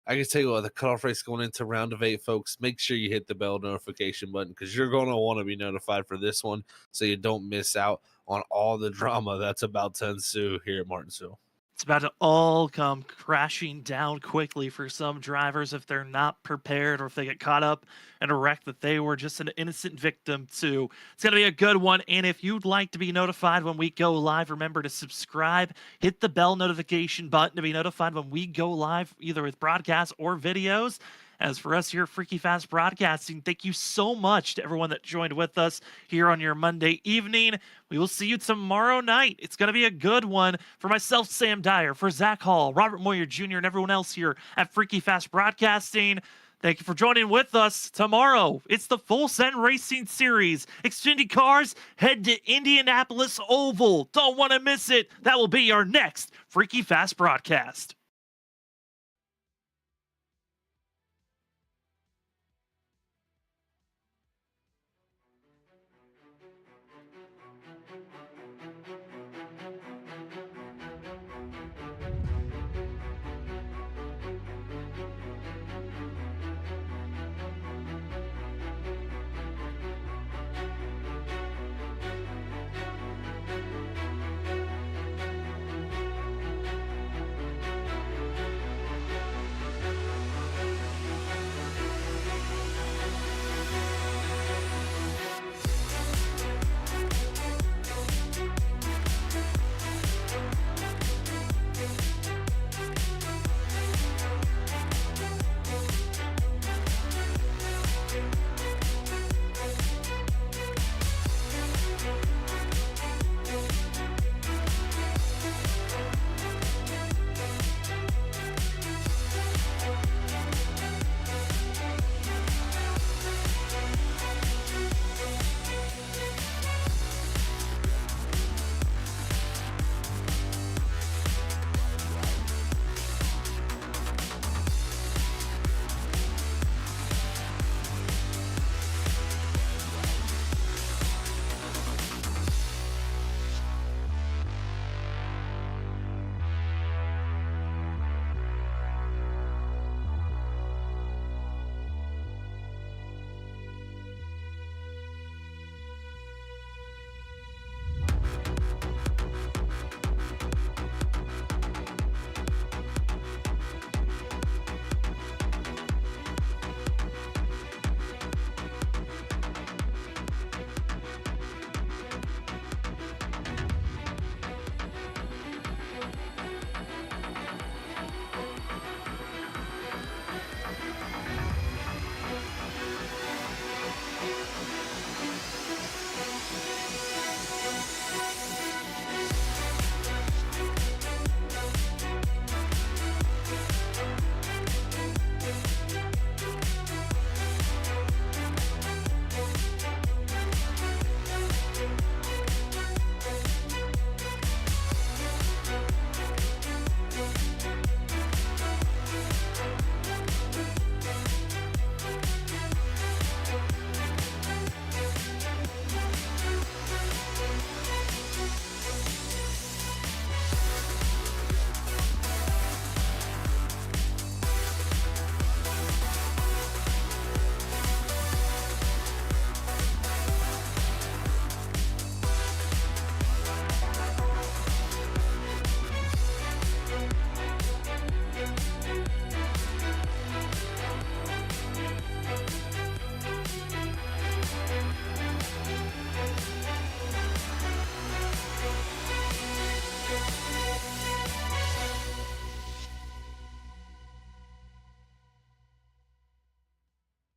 Speaker 2: I can tell you what, the cutoff race going into round of 8, folks, make sure you hit the bell notification button because you're going to want to be notified for this one so you don't miss out on all the drama that's about to ensue here at Martinsville.
Speaker 1: It's about to all come crashing down quickly for some drivers if they're not prepared or if they get caught up in a wreck that they were just an innocent victim to. It's going to be a good one. And if you'd like to be notified when we go live, remember to subscribe, hit the bell notification button to be notified when we go live, either with broadcasts or videos. As for us here at Freaky Fast Broadcasting, thank you so much to everyone that joined with us here on your Monday evening. We will see you tomorrow night. It's going to be a good one. For myself, Sam Dyer, for Zach Hall, Robert Moyer Jr., and everyone else here at Freaky Fast Broadcasting, thank you for joining with us tomorrow. It's the Full Send Racing Series. Xfinity cars head to Indianapolis Oval. Don't want to miss it. That will be our next Freaky Fast Broadcast.